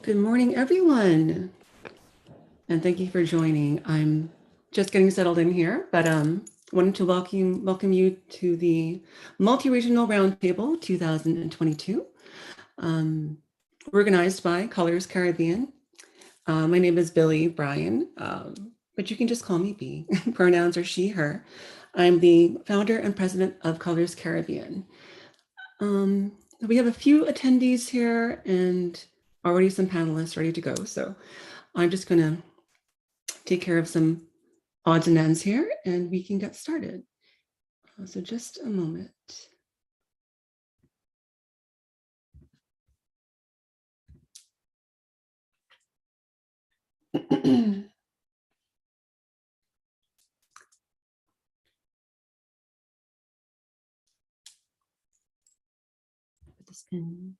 Good morning, everyone. And thank you for joining. I'm just getting settled in here, but wanted to welcome you to the Multiregional Roundtable 2022, organized by Colors Caribbean. My name is Billie Bryan, but you can just call me B. Pronouns are she, her. I'm the founder and president of Colors Caribbean. We have a few attendees here and already some panelists ready to go. So I'm just going to take care of some odds and ends here and we can get started. So just a moment. Put this in.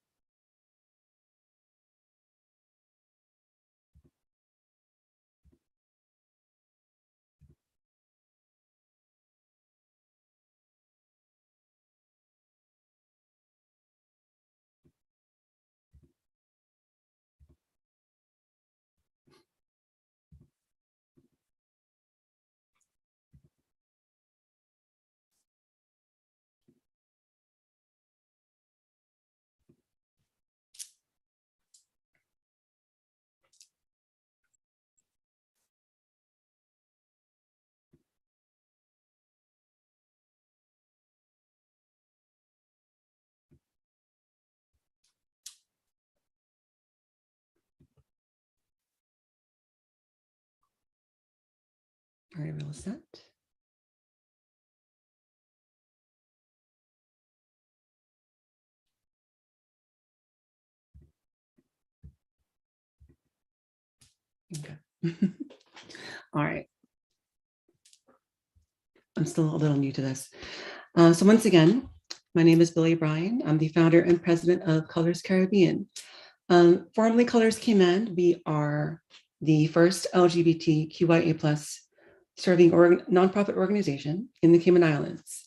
All right, we're all set. Okay. All right. I'm still a little new to this. So once again, my name is Billie Bryan. I'm the founder and president of Colors Caribbean. Formerly Colors Cayman, we are the first LGBTQIA+ serving nonprofit organization in the Cayman Islands.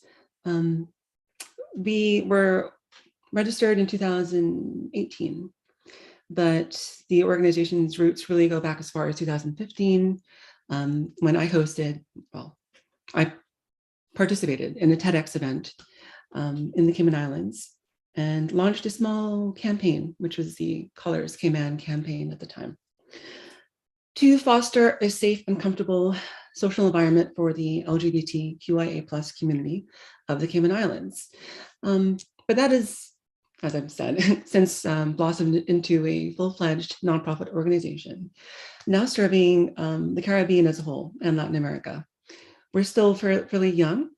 We were registered in 2018, but the organization's roots really go back as far as 2015, when I participated in a TEDx event in the Cayman Islands and launched a small campaign, which was the Colors Cayman campaign at the time, to foster a safe and comfortable social environment for the LGBTQIA+ community of the Cayman Islands. But that is, as I've said, since blossomed into a full-fledged nonprofit organization, now serving the Caribbean as a whole and Latin America. We're still fairly young,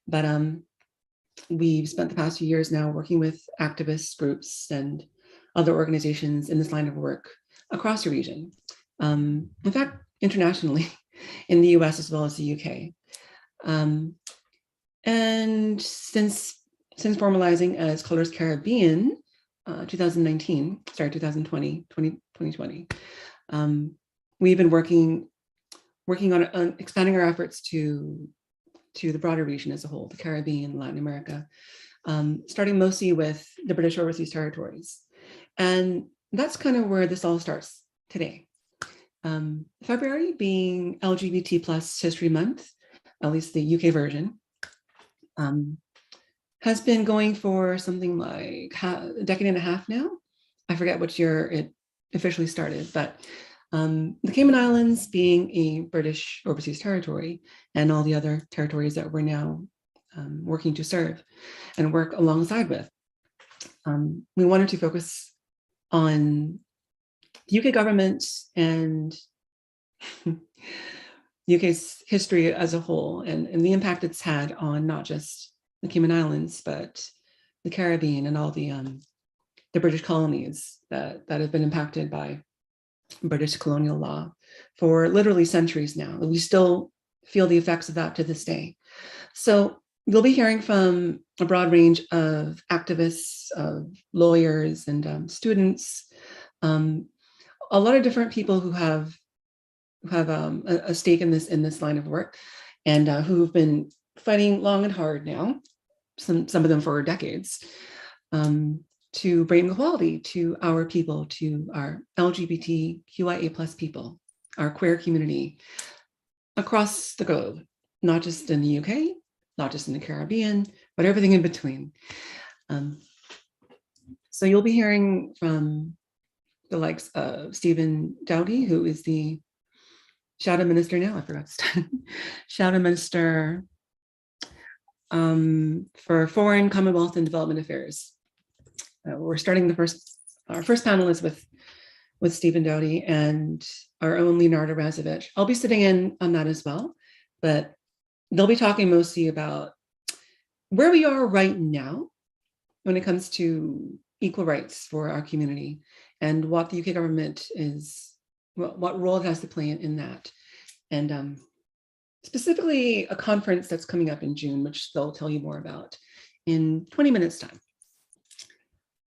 but we've spent the past few years now working with activist groups and other organizations in this line of work across the region. In fact, internationally, in the US as well as the UK. And since formalizing as Colors Caribbean, 2020, we've been working on expanding our efforts to the broader region as a whole, the Caribbean, Latin America, starting mostly with the British Overseas Territories. And that's kind of where this all starts today. February being LGBT+ History Month, at least the UK version, has been going for something like a decade and a half now. I forget which year it officially started, but the Cayman Islands being a British Overseas Territory and all the other territories that we're now working to serve and work alongside with. We wanted to focus on the UK government and UK's history as a whole and the impact it's had on not just the Cayman Islands, but the Caribbean and all the British colonies that have been impacted by British colonial law for literally centuries now. We still feel the effects of that to this day. So you'll be hearing from a broad range of activists, of lawyers, and students, a lot of different people who have a stake in this line of work, and who've been fighting long and hard now, some of them for decades, to bring equality to our people, to our LGBTQIA plus people, our queer community across the globe, not just in the UK, not just in the Caribbean, but everything in between. So you'll be hearing from the likes of Stephen Dowdy, who is the Shadow Minister now, I forgot to Shadow Minister for Foreign, Commonwealth, and Development Affairs. We're starting our first panel is with Stephen Dowdy and our own Leonardo Razovich. I'll be sitting in on that as well, but they'll be talking mostly about where we are right now when it comes to equal rights for our community and what the UK government is, what role it has to play in that. And specifically a conference that's coming up in June, which they'll tell you more about in 20 minutes time.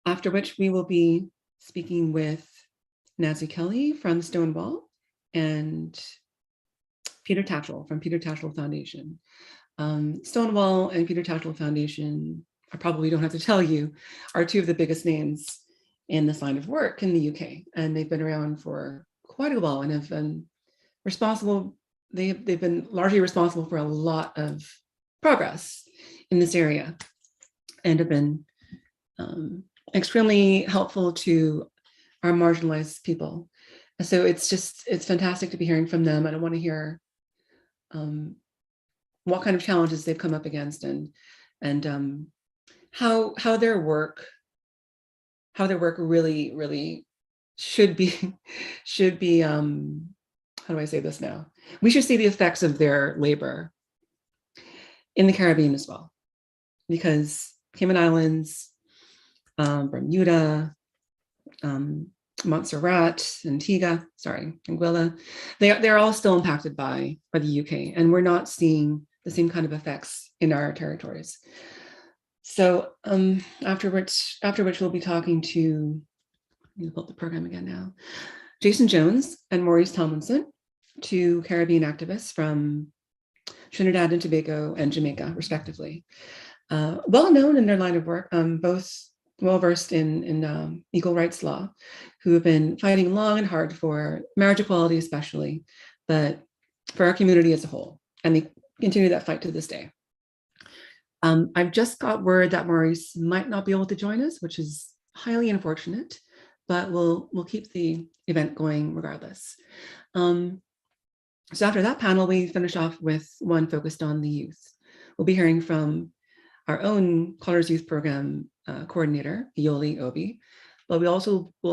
After which we will be speaking with Nancy Kelly from Stonewall and Peter Tatchell from Peter Tatchell Foundation. Stonewall and Peter Tatchell Foundation, I probably don't have to tell you, are two of the biggest names in this line of work in the UK. And they've been around for quite a while and have been responsible, they've been largely responsible for a lot of progress in this area and have been extremely helpful to our marginalized people. So it's fantastic to be hearing from them. And I want to hear what kind of challenges they've come up against and how their work really should be how do I say this now? We should see the effects of their labor in the Caribbean as well, because Cayman Islands, Bermuda, Montserrat, Antigua, Anguilla, they're all still impacted by the UK, and we're not seeing the same kind of effects in our territories. So after which we'll be talking to, let me pull up the program again now, Jason Jones and Maurice Tomlinson, two Caribbean activists from Trinidad and Tobago and Jamaica, respectively. Well known in their line of work, both well-versed in equal rights law, who have been fighting long and hard for marriage equality especially, but for our community as a whole. And they continue that fight to this day. I've just got word that Maurice might not be able to join us, which is highly unfortunate, but we'll keep the event going regardless. So after that panel, we finish off with one focused on the youth. We'll be hearing from our own Colors Youth Program coordinator, Yoli Obi, but we'll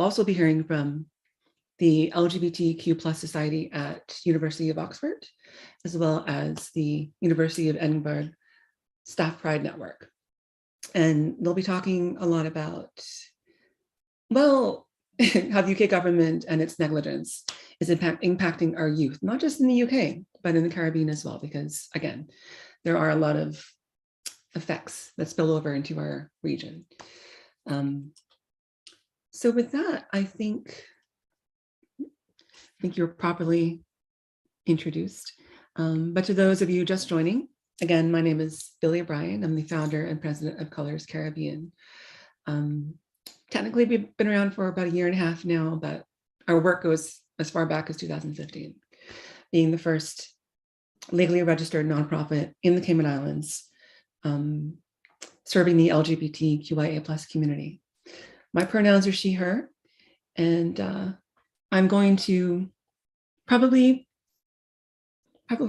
also be hearing from the LGBTQ+ Society at University of Oxford, as well as the University of Edinburgh Staff Pride Network. And they'll be talking a lot about, well, how the UK government and its negligence is impacting our youth, not just in the UK, but in the Caribbean as well, because again, there are a lot of effects that spill over into our region. So with that, I think you're properly introduced. But to those of you just joining, again, my name is Billie Bryan. I'm the founder and president of Colors Caribbean. Technically, we've been around for about 1.5 years now, but our work goes as far back as 2015, being the first legally registered nonprofit in the Cayman Islands, serving the LGBTQIA+ community. My pronouns are she, her, and I'm going to probably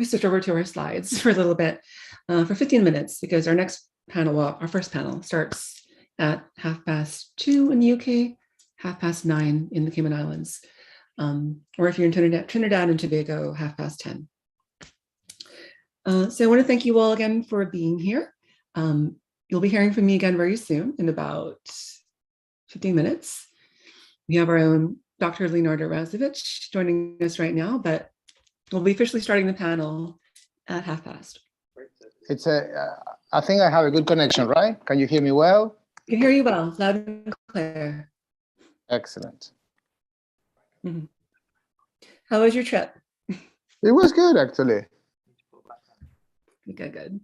switch over to our slides for a little bit, for 15 minutes, because our next panel, our first panel, starts at 2:30 in the UK, 9:30 in the Cayman Islands, or if you're in Trinidad and Tobago, 10:30. So I want to thank you all again for being here. You'll be hearing from me again very soon, in about 15 minutes. We have our own Dr. Leonardo Razovich joining us right now, but we'll be officially starting the panel at 10:30. It's I think I have a good connection, right? Can you hear me well? I can hear you well, loud and clear. Excellent. Mm-hmm. How was your trip? It was good, actually. Good.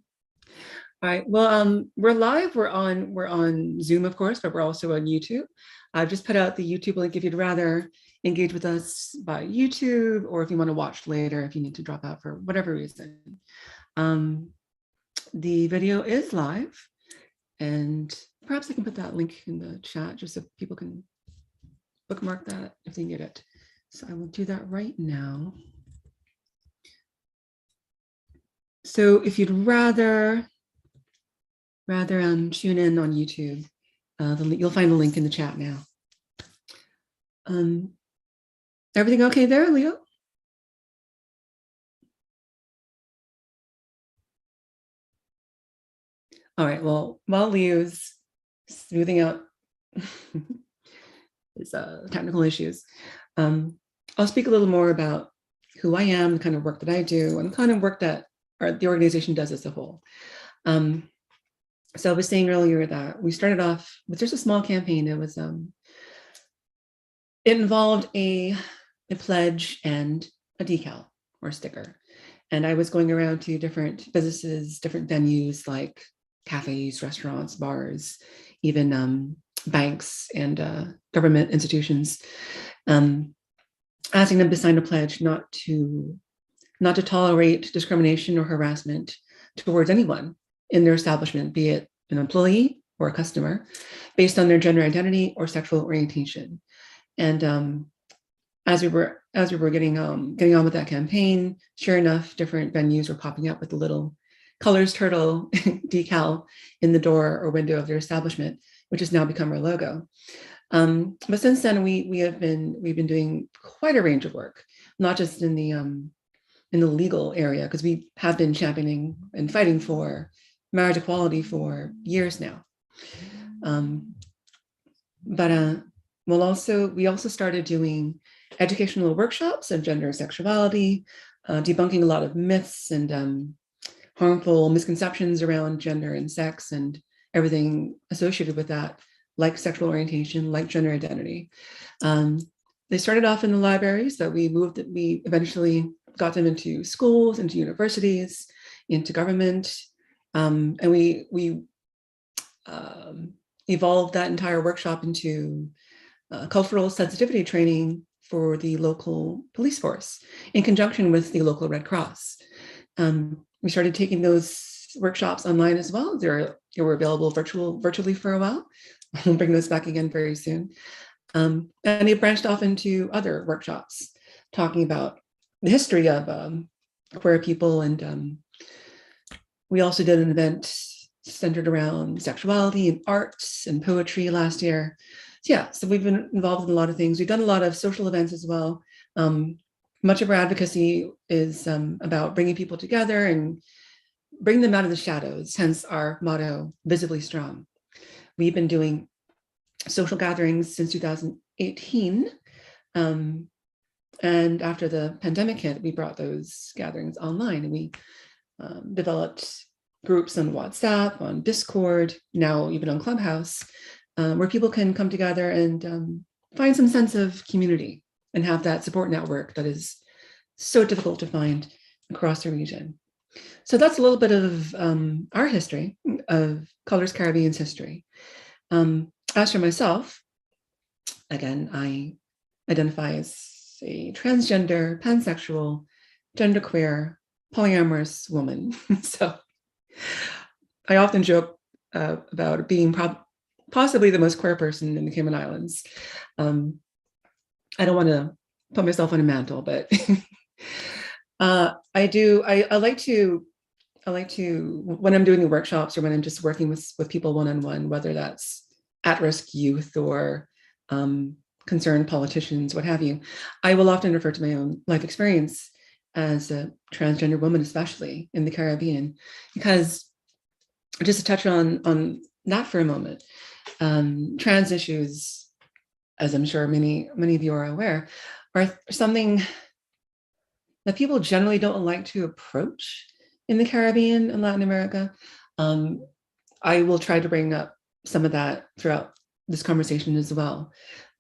All right. Well, we're live. We're on Zoom, of course, but we're also on YouTube. I've just put out the YouTube link if you'd rather engage with us by YouTube, or if you want to watch later, if you need to drop out for whatever reason. The video is live, and perhaps I can put that link in the chat just so people can bookmark that if they need it. So I will do that right now. So if you'd rather tune in on YouTube, you'll find the link in the chat now. Everything okay there, Leo? All right, well, while Leo's smoothing out his technical issues, I'll speak a little more about who I am, the kind of work that I do, and the kind of work that the organization does as a whole. So I was saying earlier that we started off with just a small campaign. It was it involved a pledge and a decal or sticker. And I was going around to different businesses, different venues like cafes, restaurants, bars, even banks and government institutions, asking them to sign a pledge not to tolerate discrimination or harassment towards anyone in their establishment, be it an employee or a customer, based on their gender identity or sexual orientation. And as we were getting on with that campaign, sure enough, different venues were popping up with the little colors turtle decal in the door or window of their establishment, which has now become our logo. But since then, we've been doing quite a range of work, not just in the legal area, because we have been championing and fighting for marriage equality for years now. But we also started doing educational workshops on gender and sexuality, debunking a lot of myths and harmful misconceptions around gender and sex and everything associated with that, like sexual orientation, like gender identity. They started off in the libraries, but we eventually got them into schools, into universities, into government, and we evolved that entire workshop into cultural sensitivity training for the local police force in conjunction with the local Red Cross. We started taking those workshops online as well. They were available virtually for a while. I'll bring those back again very soon. And they branched off into other workshops talking about the history of queer people. And we also did an event centered around sexuality and arts and poetry last year. So yeah, so we've been involved in a lot of things. We've done a lot of social events as well. Much of our advocacy is about bringing people together and bring them out of the shadows, hence our motto, visibly strong. We've been doing social gatherings since 2018. And after the pandemic hit, we brought those gatherings online, and we developed groups on WhatsApp, on Discord, now even on Clubhouse, where people can come together and find some sense of community and have that support network that is so difficult to find across the region. So that's a little bit of our history, of Colors Caribbean's history. As for myself, again, I identify as a transgender, pansexual, genderqueer, polyamorous woman. So I often joke about being possibly the most queer person in the Cayman Islands. I don't want to put myself on a mantle, but I like to, when I'm doing the workshops or when I'm just working with people one-on-one, whether that's at-risk youth or concerned politicians, what have you, I will often refer to my own life experience as a transgender woman, especially in the Caribbean, because just to touch on that for a moment, trans issues, as I'm sure many of you are aware, are something that people generally don't like to approach in the Caribbean and Latin America. I will try to bring up some of that throughout this conversation as well.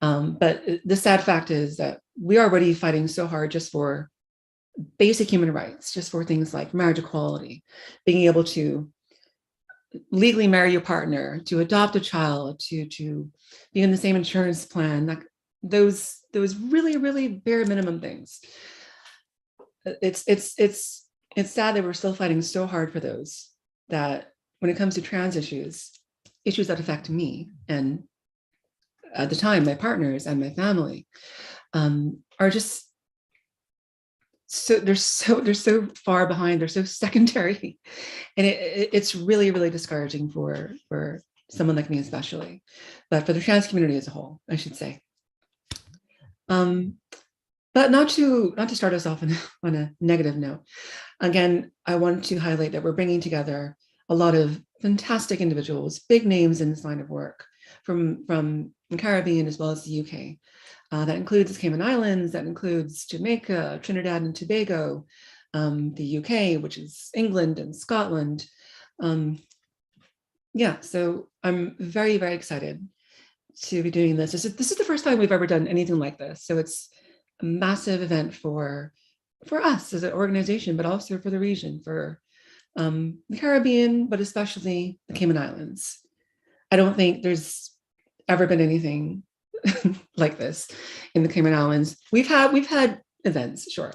But the sad fact is that we are already fighting so hard just for basic human rights, just for things like marriage equality, being able to legally marry your partner, to adopt a child, to be in the same insurance plan, like those really, really bare minimum things. It's sad that we're still fighting so hard for those, that when it comes to trans issues that affect me and at the time my partners and my family, are just they're so far behind, they're so secondary, and it's really, really discouraging for someone like me especially, but for the trans community as a whole, I should say. But not to start us off on a negative note. Again, I want to highlight that we're bringing together a lot of fantastic individuals, big names in this line of work from the Caribbean as well as the UK. That includes the Cayman Islands, that includes Jamaica, Trinidad and Tobago, the UK, which is England and Scotland. Yeah, so I'm very, very excited to be doing this. This is the first time we've ever done anything like this. So it's a massive event for us as an organization, but also for the region, for the Caribbean, but especially the Cayman Islands. I don't think there's ever been anything like this in the Cayman Islands. We've had events, sure,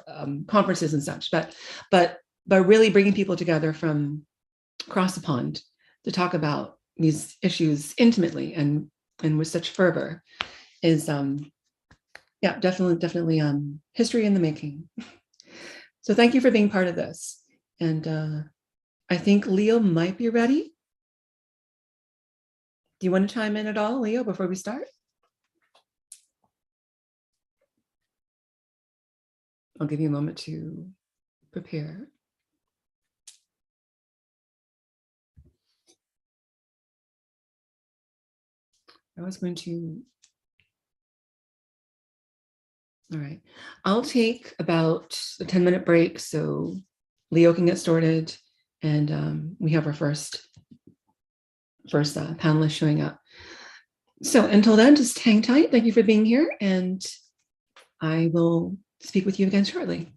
conferences and such, but really bringing people together from across the pond to talk about these issues intimately and with such fervor is yeah, definitely history in the making. So thank you for being part of this. And I think Leo might be ready. Do you want to chime in at all, Leo, before we start? I'll give you a moment to prepare. I was going to, all right. I'll take about a 10-minute break so Leo can get started, and we have our first panelist showing up. So until then, just hang tight. Thank you for being here, and I will speak with you again shortly.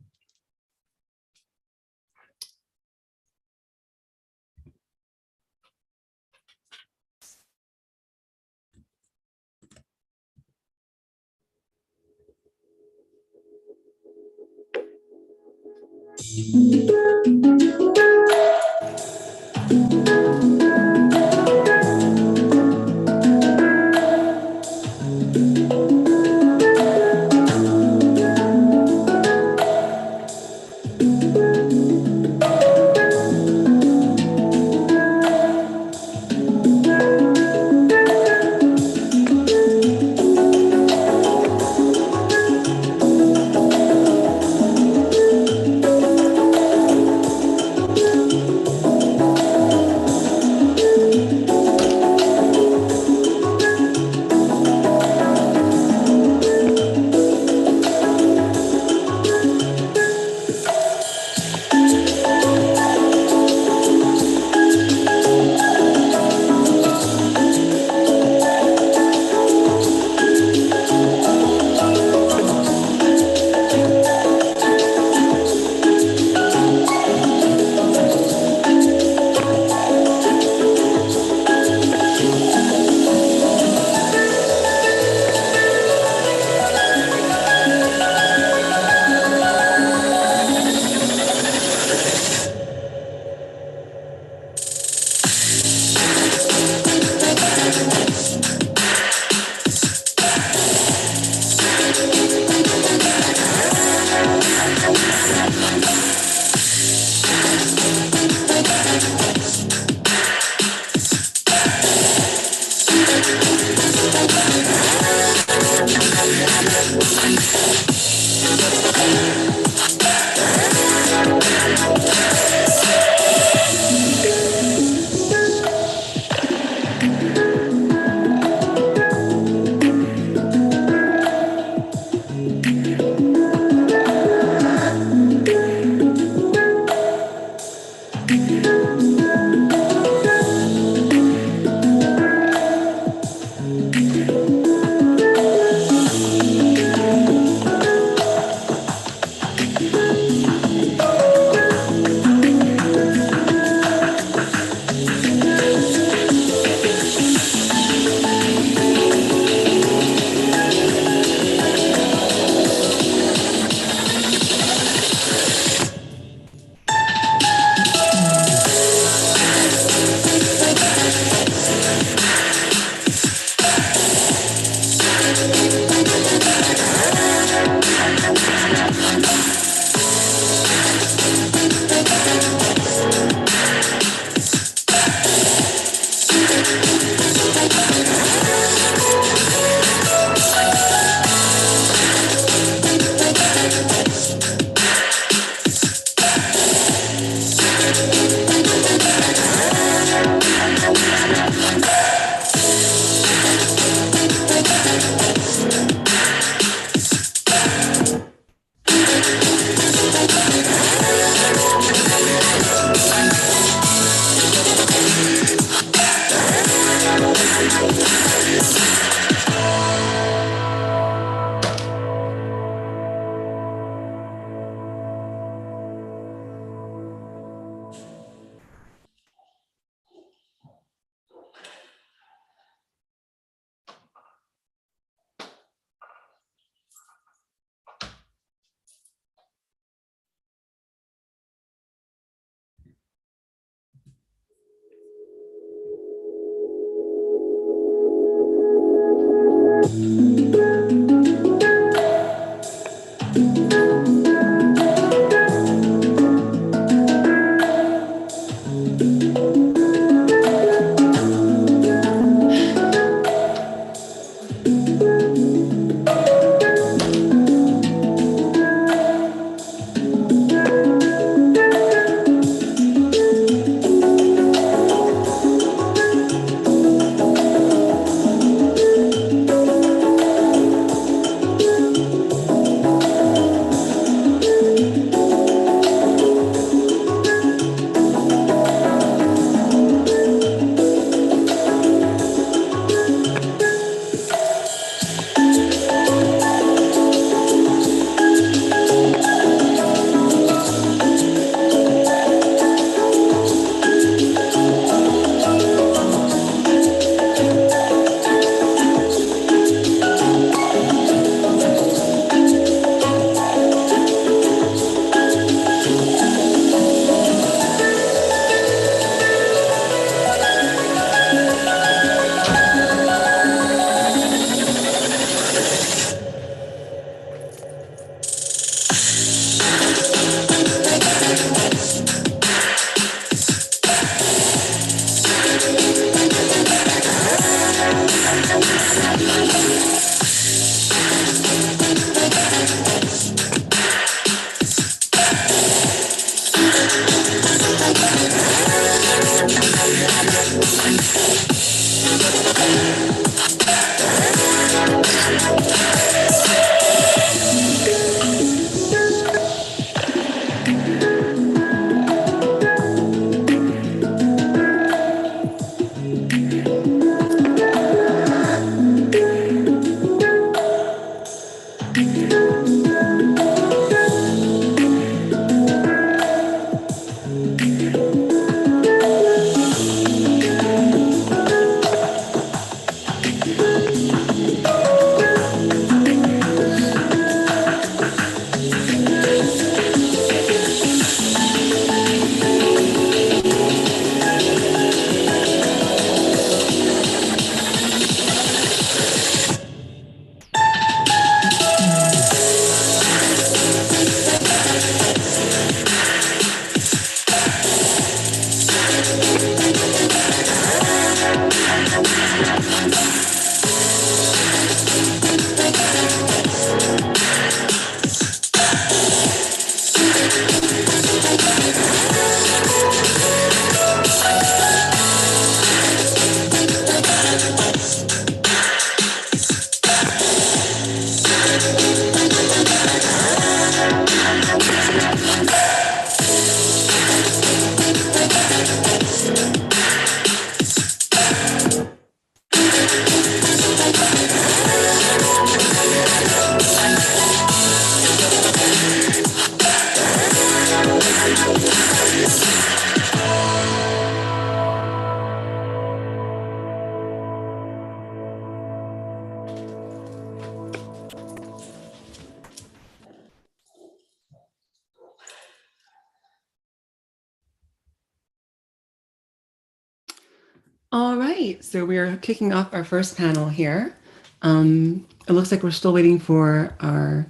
All right, so we are kicking off our first panel here. It looks like we're still waiting for our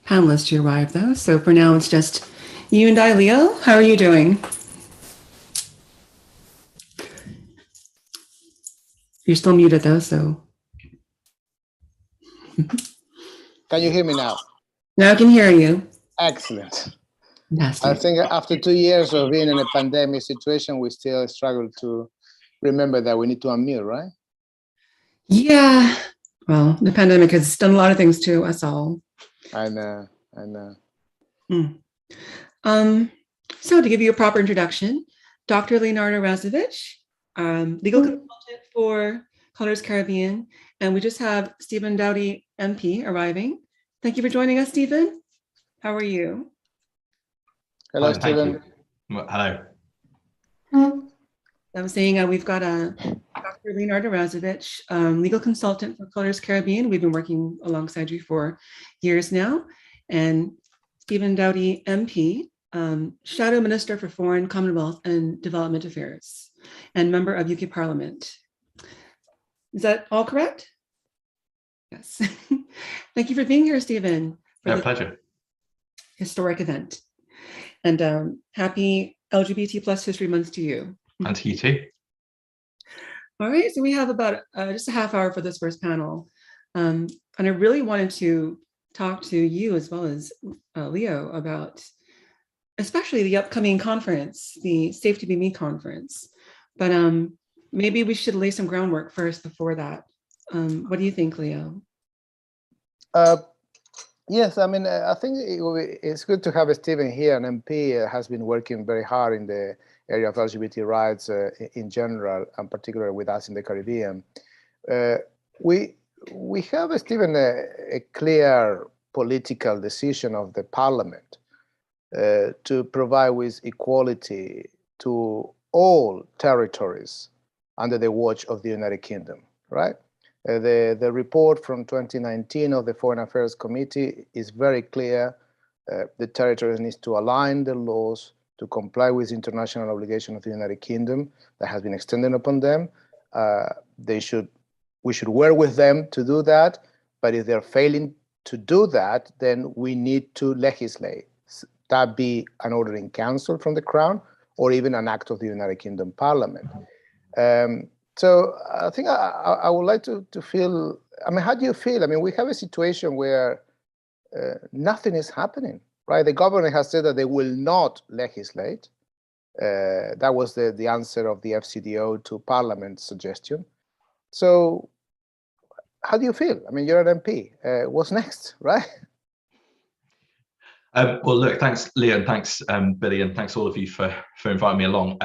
panelists to arrive though. So for now, it's just you and I, Leo. How are you doing? You're still muted though, so. Can you hear me now? Now I can hear you. Excellent. Fantastic. I think after 2 years of being in a pandemic situation, we still struggle to remember that we need to unmute, right? Yeah, Well, the pandemic has done a lot of things to us all. I know, I know. So to give you a proper introduction, Dr. Leonardo Razovich, legal consultant for Colors Caribbean, and we just have Stephen Dowdy, MP, arriving. Thank you for joining us, Stephen. How are you? Hello, Fine, Stephen. thank you. Hello. I was saying we've got Dr. Leonardo Razovich, legal consultant for Colors Caribbean. We've been working alongside you for years now. And Stephen Dowdy, MP, Shadow Minister for Foreign, Commonwealth and Development Affairs, and member of UK Parliament. Is that all correct? Yes. Thank you for being here, Stephen. Yeah, pleasure. Historic event. And happy LGBT plus History Month to you. And to you too. All right, so we have about just a half hour for this first panel. And I really wanted to talk to you as well as Leo about especially the upcoming conference, the Safe to Be Me conference. But maybe we should lay some groundwork first before that. What do you think, Leo? Yes, I mean, I think it's good to have Stephen here. An MP has been working very hard in the area of LGBT rights in general, and particularly with us in the Caribbean. We have, Stephen, a clear political decision of the Parliament to provide with equality to all territories under the watch of the United Kingdom, right? The report from 2019 of the Foreign Affairs Committee is very clear. The territories need to align the laws to comply with international obligation of the United Kingdom that has been extended upon them. We should work with them to do that, but if they're failing to do that, then we need to legislate. That be an order in council from the Crown or even an act of the United Kingdom Parliament. So I think I would like to feel, I mean, how do you feel? I mean, we have a situation where nothing is happening, right? The government has said that they will not legislate. That was the answer of the FCDO to Parliament's suggestion. So how do you feel? I mean, you're an MP. What's next, right? Well, look, thanks, Leo, and thanks, Billy, and thanks all of you for inviting me along.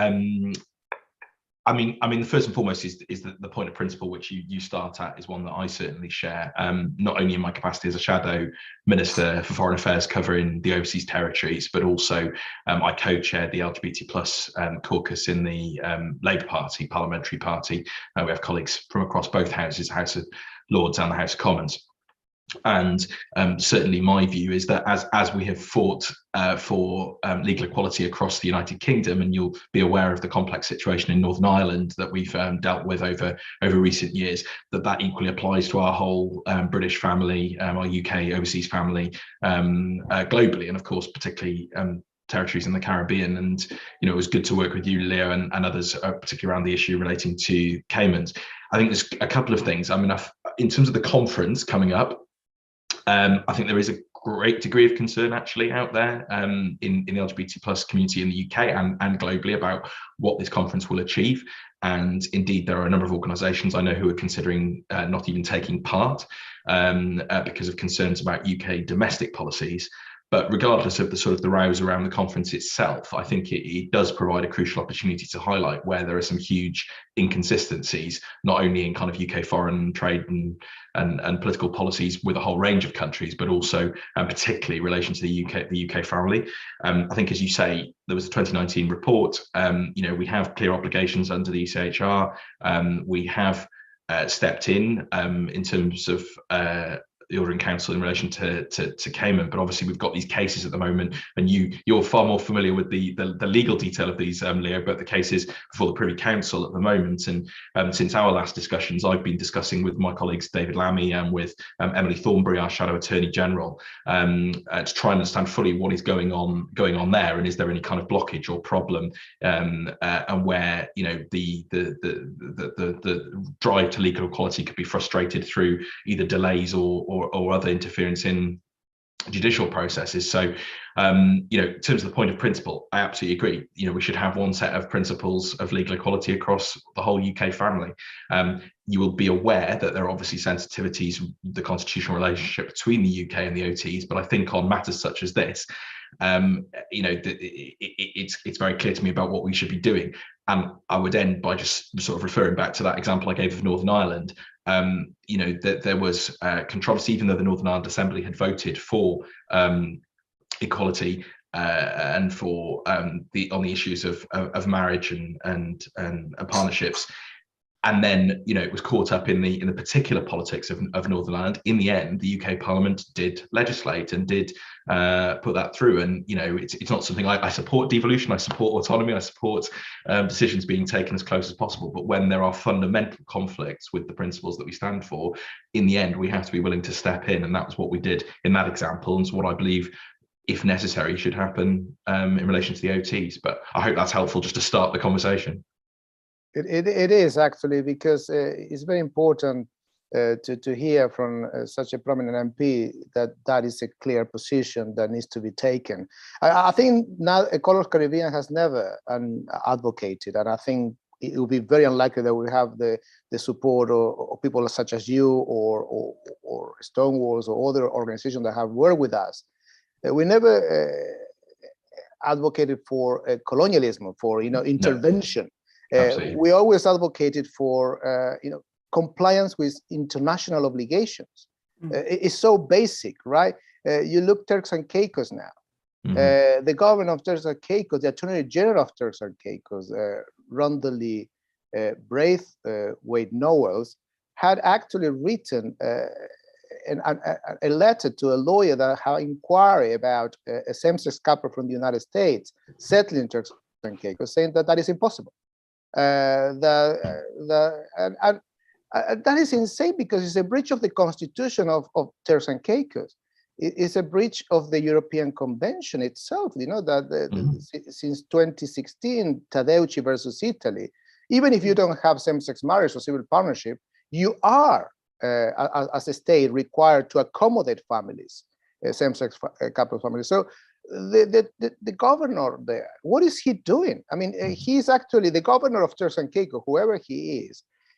I mean, the first and foremost is the point of principle which you start at is one that I certainly share, not only in my capacity as a shadow minister for foreign affairs covering the overseas territories, but also I co-chair the LGBT plus caucus in the Labour Party, parliamentary party. We have colleagues from across both houses, House of Lords and the House of Commons. And certainly my view is that as we have fought for legal equality across the United Kingdom, and you'll be aware of the complex situation in Northern Ireland that we've dealt with over recent years, that equally applies to our whole British family, our UK overseas family globally, and of course particularly territories in the Caribbean. And it was good to work with you, Leo, and others, particularly around the issue relating to Caymans. I think there's a couple of things. I mean, in terms of the conference coming up, I think there is a great degree of concern actually out there in the LGBT plus community in the UK and globally about what this conference will achieve. And indeed, there are a number of organisations I know who are considering not even taking part because of concerns about UK domestic policies. But regardless of the sort of the rows around the conference itself, I think it does provide a crucial opportunity to highlight where there are some huge inconsistencies, not only in kind of UK foreign trade and political policies with a whole range of countries, but also particularly in relation to the UK family. I think, as you say, there was a 2019 report. We have clear obligations under the ECHR. We have stepped in terms of the Order in Council in relation to Cayman, but obviously we've got these cases at the moment, and you're far more familiar with the legal detail of these, Leo, but the cases before the Privy Council at the moment. And since our last discussions, I've been discussing with my colleagues David Lammy and with Emily Thornberry, our Shadow Attorney General, to try and understand fully what is going on there, and is there any kind of blockage or problem, and where the drive to legal equality could be frustrated through either delays or other interference in judicial processes. So, in terms of the point of principle, I absolutely agree. We should have one set of principles of legal equality across the whole UK family. You will be aware that there are obviously sensitivities, the constitutional relationship between the UK and the OTs, but I think on matters such as this, it's very clear to me about what we should be doing. And I would end by just sort of referring back to that example I gave of Northern Ireland. That there was controversy, even though the Northern Ireland Assembly had voted for equality and for on the issues of marriage and partnerships. And then, it was caught up in the particular politics of Northern Ireland. In the end, the UK Parliament did legislate and did put that through. And it's not something I support devolution. I support autonomy. I support decisions being taken as close as possible. But when there are fundamental conflicts with the principles that we stand for, in the end, we have to be willing to step in. And that was what we did in that example, and it's what I believe, if necessary, should happen in relation to the OTs. But I hope that's helpful just to start the conversation. It is actually, because it's very important to hear from such a prominent MP that is a clear position that needs to be taken. I think now Colourful Caribbean has never advocated, and I think it will be very unlikely that we have the support of people such as you or Stonewalls or other organizations that have worked with us. We never advocated for colonialism, for intervention. No. We always advocated for compliance with international obligations. It's so basic, right? You look Turks and Caicos now. The government of Turks and Caicos, the Attorney General of Turks and Caicos, Rondalee Braithwaite Knowles, had actually written a letter to a lawyer that had inquiry about a same-sex couple from the United States settling in Turks and Caicos, saying that is impossible. That is insane, because it's a breach of the constitution of Turks and Caicos. It's a breach of the European Convention itself. Since 2016, Tadeucci versus Italy, even if you don't have same-sex marriage or civil partnership, you are, as a state, required to accommodate families, same-sex couple families. So the governor there, what is he doing? I mean, he's actually the governor of Turks and Caicos, whoever he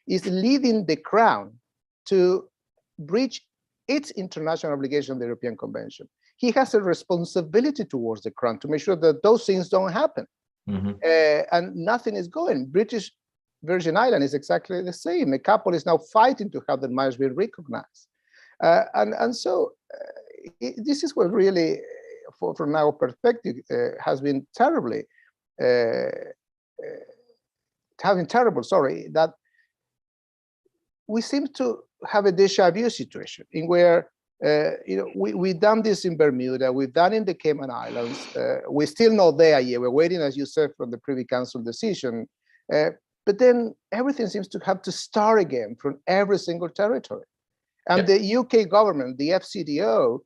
is leading the Crown to breach its international obligation of the European Convention. He has a responsibility towards the Crown to make sure that those things don't happen. And nothing is going. British Virgin Island is exactly the same. A couple is now fighting to have their marriage be recognized. So this is what really, from our perspective, has been terrible, that we seem to have a déjà vu situation in where we've done this in Bermuda, we've done in the Cayman Islands, we're still not there yet. We're waiting, as you said, for the Privy Council decision. But then everything seems to have to start again from every single territory. And the UK government, the FCDO,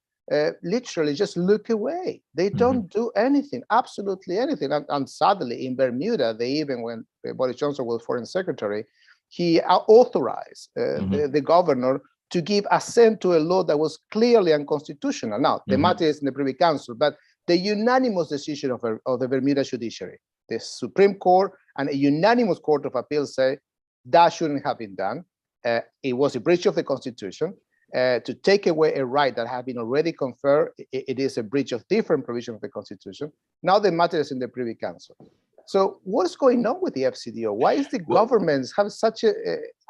literally just look away. They don't do anything, absolutely anything. And sadly, in Bermuda, they even, when Boris Johnson was Foreign Secretary, he authorized the governor to give assent to a law that was clearly unconstitutional. Now, the matter is in the Privy Council, but the unanimous decision of the Bermuda judiciary, the Supreme Court and a unanimous Court of Appeal say that shouldn't have been done. It was a breach of the Constitution. To take away a right that had been already conferred, it is a breach of different provisions of the Constitution. Now the matter is in the Privy Council. So what's going on with the FCDO? Why is the government have such a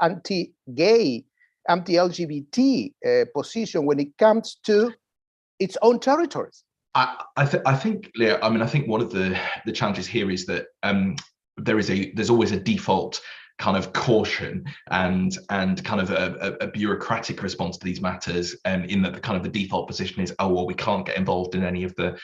anti-gay, anti-LGBT position when it comes to its own territories? I think, Leah, I think one of the challenges here is that there's always a default kind of caution and kind of a bureaucratic response to these matters, in that the default position is, oh well, we can't get involved in any of the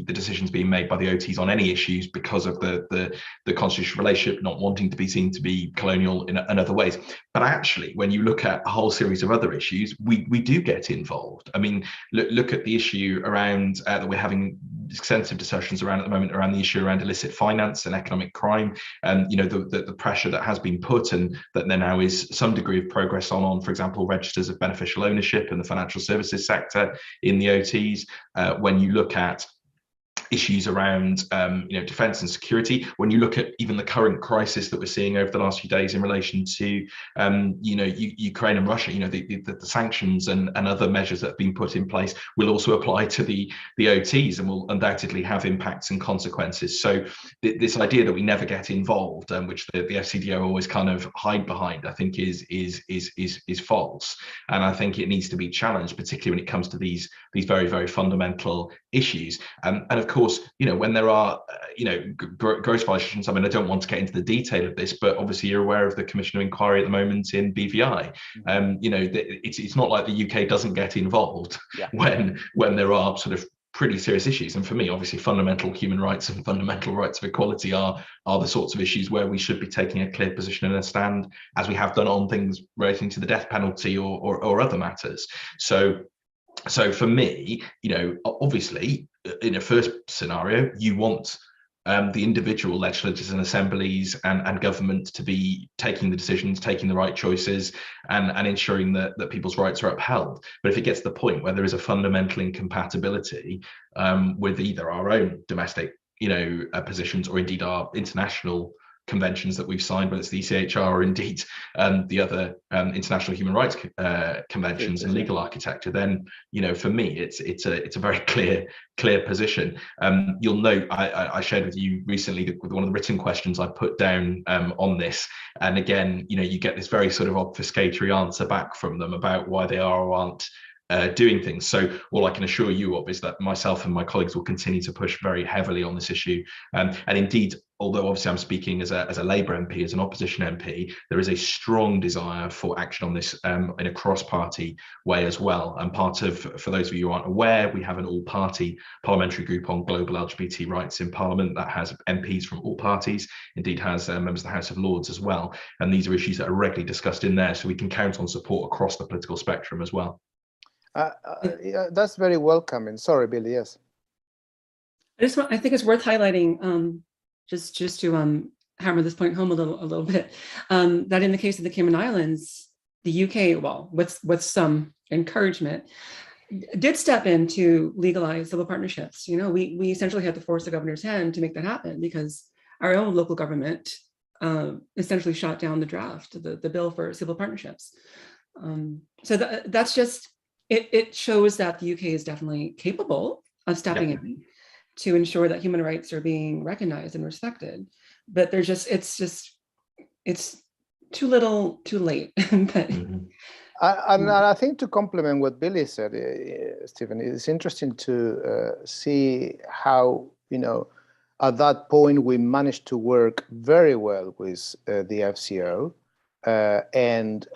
decisions being made by the OTs on any issues because of the constitutional relationship, not wanting to be seen to be colonial in other ways. But actually, when you look at a whole series of other issues, we do get involved. I mean, look at the issue around that we're having extensive discussions around at the moment around the issue around illicit finance and economic crime, and the pressure that has been put, and that there now is some degree of progress on, for example, registers of beneficial ownership in the financial services sector in the OTs. When you look at issues around defense and security, when you look at even the current crisis that we're seeing over the last few days in relation to Ukraine and Russia, the sanctions and other measures that have been put in place will also apply to the OTs and will undoubtedly have impacts and consequences. So this idea that we never get involved, which the FCDO always kind of hide behind, I think is false, and I think it needs to be challenged, particularly when it comes to these very, very fundamental issues. And of course, when there are gross violations, I mean, I don't want to get into the detail of this, but obviously you're aware of the Commission of Inquiry at the moment in BVI. It's not like the UK doesn't get involved when there are sort of pretty serious issues. And for me, obviously, fundamental human rights and fundamental rights of equality are the sorts of issues where we should be taking a clear position and a stand, as we have done on things relating to the death penalty or other matters. So for me, obviously, in a first scenario, you want the individual legislatures and assemblies and government to be taking the decisions, taking the right choices, and ensuring that people's rights are upheld. But if it gets to the point where there is a fundamental incompatibility with either our own domestic, positions, or indeed our international conventions that we've signed, whether it's the ECHR or indeed the other international human rights conventions and legal architecture, then for me it's a very clear position. You'll note I shared with you recently with one of the written questions I put down on this, and again you get this very sort of obfuscatory answer back from them about why they are or aren't doing things. So all I can assure you of is that myself and my colleagues will continue to push very heavily on this issue. And indeed, although obviously I'm speaking as a Labour MP, as an opposition MP, there is a strong desire for action on this in a cross-party way as well. And for those of you who aren't aware, we have an all-party parliamentary group on global LGBT rights in Parliament that has MPs from all parties, indeed has members of the House of Lords as well. And these are issues that are regularly discussed in there, so we can count on support across the political spectrum as well. That's very welcoming. Sorry, Billy. Yes. I think it's worth highlighting, just to hammer this point home a little bit, that in the case of the Cayman Islands, the UK, well, with some encouragement, did step in to legalize civil partnerships. We essentially had to force the governor's hand to make that happen, because our own local government essentially shot down the draft, the bill for civil partnerships. So that's just. It shows that the UK is definitely capable of stepping in to ensure that human rights are being recognized and respected. But it's too little, too late. But, I think to complement what Billy said, Stephen, it's interesting to see how, at that point we managed to work very well with the FCO and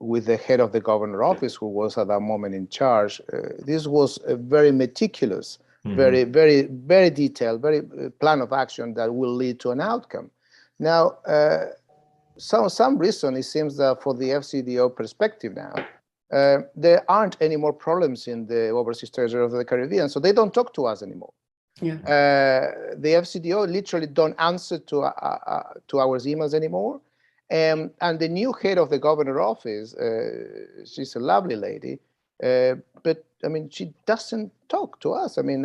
with the head of the governor office, who was at that moment in charge. This was a very meticulous, very, very, very detailed, very plan of action that will lead to an outcome. Now, some reason it seems that for the FCDO perspective now, there aren't any more problems in the overseas territory of the Caribbean, so they don't talk to us anymore. The FCDO literally don't answer to our emails anymore. And the new head of the governor office, she's a lovely lady, but I mean, she doesn't talk to us. I mean,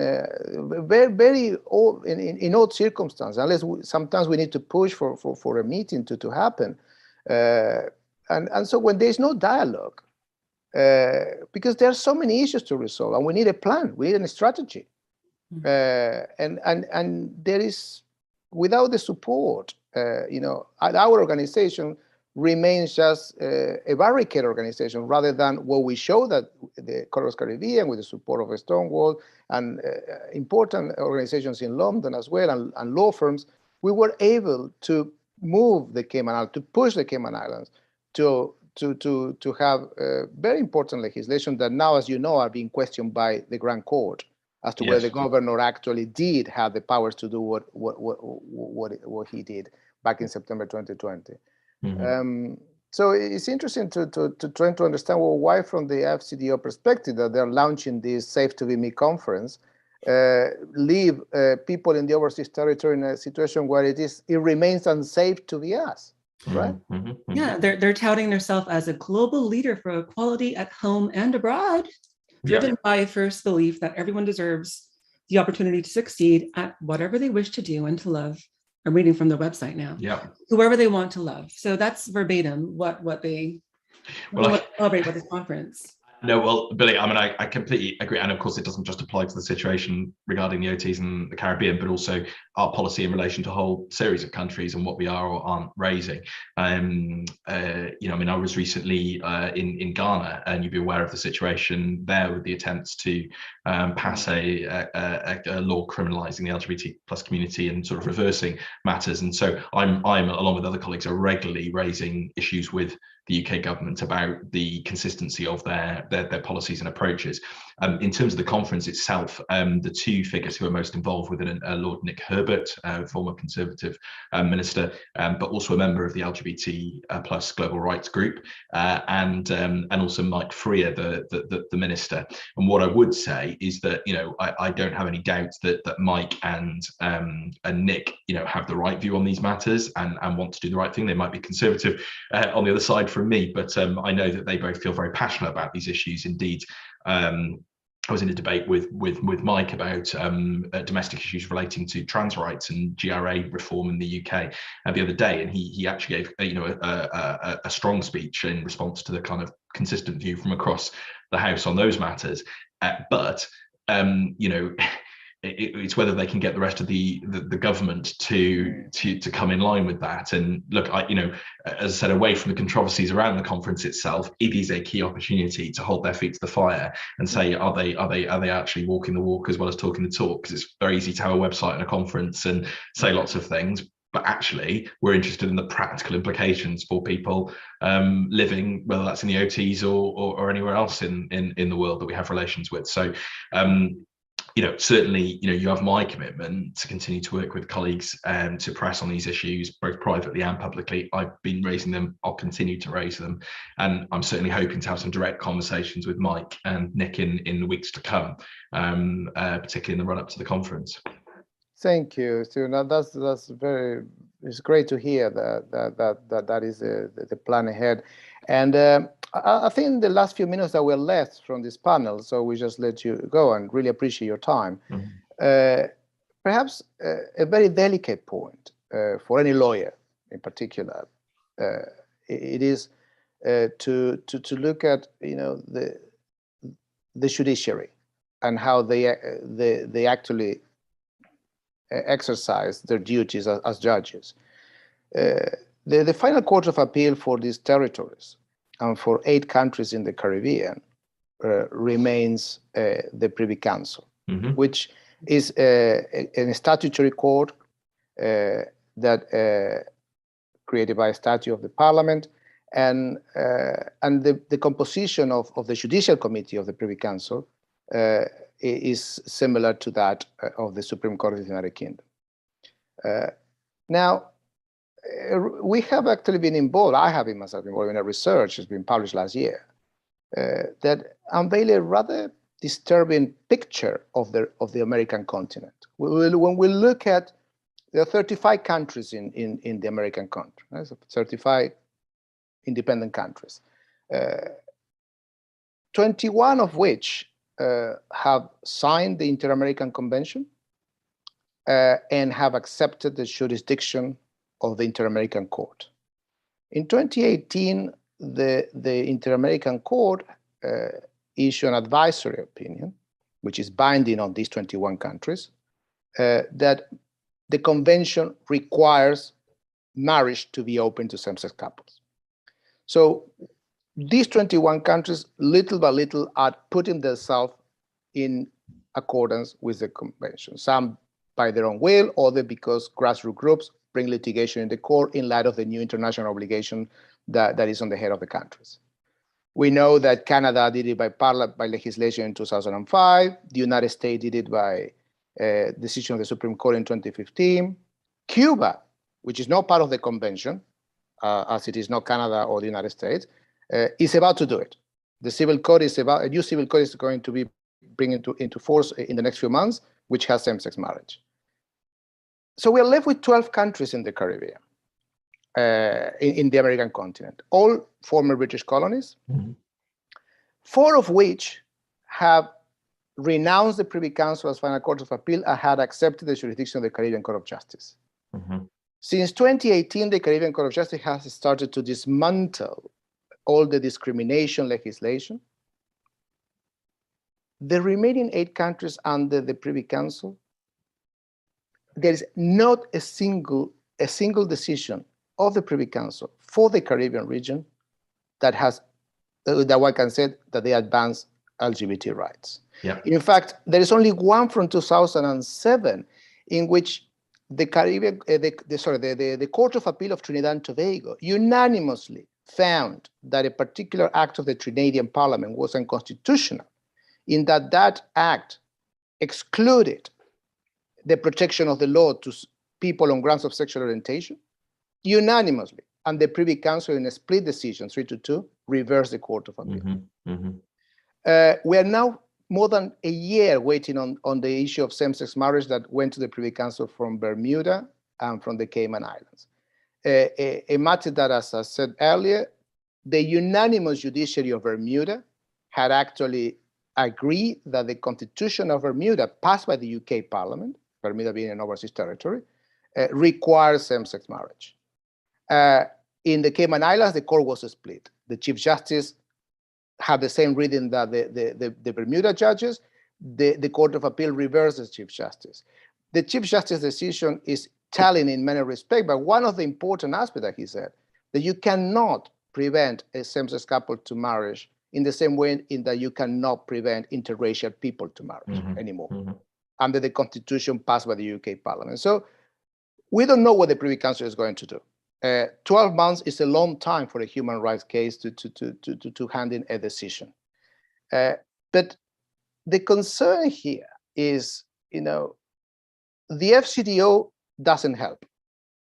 very old, in odd circumstances, unless sometimes we need to push for a meeting to happen. And so when there's no dialogue, because there are so many issues to resolve, and we need a plan, we need a strategy. And there is, without the support, our organization remains just a barricade organization, rather than what we show that the Colourful Caribbean, with the support of Stonewall and important organizations in London as well, and law firms, we were able to move the Cayman Islands, to push the Cayman Islands to have very important legislation that now, as you know, are being questioned by the Grand Court as to whether the governor actually did have the powers to do what he did back in September 2020. So it's interesting to try to understand, well, why from the FCDO perspective that they're launching this Safe to Be Me conference, leave people in the overseas territory in a situation where it remains unsafe to be us, right? Yeah, they're touting themselves as a global leader for equality at home and abroad, driven by first belief that everyone deserves the opportunity to succeed at whatever they wish to do and to love. I'm reading from the website now. Yeah. Whoever they want to love. So that's verbatim what they celebrate with this conference. No, well, Billie, I mean, I completely agree. And of course, it doesn't just apply to the situation regarding the OTs in the Caribbean, but also our policy in relation to a whole series of countries and what we are or aren't raising. I mean, I was recently in Ghana, and you'd be aware of the situation there with the attempts to pass a law criminalising the LGBT plus community and sort of reversing matters. And so I'm along with other colleagues, are regularly raising issues with the UK government about the consistency of their policies and approaches. In terms of the conference itself, the two figures who are most involved with it are Lord Nick Herbert, former Conservative minister, but also a member of the LGBT plus global rights group, and also Mike Freer, the minister. And what I would say is that I don't have any doubts that Mike and Nick have the right view on these matters and want to do the right thing. They might be conservative on the other side from me, but I know that they both feel very passionate about these issues. Indeed, I was in a debate with Mike about domestic issues relating to trans rights and GRA reform in the UK the other day, and he actually gave a strong speech in response to the kind of consistent view from across the House on those matters. But it's whether they can get the rest of the government to come in line with that. And look, as I said, away from the controversies around the conference itself, it is a key opportunity to hold their feet to the fire and say, are they actually walking the walk as well as talking the talk? Because it's very easy to have a website and a conference and say lots of things, but actually we're interested in the practical implications for people living, whether that's in the OTs or anywhere else in the world that we have relations with. So certainly, you have my commitment to continue to work with colleagues to press on these issues, both privately and publicly. I've been raising them. I'll continue to raise them. And I'm certainly hoping to have some direct conversations with Mike and Nick in the weeks to come, particularly in the run up to the conference. Thank you, Stu. Now that's it's great to hear that is the plan ahead. And I think in the last few minutes that we're left from this panel, so we just let you go and really appreciate your time. Perhaps a very delicate point for any lawyer in particular, it is to look at the judiciary and how they actually exercise their duties as judges. The final court of appeal for these territories and for 8 countries in the Caribbean remains the Privy Council, which is a statutory court that created by a statute of the Parliament, and the composition of the Judicial Committee of the Privy Council is similar to that of the Supreme Court of the United Kingdom. Now, we have actually been involved, I have been myself involved in a research that's been published last year that unveiled a rather disturbing picture of the American continent. When we look at, there are 35 countries in the American continent, right? So 35 independent countries, 21 of which have signed the Inter-American Convention and have accepted the jurisdiction of the Inter-American Court. In 2018, the Inter-American Court issued an advisory opinion, which is binding on these 21 countries, that the convention requires marriage to be open to same-sex couples. So these 21 countries, little by little, are putting themselves in accordance with the convention. Some by their own will, others because grassroots groups bring litigation in the court in light of the new international obligation that is on the head of the countries. We know that Canada did it by legislation in 2005. The United States did it by decision of the Supreme Court in 2015. Cuba, which is not part of the convention, as it is not Canada or the United States, is about to do it. The civil code is a new civil code is going to be bring into force in the next few months, which has same-sex marriage. So we are left with 12 countries in the Caribbean, in the American continent, all former British colonies, 4 of which have renounced the Privy Council as final court of appeal and had accepted the jurisdiction of the Caribbean Court of Justice. Since 2018, the Caribbean Court of Justice has started to dismantle all the discrimination legislation. The remaining 8 countries under the Privy Council, there is not a single decision of the Privy Council for the Caribbean region that has that one can say that they advance LGBT rights. Yeah. In fact, there is only one from 2007 in which the Caribbean, the Court of Appeal of Trinidad and Tobago unanimously found that a particular act of the Trinidadian Parliament was unconstitutional, in that that act excluded the protection of the law to people on grounds of sexual orientation, unanimously. And the Privy Council, in a split decision, 3-2, reversed the Court of Appeal. We are now more than a year waiting on the issue of same-sex marriage that went to the Privy Council from Bermuda and from the Cayman Islands. A matter that, as I said earlier, the unanimous judiciary of Bermuda had actually agreed that the Constitution of Bermuda, passed by the UK Parliament, Bermuda being an overseas territory, requires same-sex marriage. In the Cayman Islands, the court was split. The Chief Justice had the same reading that the Bermuda judges. The Court of Appeal reverses Chief Justice. The Chief Justice decision is telling in many respects, but one of the important aspects that he said, that you cannot prevent a same-sex couple to marriage in the same way in that you cannot prevent interracial people to marry anymore under the Constitution passed by the UK Parliament. So we don't know what the Privy Council is going to do. 12 months is a long time for a human rights case to hand in a decision. But the concern here is, the FCDO doesn't help.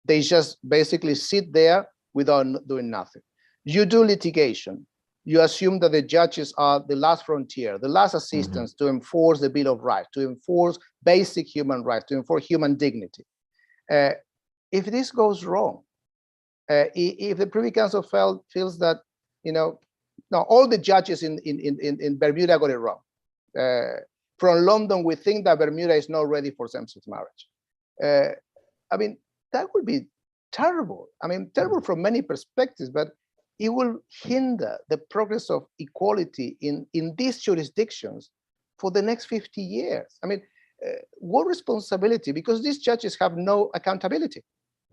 They just basically sit there without doing nothing. You do litigation. You assume that the judges are the last frontier, the last assistance to enforce the Bill of Rights, to enforce basic human rights, to enforce human dignity. If this goes wrong, if the Privy Council feels that, no, all the judges in Bermuda got it wrong. From London, we think that Bermuda is not ready for same-sex marriage. I mean, that would be terrible. I mean, terrible from many perspectives, but it will hinder the progress of equality in these jurisdictions for the next 50 years. I mean, what responsibility? Because these judges have no accountability.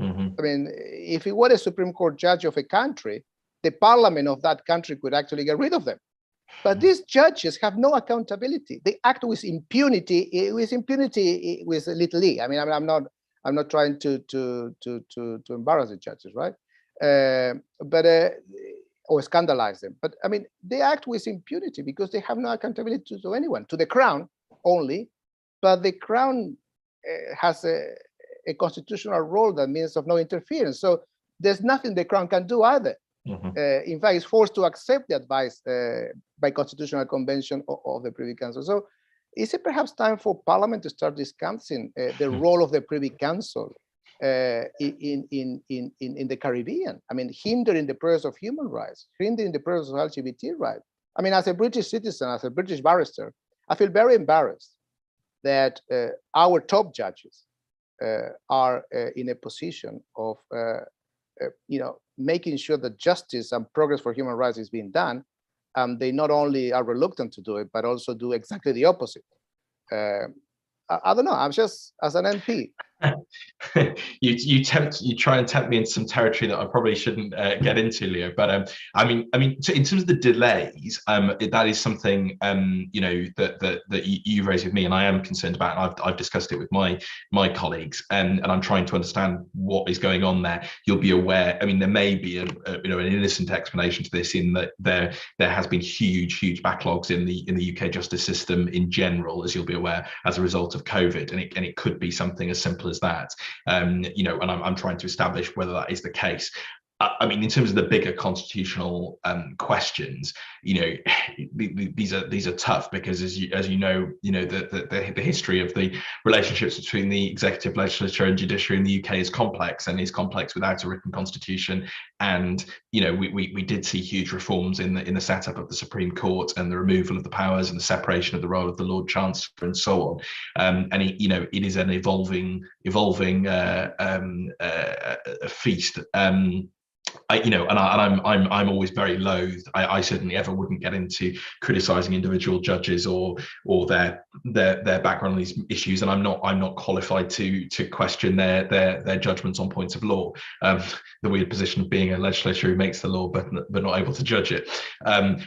I mean, if it were a Supreme Court judge of a country, the parliament of that country could actually get rid of them. But these judges have no accountability. They act with impunity with a little e. I mean, I'm not trying to embarrass the judges, right? Or scandalize them. But I mean, they act with impunity because they have no accountability to anyone, to the Crown only. But the Crown has a constitutional role that means of no interference. So there's nothing the Crown can do either. In fact, it's forced to accept the advice by Constitutional Convention of the Privy Council. So is it perhaps time for Parliament to start discussing the role of the Privy Council in the Caribbean? I mean, hindering the progress of human rights, hindering the progress of LGBT rights. I mean, as a British citizen, as a British barrister, I feel very embarrassed that our top judges are in a position of, making sure that justice and progress for human rights is being done. They not only are reluctant to do it, but also do exactly the opposite. I don't know. I'm just, as an MP. you try and tempt me into some territory that I probably shouldn't get into, Leo. But I mean, so in terms of the delays, that is something that you raised with me, and I am concerned about. And I've discussed it with my colleagues, and I'm trying to understand what is going on there. You'll be aware. I mean, there may be an innocent explanation to this, in that there has been huge backlogs in the UK justice system in general, as you'll be aware, as a result of COVID, and it could be something as simple as that. And I'm trying to establish whether that is the case. I mean, in terms of the bigger constitutional questions, you know, these are tough, because as you know, the history of the relationships between the executive, legislature, and judiciary in the UK is complex, and is complex without a written constitution. And you know, we did see huge reforms in the setup of the Supreme Court, and the removal of the powers, and the separation of the role of the Lord Chancellor, and so on. And it is an evolving feast. I'm always very loath. I certainly ever wouldn't get into criticizing individual judges or their background on these issues, and I'm not qualified to question their judgments on points of law. The weird position of being a legislator who makes the law but not able to judge it. I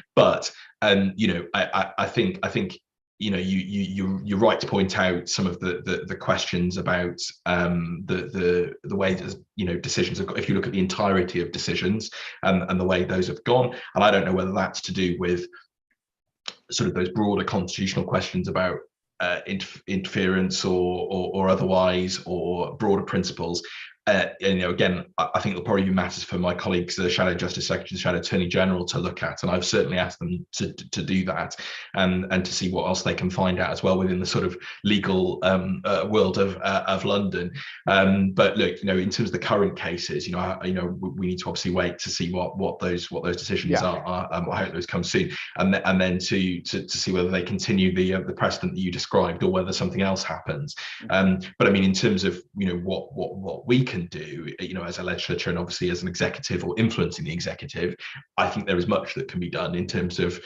think you're right to point out some of the questions about the way that decisions have got, if you look at the entirety of decisions and the way those have gone. And I don't know whether that's to do with sort of those broader constitutional questions about interference or otherwise, or broader principles. Again, I think it'll probably be matters for my colleagues, the Shadow Justice Secretary, the Shadow Attorney General, to look at, and I've certainly asked them to do that, and to see what else they can find out as well within the sort of legal world of London. But look, in terms of the current cases, we need to obviously wait to see what those decisions are. I hope those come soon, and then to see whether they continue the precedent that you described, or whether something else happens. But I mean, in terms of what we can do, as a legislature, and obviously as an executive, or influencing the executive, I think there is much that can be done in terms of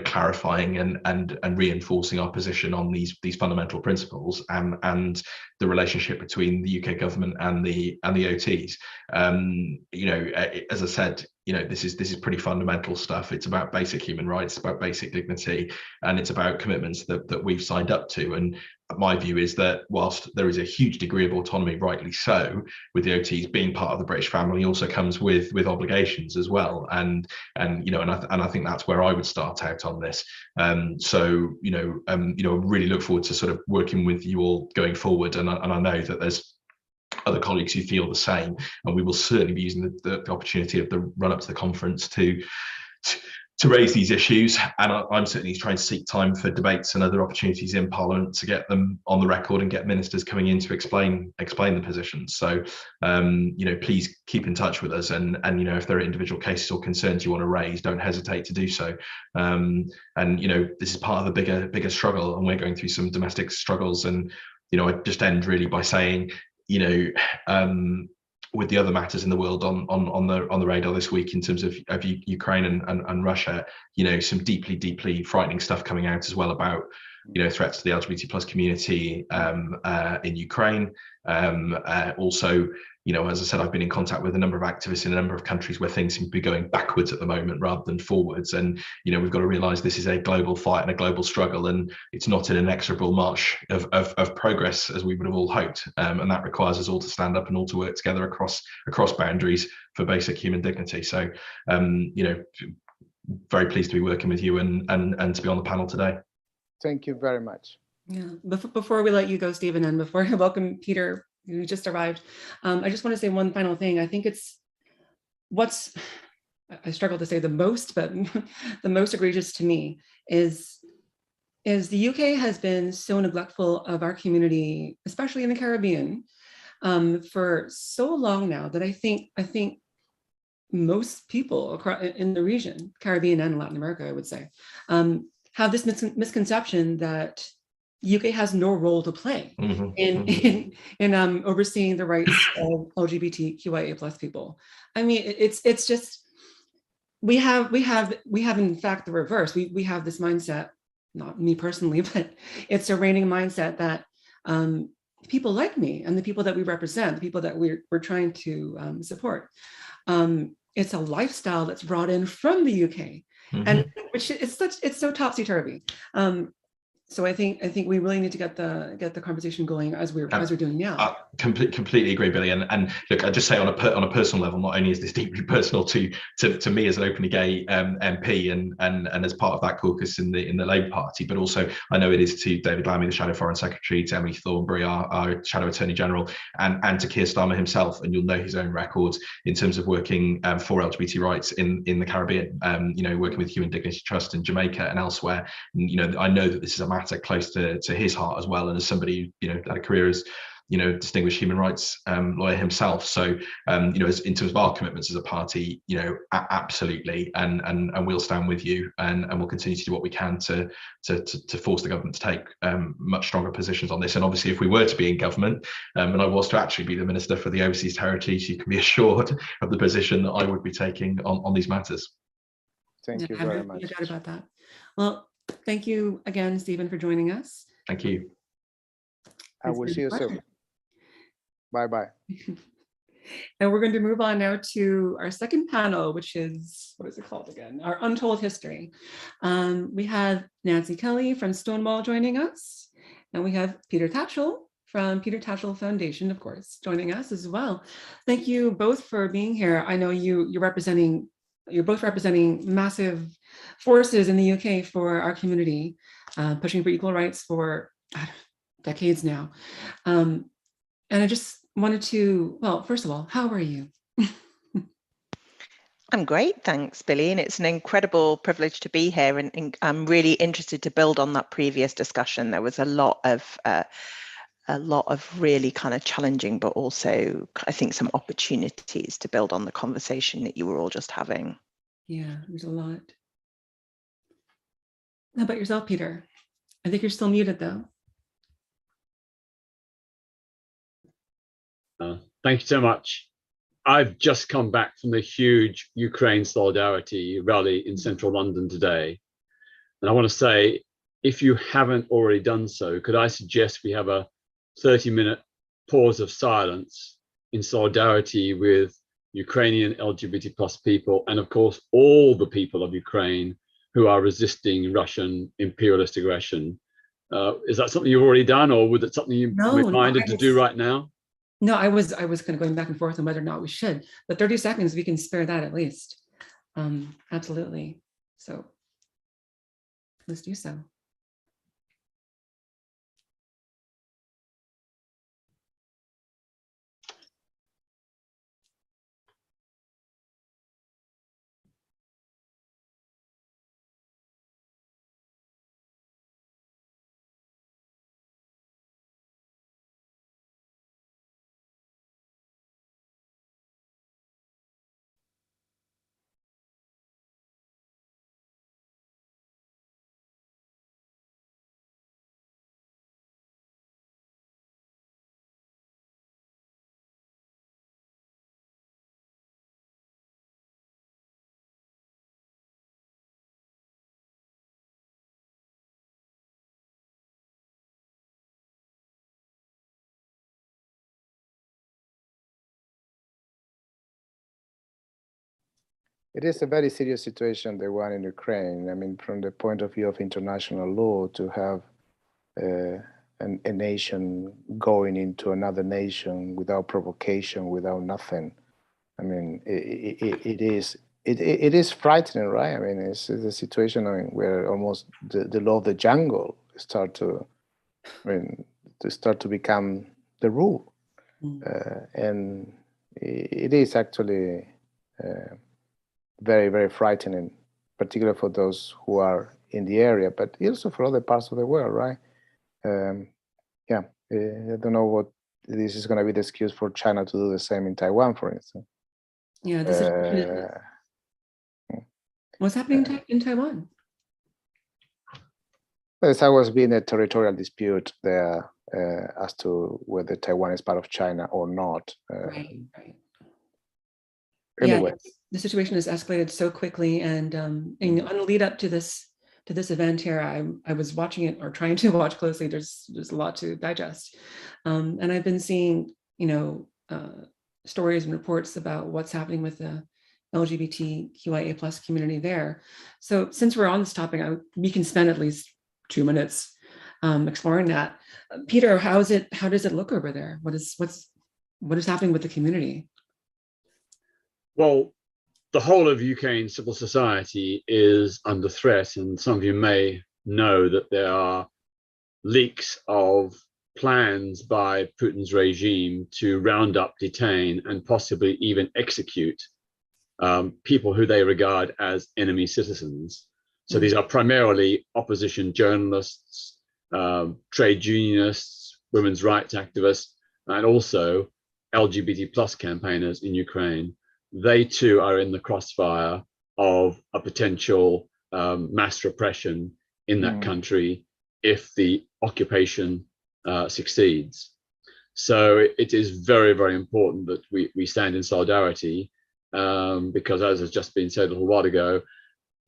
clarifying and reinforcing our position on these fundamental principles, and the relationship between the UK government and the OTs. As I said, this is pretty fundamental stuff. It's about basic human rights, about basic dignity, and it's about commitments that we've signed up to. And my view is that whilst there is a huge degree of autonomy, rightly so, with the OTs being part of the British family, also comes with obligations as well. And I think that's where I would start out on this. Really look forward to sort of working with you all going forward. And I know that there's other colleagues who feel the same, and we will certainly be using the opportunity of the run up to the conference to raise these issues. And I'm certainly trying to seek time for debates and other opportunities in Parliament to get them on the record and get ministers coming in to explain the positions. So please keep in touch with us, and if there are individual cases or concerns you want to raise, don't hesitate to do so. This is part of the bigger struggle, and we're going through some domestic struggles. And I just end really by saying, with the other matters in the world on the radar this week, in terms of Ukraine and Russia, some deeply frightening stuff coming out as well about threats to the LGBT plus community in Ukraine. Also, as I said, I've been in contact with a number of activists in a number of countries where things seem to be going backwards at the moment rather than forwards. And we've got to realise this is a global fight and a global struggle, and it's not an inexorable march of progress as we would have all hoped. And that requires us all to stand up and all to work together across boundaries for basic human dignity. So, very pleased to be working with you and to be on the panel today. Thank you very much. Yeah. Before we let you go, Stephen, and before I welcome Peter, who just arrived, I just want to say one final thing. I think I struggle to say the most, but the most egregious to me is the UK has been so neglectful of our community, especially in the Caribbean, for so long now, that I think most people in the region, Caribbean and Latin America, I would say, have this misconception that UK has no role to play in overseeing the rights of LGBTQIA plus people. I mean, it's just, we have in fact the reverse. We have this mindset, not me personally, but it's a reigning mindset that people like me and the people that we represent, the people that we're trying to support, it's a lifestyle that's brought in from the UK, and which it's so topsy-turvy. So I think we really need to get the conversation going as we're doing now. Completely agree, Billie. And look, I just say on a personal level, not only is this deeply personal to me as an openly gay MP and as part of that caucus in the Labour Party, but also I know it is to David Lammy, the Shadow Foreign Secretary, to Emily Thornberry, our Shadow Attorney General, and to Keir Starmer himself. And you'll know his own record in terms of working for LGBT rights in the Caribbean. Working with Human Dignity Trust in Jamaica and elsewhere. And, I know that this is a matter close to his heart as well, and as somebody who had a career as distinguished human rights lawyer himself. So as in terms of our commitments as a party, absolutely, and we'll stand with you, and we'll continue to do what we can to force the government to take much stronger positions on this. And obviously, if we were to be in government, and I was to actually be the Minister for the Overseas Territories, you can be assured of the position that I would be taking on these matters. Thank you very much. No doubt about that. Well, thank you again, Stephen, for joining us. Thank you. I will see you soon. Bye-bye. And we're going to move on now to our second panel, which is, what is it called again? Our Untold History. We have Nancy Kelly from Stonewall joining us, and we have Peter Tatchell from Peter Tatchell Foundation, of course, joining us as well. Thank you both for being here. I know you're both representing massive forces in the UK for our community, pushing for equal rights for decades now. And I just wanted to, well, first of all, how are you? I'm great, thanks, Billie. And it's an incredible privilege to be here. And I'm really interested to build on that previous discussion. There was a lot of really kind of challenging, but also I think some opportunities to build on the conversation that you were all just having. Yeah, there's a lot. How about yourself, Peter? I think you're still muted though. Thank you so much. I've just come back from the huge Ukraine solidarity rally in central London today. And I want to say, if you haven't already done so, could I suggest we have a 30-minute pause of silence in solidarity with Ukrainian LGBT plus people, and of course, all the people of Ukraine who are resisting Russian imperialist aggression. Is that something you've already done, or would it something you minded to do right now? No, I was kind of going back and forth on whether or not we should, but 30 seconds, we can spare that at least. Absolutely. So let's do so. It is a very serious situation, the one in Ukraine. I mean, from the point of view of international law, to have a nation going into another nation without provocation, without nothing. I mean, it is frightening, right? I mean, it's a situation where almost the law of the jungle start to become the rule, and it is actually very, very frightening, particularly for those who are in the area, but also for other parts of the world, right? Yeah, I don't know what this is going to be the excuse for China to do the same in Taiwan, for instance. Yeah, this is what's happening in Taiwan? There's always been a territorial dispute there as to whether Taiwan is part of China or not. Right. Anyway. Yeah, the situation has escalated so quickly, and on the lead up to this event here, I was watching it, or trying to watch closely. There's a lot to digest, and I've been seeing stories and reports about what's happening with the LGBTQIA plus community there. So since we're on this topic, we can spend at least 2 minutes exploring that. Peter, how does it look over there? What is happening with the community? Well, the whole of Ukraine civil society is under threat, and some of you may know that there are leaks of plans by Putin's regime to round up, detain, and possibly even execute people who they regard as enemy citizens. So these are primarily opposition journalists, trade unionists, women's rights activists, and also LGBT plus campaigners in Ukraine. They too are in the crossfire of a potential mass repression in that country if the occupation succeeds. So it is very, very important that we stand in solidarity because, as has just been said a little while ago,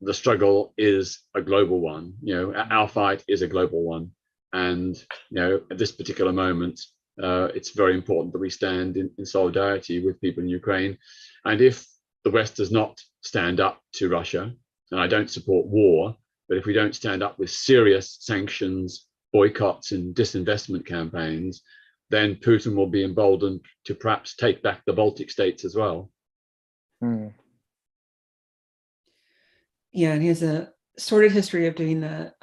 the struggle is a global one. You know, our fight is a global one, and you know, at this particular moment, it's very important that we stand in solidarity with people in Ukraine. And if the West does not stand up to Russia, and I don't support war, but if we don't stand up with serious sanctions, boycotts, and disinvestment campaigns, then Putin will be emboldened to perhaps take back the Baltic states as well. Yeah, and he has a sordid history of doing that,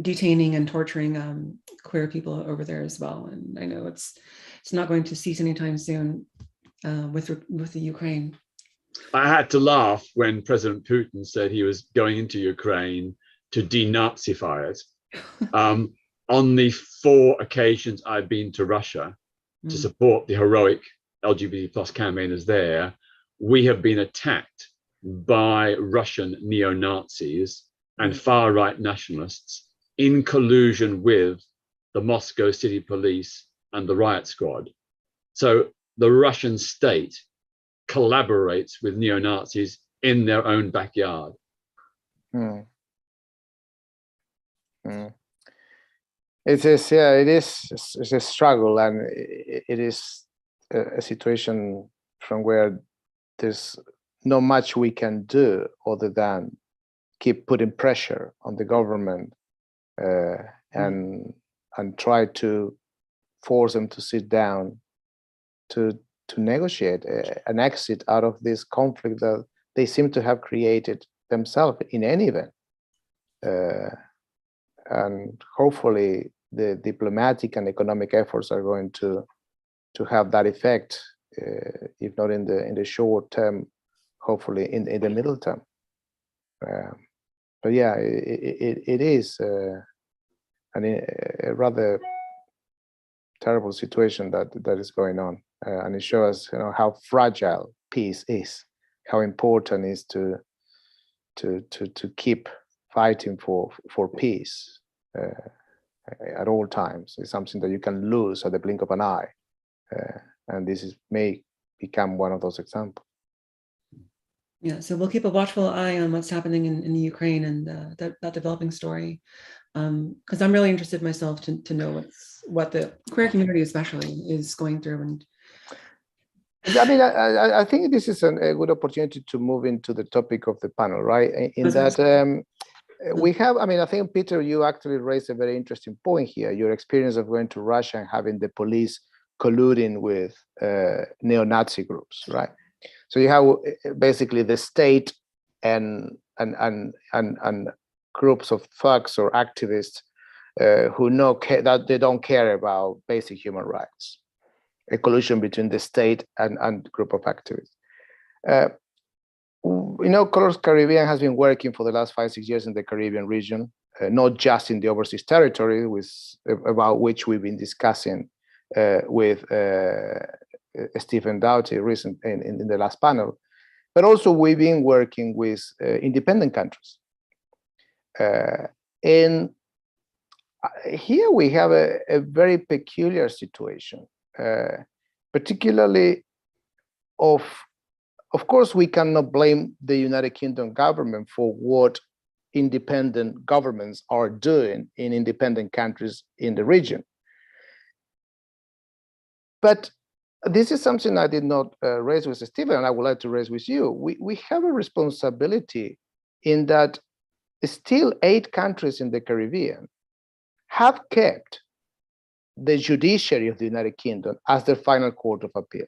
detaining and torturing queer people over there as well. And I know it's not going to cease anytime soon with the Ukraine. I had to laugh when President Putin said he was going into Ukraine to denazify it. On the 4 occasions I've been to Russia to support the heroic LGBT plus campaigners there, we have been attacked by Russian neo-Nazis and far-right nationalists in collusion with the Moscow City Police and the riot squad. So the Russian state collaborates with neo-Nazis in their own backyard. It is, yeah, it's a struggle, and it is a situation from where there's not much we can do other than keep putting pressure on the government and try to force them to sit down to negotiate an exit out of this conflict that they seem to have created themselves in any event. And hopefully the diplomatic and economic efforts are going to have that effect, if not in the short term, hopefully in the middle term. But yeah, it is a rather terrible situation that is going on, and it shows how fragile peace is, how important it is to keep fighting for peace at all times. It's something that you can lose at the blink of an eye, and this may become one of those examples. Yeah, so we'll keep a watchful eye on what's happening in the Ukraine and that developing story, because I'm really interested myself to know what the queer community especially is going through. And I mean, I think this is a good opportunity to move into the topic of the panel, right? In that we have, I mean, I think, Peter, you actually raised a very interesting point here, your experience of going to Russia and having the police colluding with neo-Nazi groups, right? So you have basically the state and groups of thugs or activists who know that they don't care about basic human rights, a collusion between the state and group of activists. Colourful Caribbean has been working for the last 5-6 years in the Caribbean region, not just in the overseas territory, about which we've been discussing with Stephen Doughty in the last panel, but also we've been working with independent countries. And here we have a very peculiar situation, particularly of course, we cannot blame the United Kingdom government for what independent governments are doing in independent countries in the region. But this is something I did not raise with Stephen, and I would like to raise with you. We have a responsibility in that still 8 countries in the Caribbean have kept the judiciary of the United Kingdom as their final court of appeal.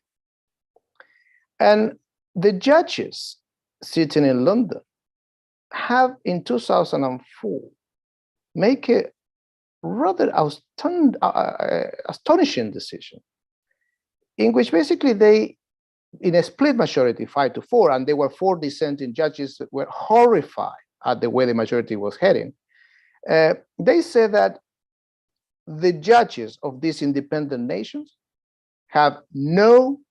And the judges sitting in London have in 2004 make a rather astonishing decision in which basically they, in a split majority, 5-4, and there were 4 dissenting judges that were horrified at the way the majority was heading. They said that the judges of these independent nations have no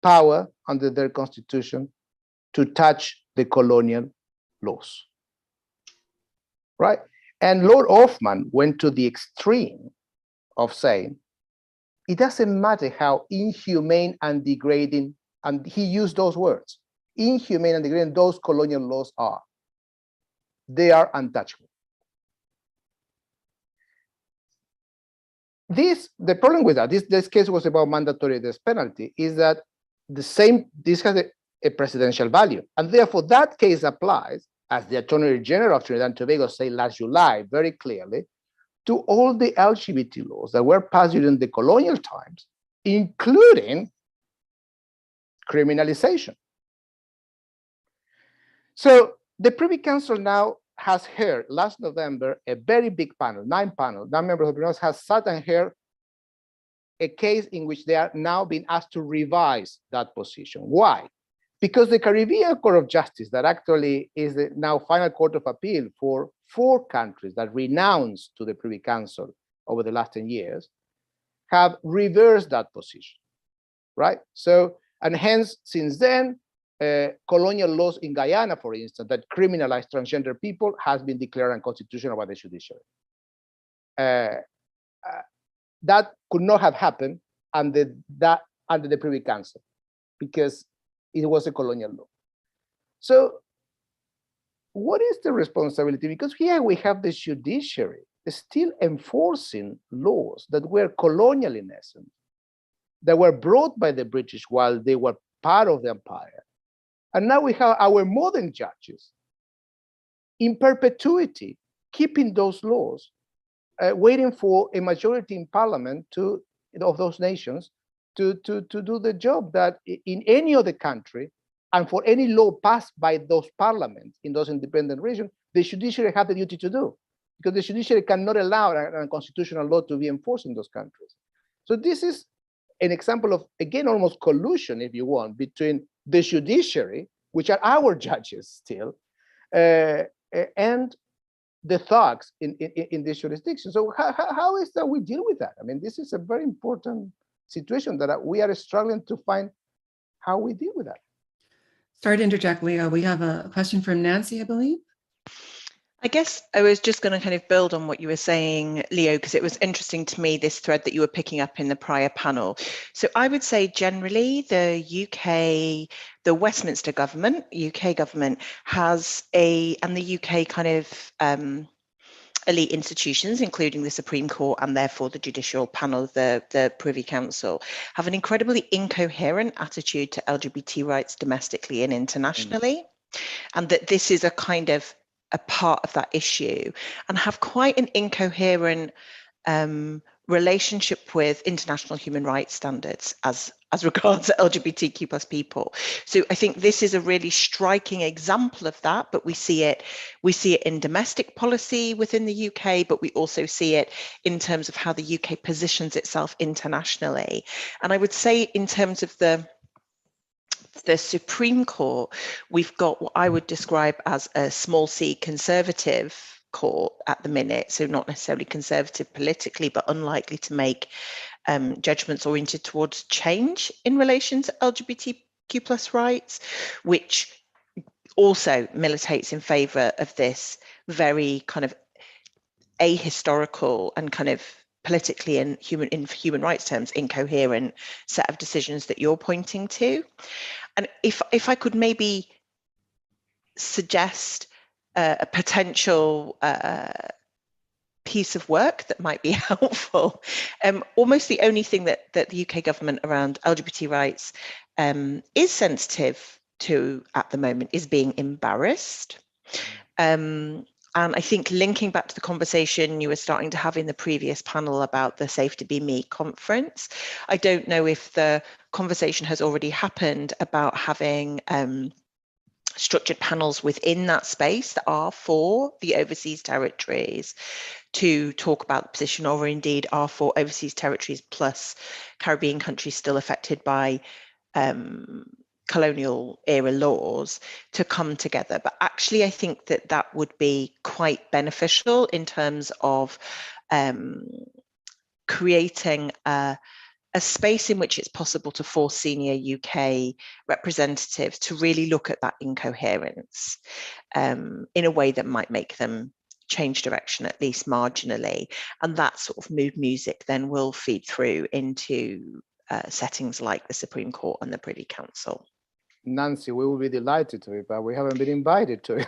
power under their constitution to touch the colonial laws, right? And Lord Hoffman went to the extreme of saying, it doesn't matter how inhumane and degrading, and he used those words, inhumane and degrading those colonial laws are, they are untouchable. The problem with that, this case was about mandatory death penalty, is that this has a presidential value. And therefore that case applies, as the Attorney General of Trinidad and Tobago said last July very clearly, to all the LGBT laws that were passed during the colonial times, including criminalization. So the Privy Council now has heard last November a very big panel, 9 members of the Privy Council has sat and heard a case in which they are now being asked to revise that position. Why? Because the Caribbean Court of Justice, that actually is the now final court of appeal for 4 countries that renounced to the Privy Council over the last 10 years, have reversed that position, right? So, and hence, since then, colonial laws in Guyana, for instance, that criminalize transgender people has been declared unconstitutional by the judiciary. That could not have happened under the Privy Council because it was a colonial law. So what is the responsibility? Because here we have the judiciary still enforcing laws that were colonial in essence, that were brought by the British while they were part of the empire. And now we have our modern judges in perpetuity keeping those laws, waiting for a majority in parliament of those nations to do the job that in any other country, and for any law passed by those parliaments in those independent regions, the judiciary have the duty to do, because the judiciary cannot allow an unconstitutional law to be enforced in those countries. So this is an example of, again, almost collusion, if you want, between the judiciary, which are our judges still, and the thugs in this jurisdiction. So how is that we deal with that? I mean, this is a very important situation that we are struggling to find how we deal with that. Sorry to interject, Leo. We have a question from Nancy, I believe. I guess I was just going to kind of build on what you were saying, Leo, because it was interesting to me, this thread that you were picking up in the prior panel. So I would say generally the Westminster government, UK government and the UK kind of elite institutions, including the Supreme Court and therefore the judicial panel of the Privy Council, have an incredibly incoherent attitude to LGBT rights domestically and internationally, and that this is a kind of a part of that issue, and have quite an incoherent relationship with international human rights standards as regards LGBTQ plus people. So I think this is a really striking example of that, but we see it in domestic policy within the UK, but we also see it in terms of how the UK positions itself internationally. And I would say in terms of the Supreme Court, we've got what I would describe as a small c conservative court at the minute, so not necessarily conservative politically, but unlikely to make judgments oriented towards change in relation to LGBTQ plus rights, which also militates in favour of this very kind of ahistorical and kind of politically and in human rights terms incoherent set of decisions that you're pointing to. And if I could maybe suggest a potential piece of work that might be helpful, almost the only thing that the UK government around LGBT rights is sensitive to at the moment is being embarrassed. I think linking back to the conversation you were starting to have in the previous panel about the Safe to Be Me conference, I don't know if the conversation has already happened about having structured panels within that space that are for the overseas territories to talk about the position, or indeed are for overseas territories plus Caribbean countries still affected by colonial era laws, to come together. But actually, I think that that would be quite beneficial in terms of creating a space in which it's possible to force senior UK representatives to really look at that incoherence in a way that might make them change direction, at least marginally. And that sort of mood music then will feed through into settings like the Supreme Court and the Privy Council. Nancy, we will be delighted to it, but we haven't been invited to it.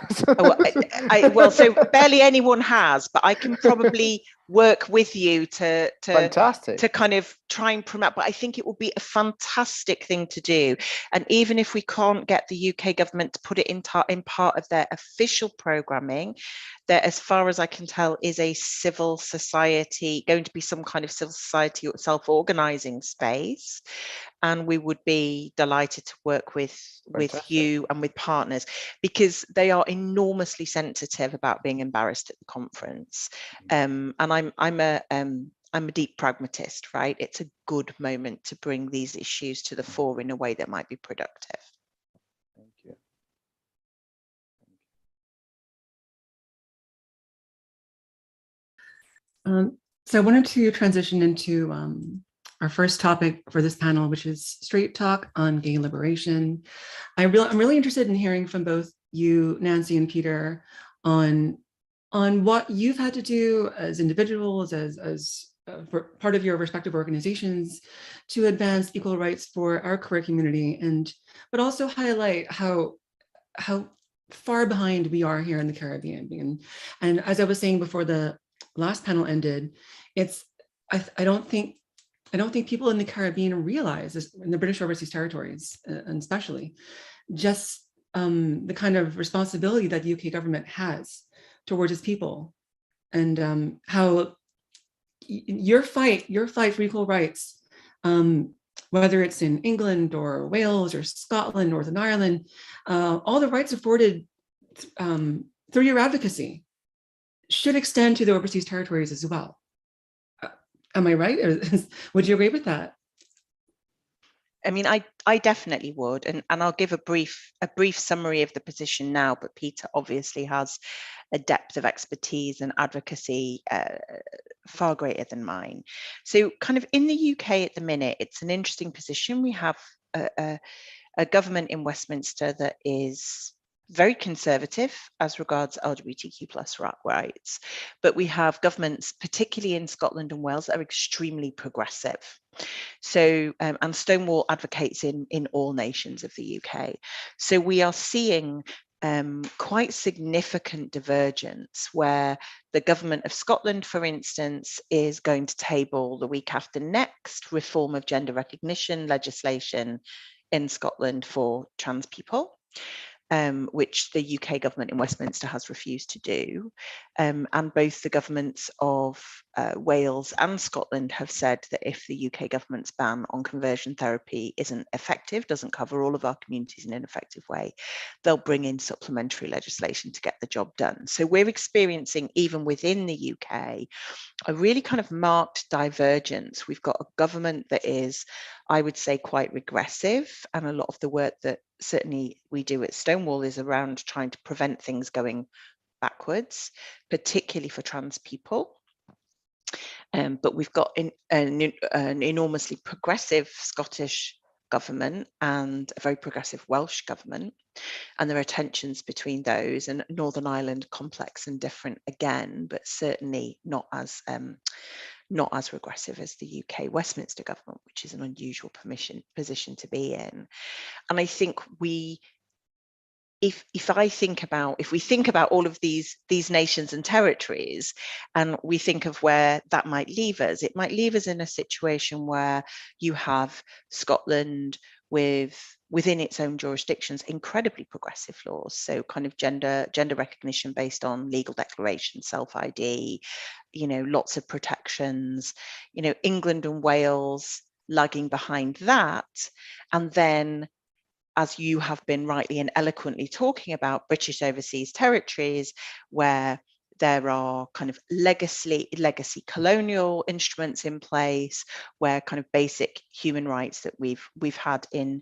Well, so barely anyone has, but I can probably work with you to Fantastic. to kind of try and promote. But I think it will be a fantastic thing to do. And even if we can't get the UK government to put it in part of their official programming, there, as far as I can tell, is a civil society, going to be some kind of civil society or self-organizing space. And we would be delighted to work with you and with partners, because they are enormously sensitive about being embarrassed at the conference. And I'm a deep pragmatist, right? It's a good moment to bring these issues to the fore in a way that might be productive. Thank you. So I wanted to transition into our first topic for this panel, which is straight talk on gay liberation. I'm really interested in hearing from both you, Nancy and Peter, on what you've had to do as individuals, as for part of your respective organizations, to advance equal rights for our queer community, but also highlight how far behind we are here in the Caribbean. And as I was saying before the last panel ended, I don't think people in the Caribbean realize this, in the British Overseas Territories, and especially, just the kind of responsibility that the UK government has towards its people, and how your fight for equal rights, whether it's in England or Wales or Scotland, Northern Ireland, all the rights afforded through your advocacy should extend to the overseas territories as well. Am I right? Would you agree with that? I mean, I definitely would, and I'll give a brief summary of the position now, but Peter obviously has a depth of expertise and advocacy far greater than mine. So kind of in the UK at the minute, it's an interesting position. We have a government in Westminster that is very conservative as regards LGBTQ plus rights, but we have governments, particularly in Scotland and Wales, that are extremely progressive. So, and Stonewall advocates in all nations of the UK. So we are seeing quite significant divergence, where the government of Scotland, for instance, is going to table the week after next reform of gender recognition legislation in Scotland for trans people. Which the UK government in Westminster has refused to do. And both the governments of Wales and Scotland have said that if the UK government's ban on conversion therapy isn't effective, doesn't cover all of our communities in an effective way, they'll bring in supplementary legislation to get the job done. So we're experiencing, even within the UK, a really kind of marked divergence. We've got a government that is, I would say, quite regressive, and a lot of the work that certainly we do at Stonewall is around trying to prevent things going backwards, particularly for trans people. But we've got an enormously progressive Scottish government and a very progressive Welsh government, and there are tensions between those, and Northern Ireland complex and different again, but certainly not as regressive as the UK Westminster government, which is an unusual position to be in. And I think if we think about all of these nations and territories, and we think of where that might leave us, it might leave us in a situation where you have Scotland with within its own jurisdictions, incredibly progressive laws. So kind of gender recognition based on legal declaration, self-ID, lots of protections, England and Wales lagging behind that. And then, as you have been rightly and eloquently talking about, British overseas territories, where there are kind of legacy colonial instruments in place, where kind of basic human rights that we've had in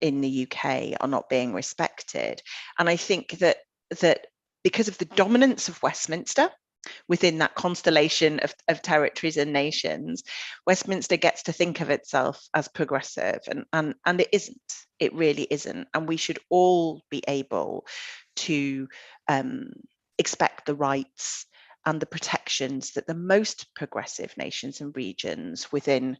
the UK are not being respected. And I think that because of the dominance of Westminster within that constellation of territories and nations, Westminster gets to think of itself as progressive, and it isn't. It really isn't. And we should all be able to expect the rights and the protections that the most progressive nations and regions within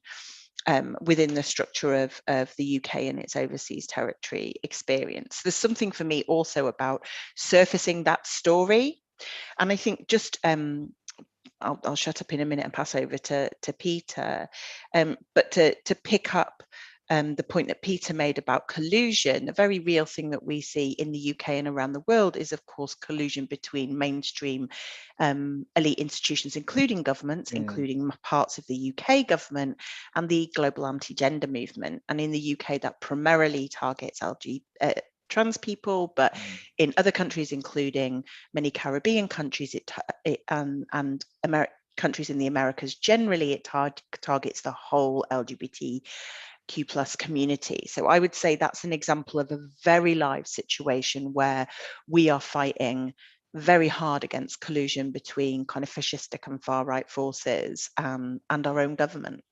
the structure of the UK and its overseas territory experience. There's something for me also about surfacing that story. And I think just, I'll shut up in a minute and pass over to Peter, but to pick up the point that Peter made about collusion, a very real thing that we see in the UK and around the world is, of course, collusion between mainstream elite institutions, including governments, including parts of the UK government, and the global anti-gender movement. And in the UK, that primarily targets trans people, but in other countries, including many Caribbean countries, and countries in the Americas generally, it targets the whole LGBTQ+ community. So I would say that's an example of a very live situation where we are fighting very hard against collusion between kind of fascistic and far right forces and our own government.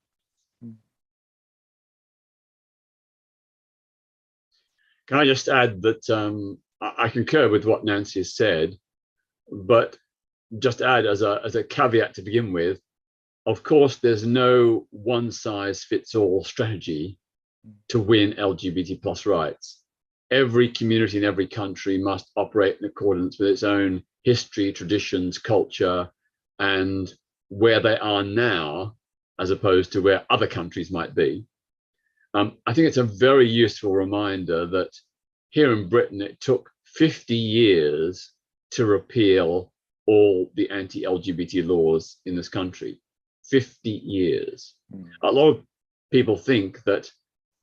Can I just add that I concur with what Nancy has said, but just add as a caveat to begin with, of course, there's no one-size-fits-all strategy to win LGBT+ rights. Every community in every country must operate in accordance with its own history, traditions, culture, and where they are now, as opposed to where other countries might be. I think it's a very useful reminder that here in Britain, it took 50 years to repeal all the anti-LGBT laws in this country. 50 years. A lot of people think that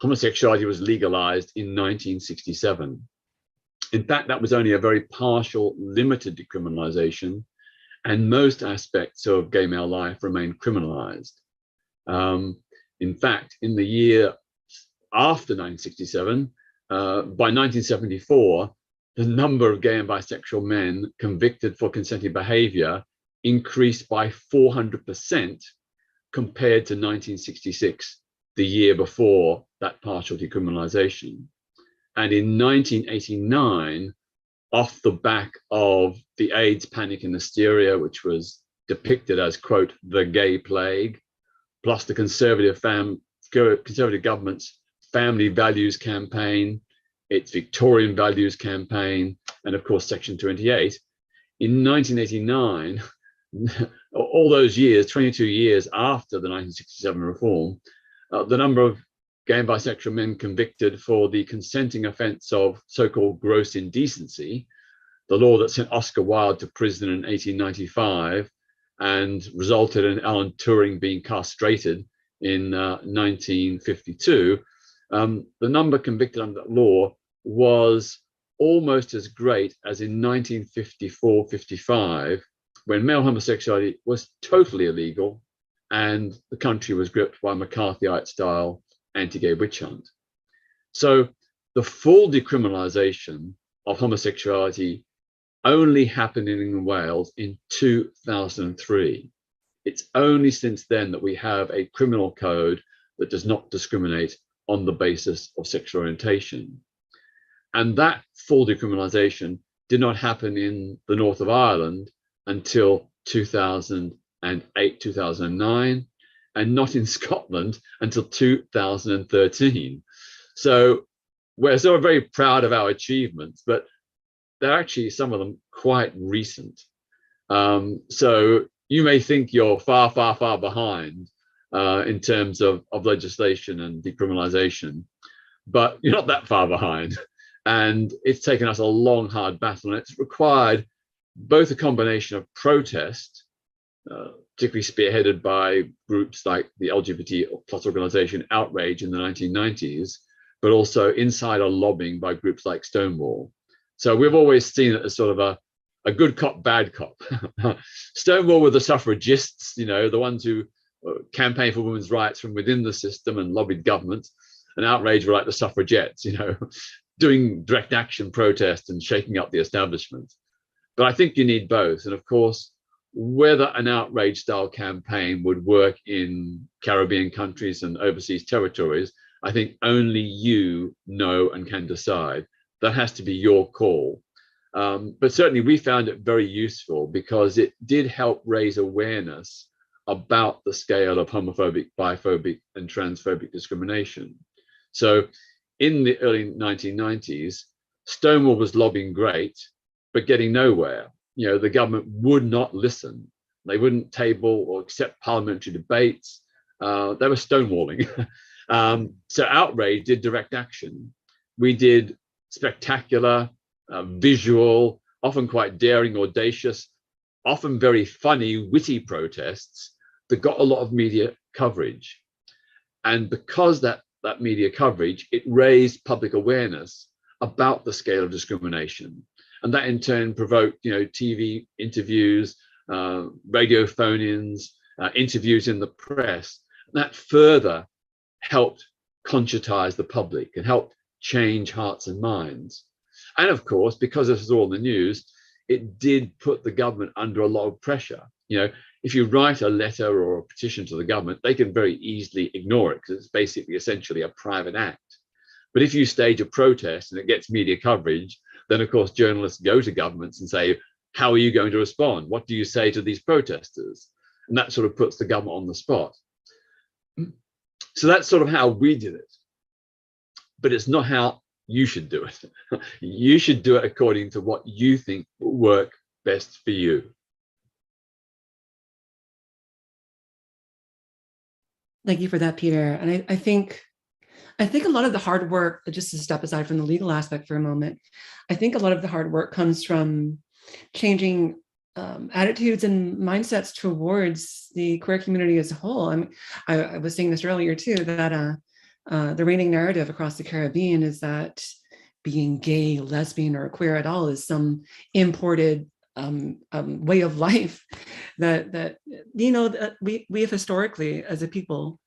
homosexuality was legalized in 1967. In fact, that was only a very partial, limited decriminalization, and most aspects of gay male life remained criminalized. In fact, in the year after 1967, by 1974, the number of gay and bisexual men convicted for consenting behavior increased by 400% compared to 1966, the year before that partial decriminalization. And in 1989, off the back of the AIDS panic and hysteria, which was depicted as, quote, the gay plague, plus the conservative government's family values campaign, its Victorian values campaign, and of course, Section 28, in 1989, all those years, 22 years after the 1967 reform, the number of gay and bisexual men convicted for the consenting offence of so-called gross indecency, the law that sent Oscar Wilde to prison in 1895 and resulted in Alan Turing being castrated in 1952, the number convicted under that law was almost as great as in 1954-55, when male homosexuality was totally illegal and the country was gripped by McCarthyite-style anti-gay witch hunt. So the full decriminalization of homosexuality only happened in Wales in 2003. It's only since then that we have a criminal code that does not discriminate on the basis of sexual orientation. And that full decriminalization did not happen in the north of Ireland until 2008, 2009, and not in Scotland until 2013. So we're sort of very proud of our achievements, but they're actually, some of them, quite recent. So you may think you're far, far, far behind in terms of legislation and decriminalization, but you're not that far behind. And it's taken us a long, hard battle, and it's required both a combination of protest, particularly spearheaded by groups like the LGBT plus organization Outrage in the 1990s, but also insider lobbying by groups like Stonewall. So we've always seen it as sort of a good cop, bad cop. Stonewall were the suffragists, the ones who campaigned for women's rights from within the system and lobbied government. And Outrage were like the suffragettes, doing direct action protest and shaking up the establishment. But I think you need both. And of course, whether an Outrage style campaign would work in Caribbean countries and overseas territories, I think only you know and can decide. That has to be your call. But certainly we found it very useful because it did help raise awareness about the scale of homophobic, biphobic, and transphobic discrimination. So in the early 1990s, Stonewall was lobbying great, but getting nowhere. The government would not listen. They wouldn't table or accept parliamentary debates. They were stonewalling. So Outrage did direct action. We did spectacular, visual, often quite daring, audacious, often very funny, witty protests that got a lot of media coverage. And because that media coverage, it raised public awareness about the scale of discrimination. And that in turn provoked, TV interviews, radio phone-ins, interviews in the press. That further helped conscientize the public and helped change hearts and minds. And of course, because this is all in the news, it did put the government under a lot of pressure. If you write a letter or a petition to the government, they can very easily ignore it because it's basically essentially a private act. But if you stage a protest and it gets media coverage, then of course journalists go to governments and say, how are you going to respond? What do you say to these protesters? And that sort of puts the government on the spot. So that's sort of how we did it. But it's not how you should do it. You should do it according to what you think will work best for you. Thank you for that, Peter. And I think a lot of the hard work, just to step aside from the legal aspect for a moment, I think a lot of the hard work comes from changing attitudes and mindsets towards the queer community as a whole. I was saying this earlier too, that the reigning narrative across the Caribbean is that being gay, lesbian, or queer at all is some imported way of life that we have historically as a people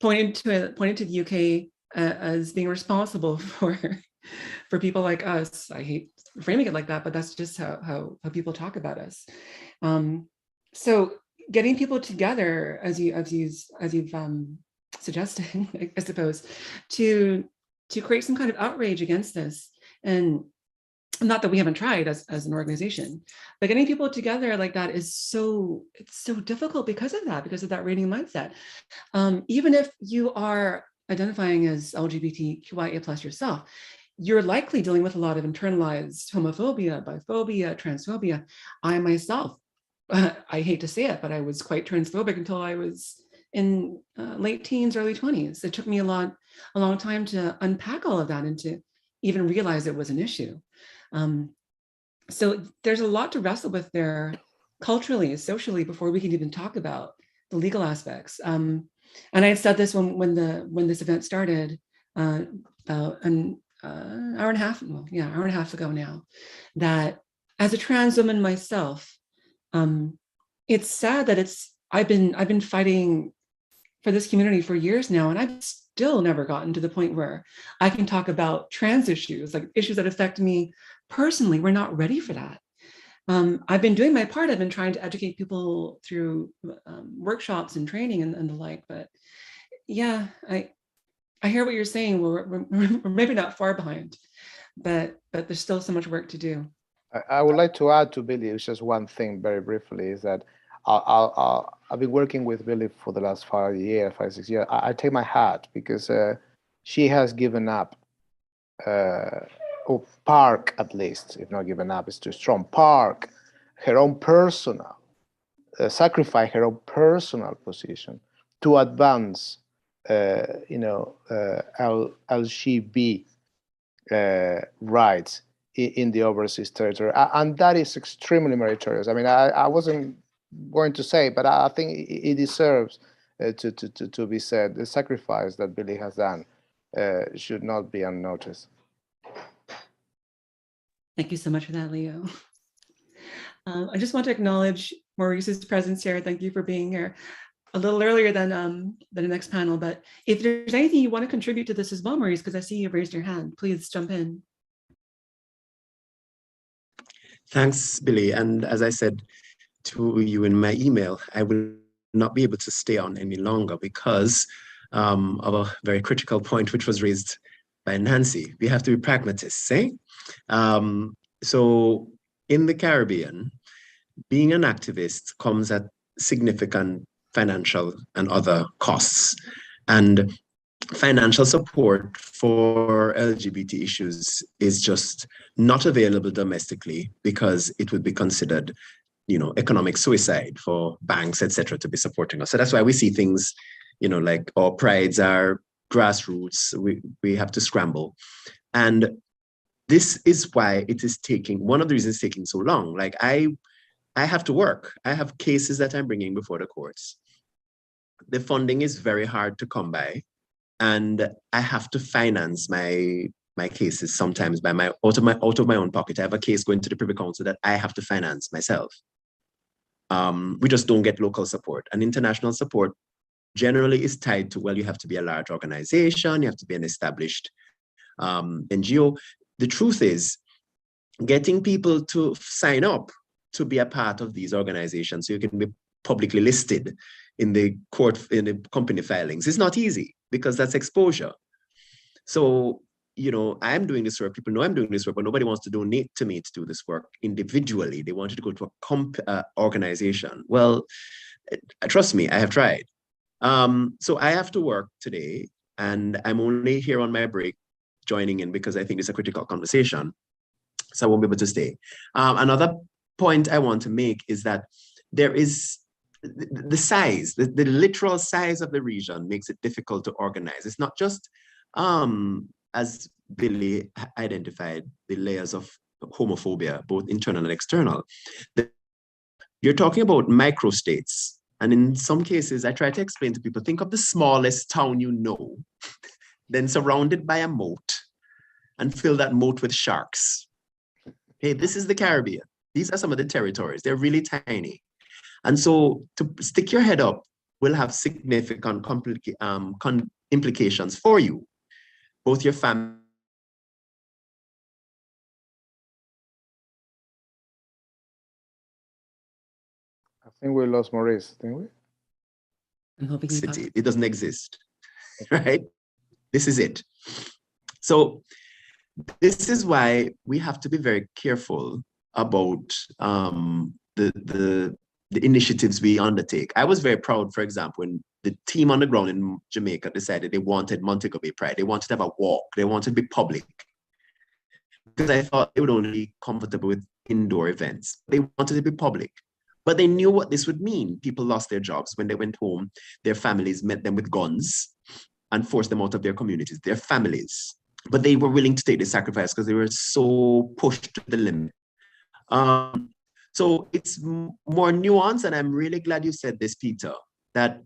pointed to the UK as being responsible for people like us. I hate framing it like that, but that's just how people talk about us. So getting people together, as you've suggested, I suppose, to create some kind of outrage against this, and not that we haven't tried as an organization, but getting people together like that is so difficult because of that reigning mindset. Even if you are identifying as LGBTQIA plus yourself, you're likely dealing with a lot of internalized homophobia, biphobia, transphobia. I myself, I hate to say it, but I was quite transphobic until I was in late teens, early 20s. It took me a long time to unpack all of that and to even realize it was an issue. So there's a lot to wrestle with there culturally, socially, before we can even talk about the legal aspects. And I had said this when this event started about an hour and a half ago now, that as a trans woman myself, it's sad that I've been fighting for this community for years now, and I've still never gotten to the point where I can talk about trans issues, like issues that affect me personally. We're not ready for that. I've been doing my part. I've been trying to educate people through workshops and training and the like, but yeah, I hear what you're saying. We're maybe not far behind, but there's still so much work to do. I would like to add to Billie just one thing very briefly, is that I've been working with Billie for the last 5, 6 years. I take my hat because she has given up, or park at least, if not given up, is too strong, park her own personal, sacrifice her own personal position to advance LGB rights in the overseas territory, and that is extremely meritorious. I mean, I wasn't going to say, but I think it deserves to be said. The sacrifice that Billie has done should not be unnoticed. Thank you so much for that, Leo. I just want to acknowledge Maurice's presence here. Thank you for being here a little earlier than the next panel. But if there's anything you want to contribute to this as well, Maurice, because I see you've raised your hand, please jump in. Thanks, Billie. And as I said to you in my email, I will not be able to stay on any longer because of a very critical point which was raised by Nancy. We have to be pragmatists, eh? So in the Caribbean, being an activist comes at significant financial and other costs. And financial support for LGBT issues is just not available domestically because it would be considered, economic suicide for banks, etc., to be supporting us. So that's why we see things, like our prides are grassroots. We have to scramble. And this is why it is one of the reasons it's taking so long. Like I have to work. I have cases that I'm bringing before the courts. The funding is very hard to come by. And I have to finance my cases sometimes out of my own pocket. I have a case going to the Privy Council that I have to finance myself. We just don't get local support. And international support generally is tied to, well, you have to be a large organization, you have to be an established NGO. The truth is, getting people to sign up to be a part of these organizations so you can be publicly listed in the company filings is not easy because that's exposure. So, I'm doing this work, people know I'm doing this work, but nobody wants to donate to me to do this work individually. They wanted to go to a organization. Well, trust me, I have tried. So I have to work today, and I'm only here on my break joining in because I think it's a critical conversation. So I won't be able to stay. Another point I want to make is that there is the size, the literal size of the region makes it difficult to organize. It's not just, as Billie identified, the layers of homophobia, both internal and external. You're talking about microstates. And in some cases, I try to explain to people, think of the smallest town you know, then surrounded by a moat, and fill that moat with sharks. Hey, this is the Caribbean. These are some of the territories. They're really tiny. And so to stick your head up will have significant implications for you, both your family. I think we lost Maurice, didn't we? I'm hoping it doesn't exist, right? This is it. So this is why we have to be very careful about the initiatives we undertake. I was very proud, for example, when the team on the ground in Jamaica decided they wanted Montego Bay Pride. They wanted to have a walk. They wanted to be public. Because I thought they would only be comfortable with indoor events. They wanted to be public. But they knew what this would mean. People lost their jobs. When they went home, their families met them with guns and forced them out of their communities, their families. But they were willing to take the sacrifice because they were so pushed to the limit. So it's more nuanced, and I'm really glad you said this, Peter, that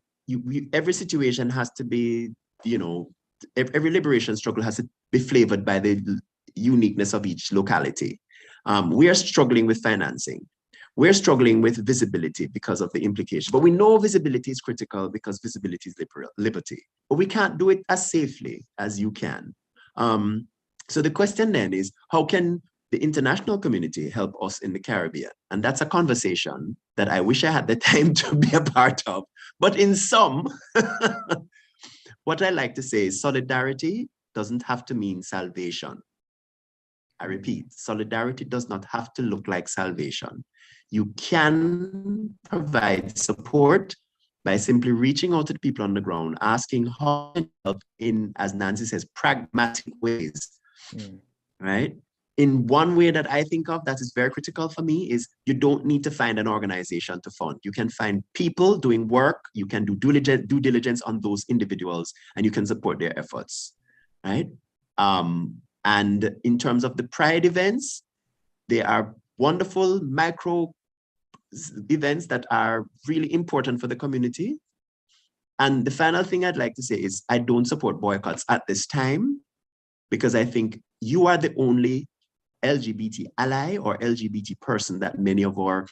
every situation has to be, every liberation struggle has to be flavored by the uniqueness of each locality. We are struggling with financing. We're struggling with visibility because of the implication. But we know visibility is critical because visibility is liberty. But we can't do it as safely as you can. So the question then is, how can the international community help us in the Caribbean? And that's a conversation that I wish I had the time to be a part of. But in sum, what I like to say is solidarity doesn't have to mean salvation. I repeat, solidarity does not have to look like salvation. You can provide support by simply reaching out to the people on the ground, asking how to help in, as Nancy says, pragmatic ways, right? in one way that I think of that is very critical for me is you don't need to find an organization to fund. You can find people doing work, you can do due diligence on those individuals, and you can support their efforts, right? And in terms of the Pride events, they are wonderful micro events that are really important for the community. And the final thing I'd like to say is I don't support boycotts at this time, because I think you are the only LGBT ally or LGBT person that many of our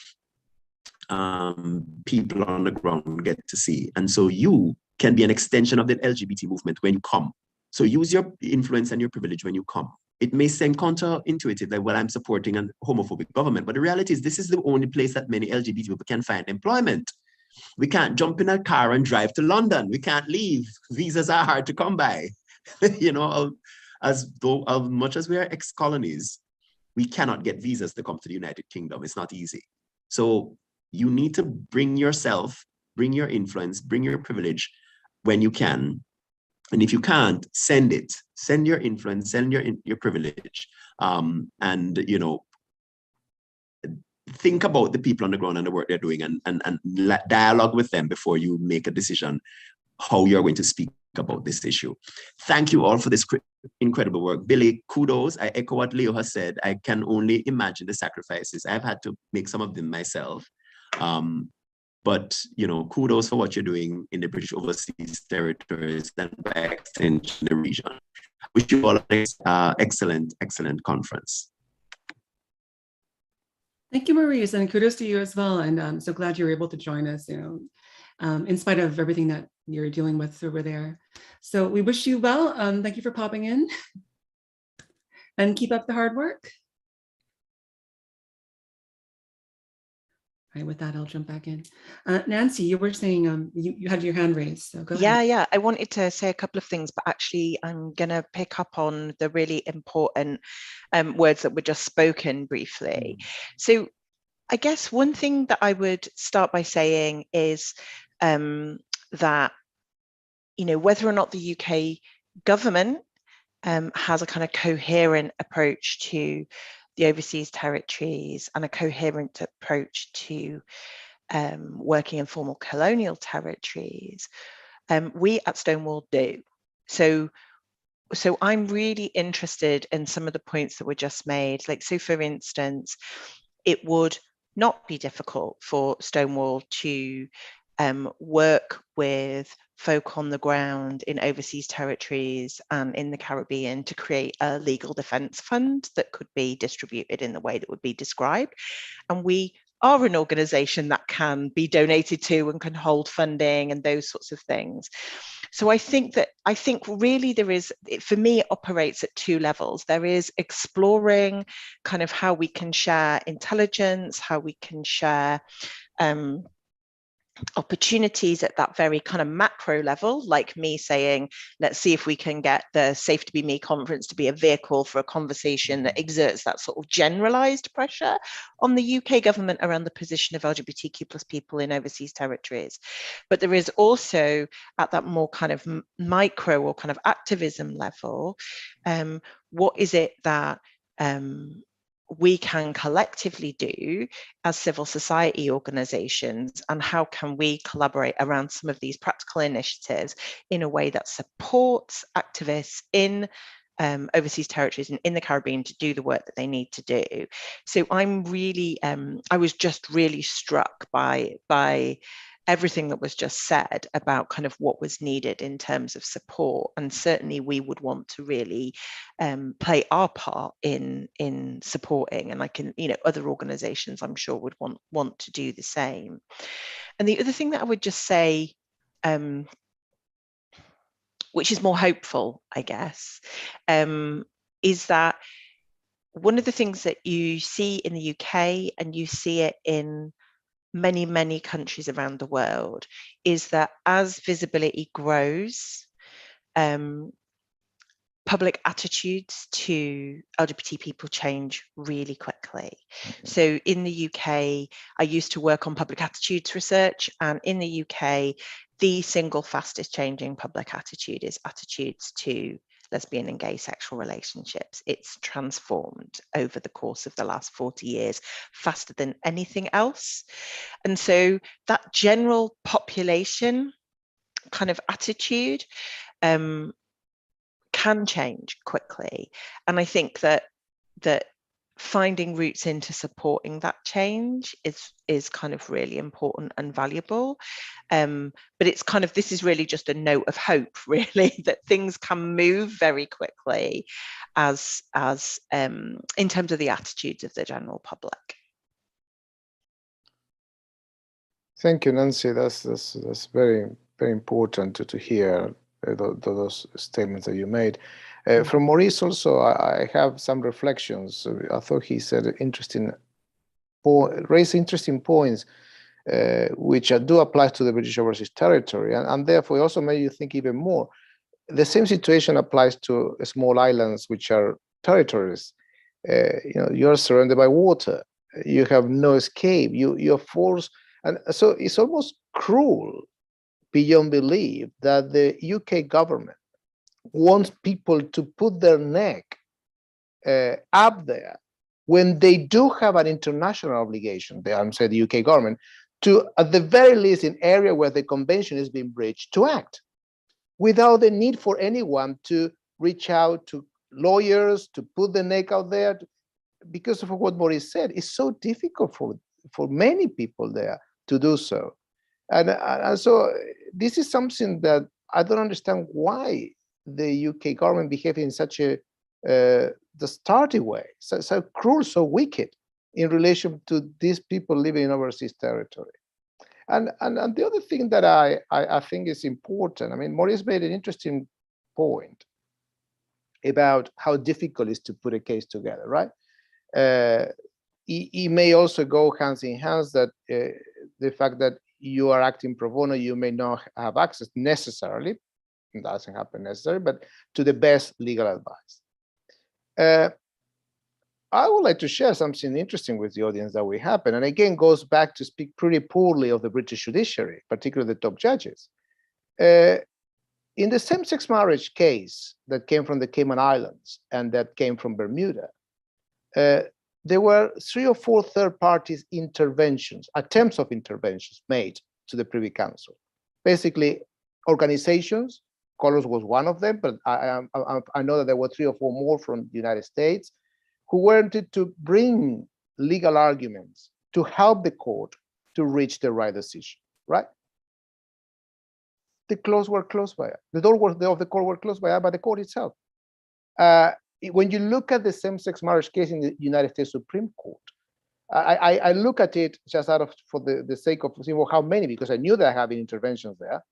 people on the ground get to see. And so you can be an extension of the LGBT movement when you come. So use your influence and your privilege when you come. It may seem counterintuitive, like, well, I'm supporting a homophobic government, but the reality is this is the only place that many LGBT people can find employment. We can't jump in a car and drive to London. We can't leave. Visas are hard to come by. You know, as much as we are ex-colonies, we cannot get visas to come to the United Kingdom. It's not easy. So you need to bring yourself, bring your influence, bring your privilege when you can. And if you can't, send it. Send your influence, send your privilege. And, you know, think about the people on the ground and the work they're doing, and dialogue with them before you make a decision how you're going to speak about this issue. Thank you all for this incredible work. Billie, kudos. I echo what Leo has said. I can only imagine the sacrifices. I've had to make some of them myself. But, you know, kudos for what you're doing in the British Overseas Territories and by extension the region. Wish you all an excellent, excellent conference. Thank you, Maurice, and kudos to you as well. And I'm so glad you were able to join us, you know, in spite of everything that you're dealing with over there. So we wish you well. Thank you for popping in and keep up the hard work. All right, with that, I'll jump back in. Nancy, you were saying you had your hand raised, so go ahead. Yeah, I wanted to say a couple of things, but actually I'm going to pick up on the really important words that were just spoken briefly. So I guess one thing that I would start by saying is that, you know, whether or not the UK government has a kind of coherent approach to the overseas territories and a coherent approach to working in former colonial territories, we at Stonewall do. So I'm really interested in some of the points that were just made. Like, so for instance, it would not be difficult for Stonewall to work with folk on the ground in overseas territories and in the Caribbean to create a legal defence fund that could be distributed in the way that would be described. And we are an organisation that can be donated to and can hold funding and those sorts of things. So I think really there is, for me, it operates at two levels. There is exploring kind of how we can share intelligence, how we can share opportunities at that very kind of macro level, like me saying, let's see if we can get the Safe to Be Me conference to be a vehicle for a conversation that exerts that sort of generalized pressure on the UK government around the position of LGBTQ plus people in overseas territories. But there is also at that more kind of micro or kind of activism level, what is it that we can collectively do as civil society organizations, and how can we collaborate around some of these practical initiatives in a way that supports activists in overseas territories and in the Caribbean to do the work that they need to do. So I'm really, I was just really struck by everything that was just said about kind of what was needed in terms of support. And certainly we would want to really play our part in supporting, and other organizations I'm sure would want to do the same. And the other thing that I would just say, which is more hopeful, I guess, is that one of the things that you see in the UK, and you see it in many, many countries around the world, is that as visibility grows, public attitudes to LGBT people change really quickly. Mm-hmm. So in the UK, I used to work on public attitudes research, and in the UK, the single fastest changing public attitude is attitudes to lesbian and gay sexual relationships. It's transformed over the course of the last 40 years faster than anything else. And so that general population kind of attitude can change quickly. And I think that finding routes into supporting that change is kind of really important and valuable. But it's kind of, this is really just a note of hope, really, that things can move very quickly as in terms of the attitudes of the general public. Thank you, Nancy. That's very, very important to hear those statements that you made. From Maurice also, I have some reflections. I thought he said raised interesting points, which do apply to the British Overseas Territory, and therefore also made you think even more. The same situation applies to small islands, which are territories. You're surrounded by water. You have no escape. You're forced, and so it's almost cruel, beyond belief, that the UK government wants people to put their neck up there when they do have an international obligation, I'm saying the UK government, to, at the very least, in area where the convention is being breached, to act without the need for anyone to reach out to lawyers, to put the neck out there. Because of what Maurice said, it's so difficult for many people there to do so. And so this is something that I don't understand why the UK government behaved in such a starty way, so cruel, so wicked in relation to these people living in overseas territory. And the other thing that I think is important, I mean, Maurice made an interesting point about how difficult it is to put a case together, right? It may also go hands in hands that the fact that you are acting pro bono, you may not have access necessarily, it doesn't happen necessarily, but to the best legal advice. I would like to share something interesting with the audience that we happen, and again goes back to speak pretty poorly of the British judiciary, particularly the top judges. In the same-sex marriage case that came from the Cayman Islands and that came from Bermuda, there were 3 or 4 third parties interventions, attempts of interventions made to the Privy Council. Basically, organizations, Colourful was one of them, but I know that there were 3 or 4 more from the United States, who wanted to bring legal arguments to help the court to reach the right decision, right? The doors were closed by the court were closed by the court itself. When you look at the same-sex marriage case in the United States Supreme Court, I look at it just for the sake of seeing, well, how many, because I knew that having interventions there.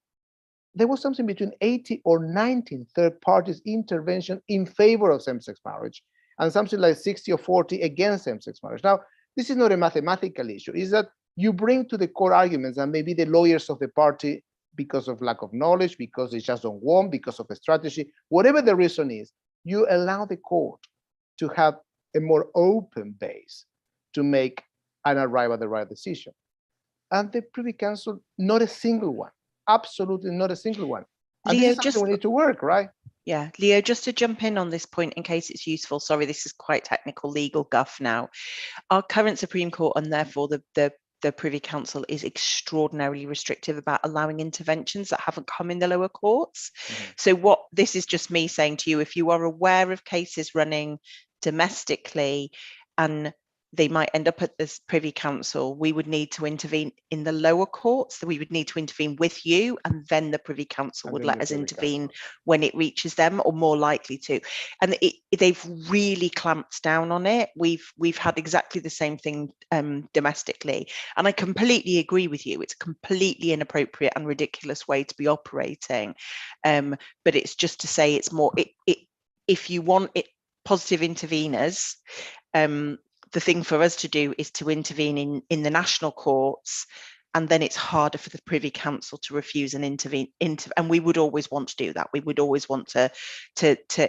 There was something between 80 or 19 third parties intervention in favor of same-sex marriage, and something like 60 or 40 against same-sex marriage. Now, this is not a mathematical issue. It's that you bring to the court arguments, and maybe the lawyers of the party, because of lack of knowledge, because they just don't want, because of a strategy, whatever the reason is, you allow the court to have a more open base to make and arrive at the right decision. And the Privy Council, not a single one, absolutely not a single one. And Leo, this is something we need to work, right? Yeah, Leo, just to jump in on this point in case it's useful, sorry, this is quite technical legal guff now. Our current Supreme Court, and therefore the Privy Council, is extraordinarily restrictive about allowing interventions that haven't come in the lower courts. So what this is just me saying to you, if you are aware of cases running domestically and they might end up at this Privy Council, we would need to intervene in the lower courts. So we would need to intervene with you, and then the Privy Council would let us intervene when it reaches them, or more likely to. And they've really clamped down on it. We've had exactly the same thing domestically, and I completely agree with you. It's a completely inappropriate and ridiculous way to be operating. But it's just to say it's more. If you want positive interveners, the thing for us to do is to intervene in the national courts, and then it's harder for the Privy Council to refuse and intervene. And we would always want to do that. We would always want to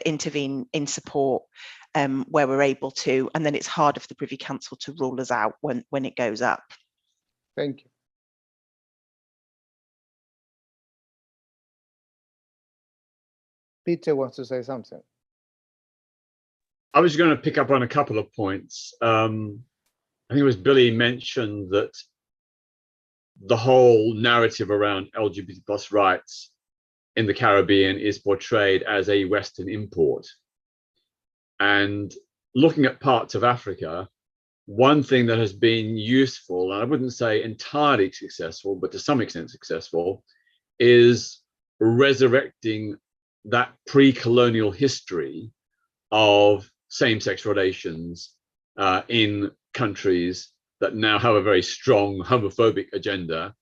intervene in support where we're able to, and then it's harder for the Privy Council to rule us out when it goes up. Thank you. Peter wants to say something. I was going to pick up on a couple of points. I think it was Billy mentioned that the whole narrative around LGBT plus rights in the Caribbean is portrayed as a Western import. And looking at parts of Africa, one thing that has been useful, and I wouldn't say entirely successful, but to some extent successful, is resurrecting that pre-colonial history of same-sex relations in countries that now have a very strong homophobic agenda,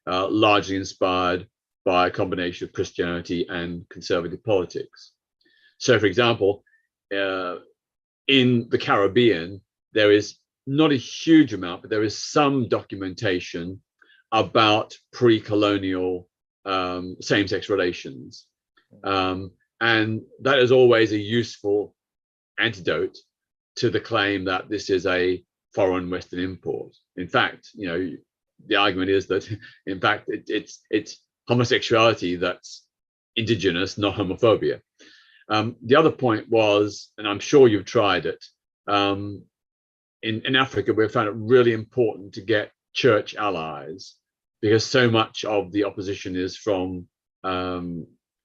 largely inspired by a combination of Christianity and conservative politics. So, for example, in the Caribbean, there is not a huge amount, but there is some documentation about pre-colonial same-sex relations. And that is always a useful antidote to the claim that this is a foreign Western import. In fact, you know, the argument is that, in fact, it's homosexuality that's indigenous, not homophobia. The other point was, and I'm sure you've tried it, in Africa, we've found it really important to get church allies, because so much of the opposition is from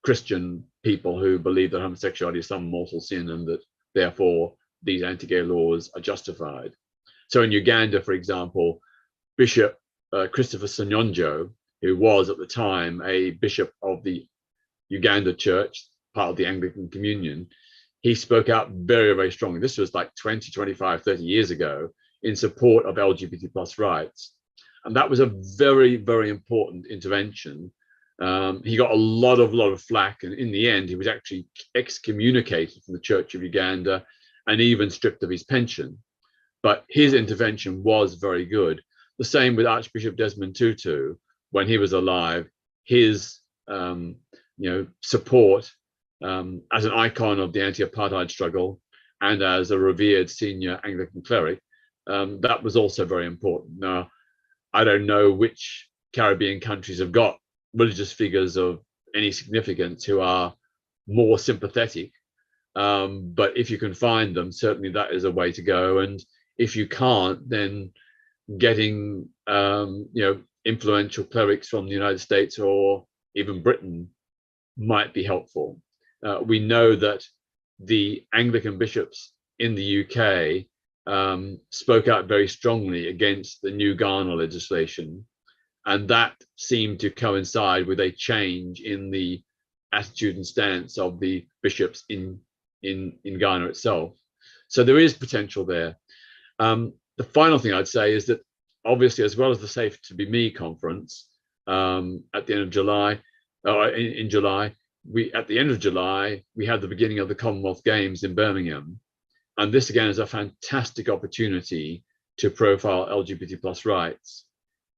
Christian people who believe that homosexuality is some mortal sin and that therefore these anti-gay laws are justified. So in Uganda, for example, Bishop Christopher Sanyonjo, who was at the time a bishop of the Uganda Church, part of the Anglican Communion, he spoke out very, very strongly. This was like 20, 25, 30 years ago in support of LGBT plus rights. And that was a very, very important intervention. He got a lot of flack, and in the end, he was actually excommunicated from the Church of Uganda and even stripped of his pension. But his intervention was very good. The same with Archbishop Desmond Tutu. When he was alive, his support as an icon of the anti-apartheid struggle and as a revered senior Anglican cleric, that was also very important. Now, I don't know which Caribbean countries have got religious figures of any significance who are more sympathetic, but if you can find them, certainly that is a way to go. And if you can't, then getting influential clerics from the United States or even Britain might be helpful. We know that the Anglican bishops in the UK spoke out very strongly against the new Ghana legislation, and that seemed to coincide with a change in the attitude and stance of the bishops in Ghana itself. So there is potential there. The final thing I'd say is that obviously, as well as the Safe to Be Me conference at the end of July, in July, at the end of July, we had the beginning of the Commonwealth Games in Birmingham. And this again is a fantastic opportunity to profile LGBT plus rights.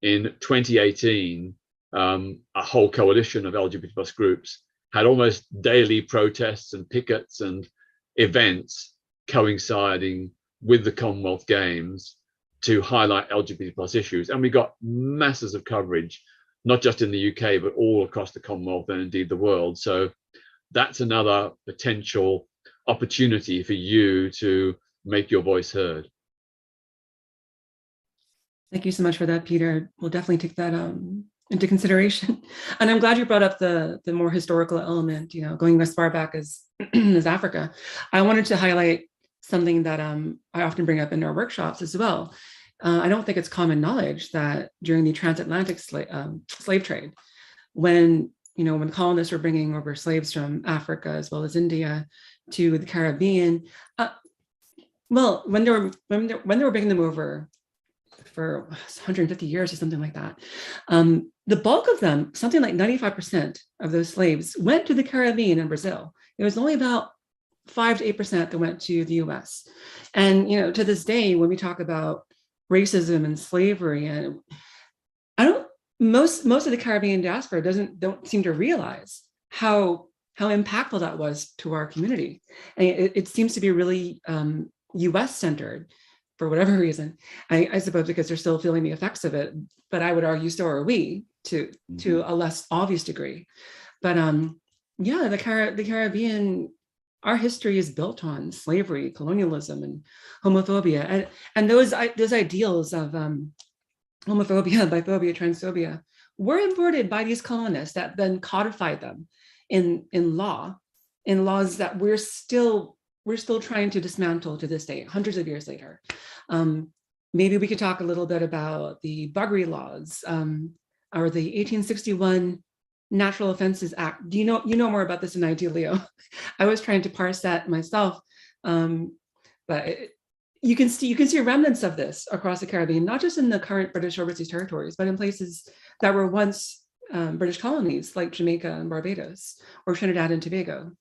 In 2018, a whole coalition of LGBT plus groups had almost daily protests and pickets and events coinciding with the Commonwealth Games to highlight LGBT plus issues. And we got masses of coverage, not just in the UK, but all across the Commonwealth and indeed the world. So that's another potential opportunity for you to make your voice heard. Thank you so much for that, Peter. We'll definitely take that into consideration. And I'm glad you brought up the more historical element, going as far back as, as Africa. I wanted to highlight something that I often bring up in our workshops as well. I don't think it's common knowledge that during the transatlantic slave trade, when colonists were bringing over slaves from Africa as well as India to the Caribbean, when they were bringing them over for 150 years or something like that, the bulk of them, something like 95% of those slaves, went to the Caribbean and Brazil. It was only about 5 to 8% that went to the US. And to this day, when we talk about racism and slavery, and most of the Caribbean diaspora don't seem to realize how impactful that was to our community. And it seems to be really US centered for whatever reason. I suppose because they're still feeling the effects of it, but I would argue so are we to a less obvious degree. But Yeah, the Caribbean, our history is built on slavery, colonialism, and homophobia, and those ideals of homophobia, biphobia, transphobia were imported by these colonists that then codified them in laws that we're still trying to dismantle to this day, hundreds of years later. Maybe we could talk a little bit about the Buggery laws, or the 1861 Natural Offences Act. Do you know more about this than I do, Leo? I was trying to parse that myself, but you can see remnants of this across the Caribbean, not just in the current British overseas territories, but in places that were once British colonies like Jamaica and Barbados, or Trinidad and Tobago.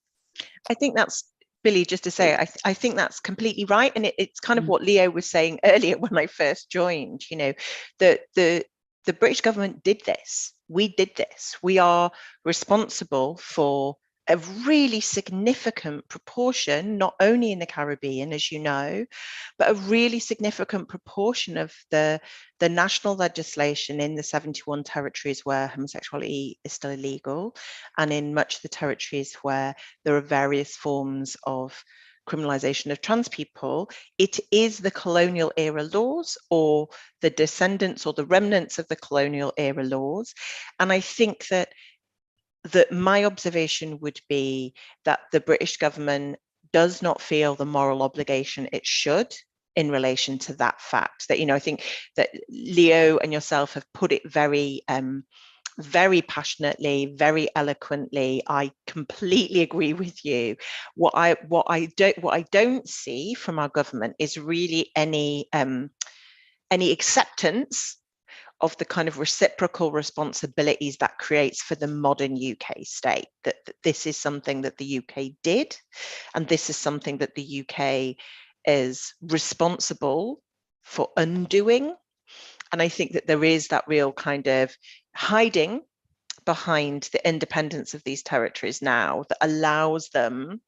I think that's, Billie, just to say, I think that's completely right. And it's kind of what Leo was saying earlier when I first joined, you know, the British government did this. We did this. We are responsible for a really significant proportion, not only in the Caribbean, as you know, but a really significant proportion of the national legislation in the 71 territories where homosexuality is still illegal, and in much of the territories where there are various forms of criminalization of trans people. It is the colonial era laws, or the descendants or the remnants of the colonial era laws. And I think that my observation would be that the British government does not feel the moral obligation it should in relation to that fact. That, you know, I think that Leo and yourself have put it very very passionately, very eloquently. I completely agree with you. What I don't see from our government is really any acceptance of the kind of reciprocal responsibilities that creates for the modern UK state, that this is something that the UK did, and this is something that the UK is responsible for undoing. And I think that there is that real kind of hiding behind the independence of these territories now that allows them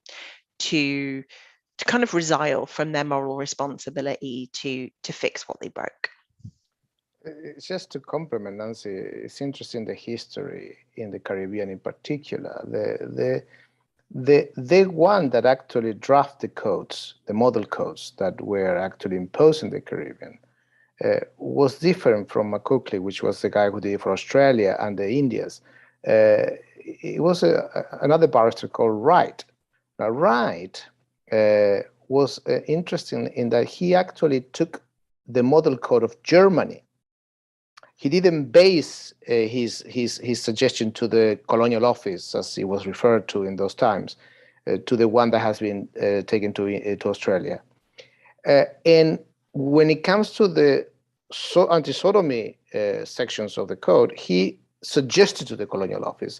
to kind of resile from their moral responsibility to fix what they broke. It's just to complement Nancy, it's interesting the history in the Caribbean in particular. The one that actually drafted the codes, the model codes that were actually imposed in the Caribbean, was different from McCookley, which was the guy who did it for Australia and the Indies. It was another barrister called Wright. Now, Wright was interesting in that he actually took the model code of Germany. He didn't base his suggestion to the colonial office, as it was referred to in those times, to the one that has been taken to Australia. And when it comes to the anti-sodomy sections of the code, he suggested to the colonial office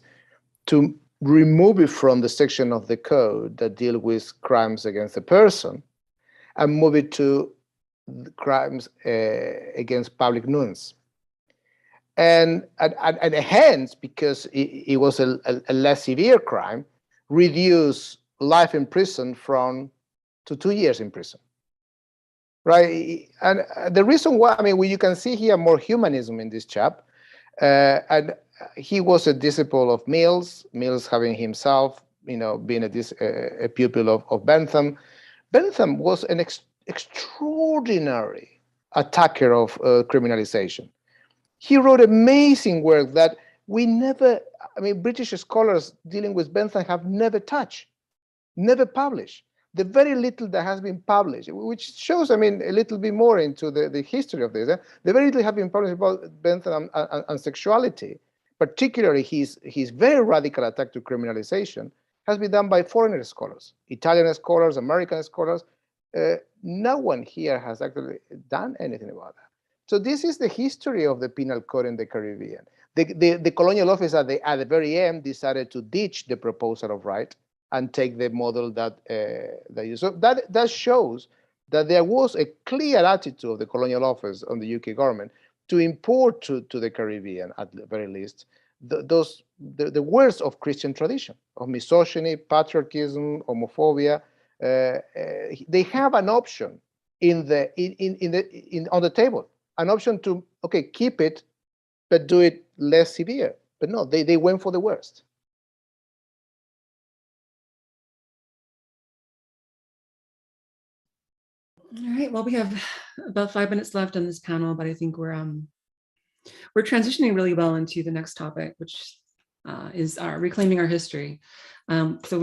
to remove it from the section of the code that deal with crimes against the person and move it to crimes against public nuisance. And hence, because it was a less severe crime, reduce life in prison to 2 years in prison. Right, and the reason why, I mean, you can see here more humanism in this chap, and he was a disciple of Mills having himself, you know, been a pupil of Bentham. Bentham was an extraordinary attacker of criminalization. He wrote amazing work that we never, I mean, British scholars dealing with Bentham have never touched, never published. The very little that has been published, which shows, I mean, a little bit more into the history of this. The very little have been published about Bentham and sexuality, particularly his very radical attack to criminalization, has been done by foreign scholars, Italian scholars, American scholars. No one here has actually done anything about that. So this is the history of the penal code in the Caribbean. The colonial office at the very end decided to ditch the proposal of Wright and take the model that they use. So that shows that there was a clear attitude of the colonial office on the UK government to import to the Caribbean, at the very least, the worst of Christian tradition, of misogyny, patriarchism, homophobia. They have an option on the table, an option to, okay, keep it, but do it less severe. But no, they went for the worst. All right, well, we have about 5 minutes left on this panel, but I think we're transitioning really well into the next topic, which is reclaiming our history. So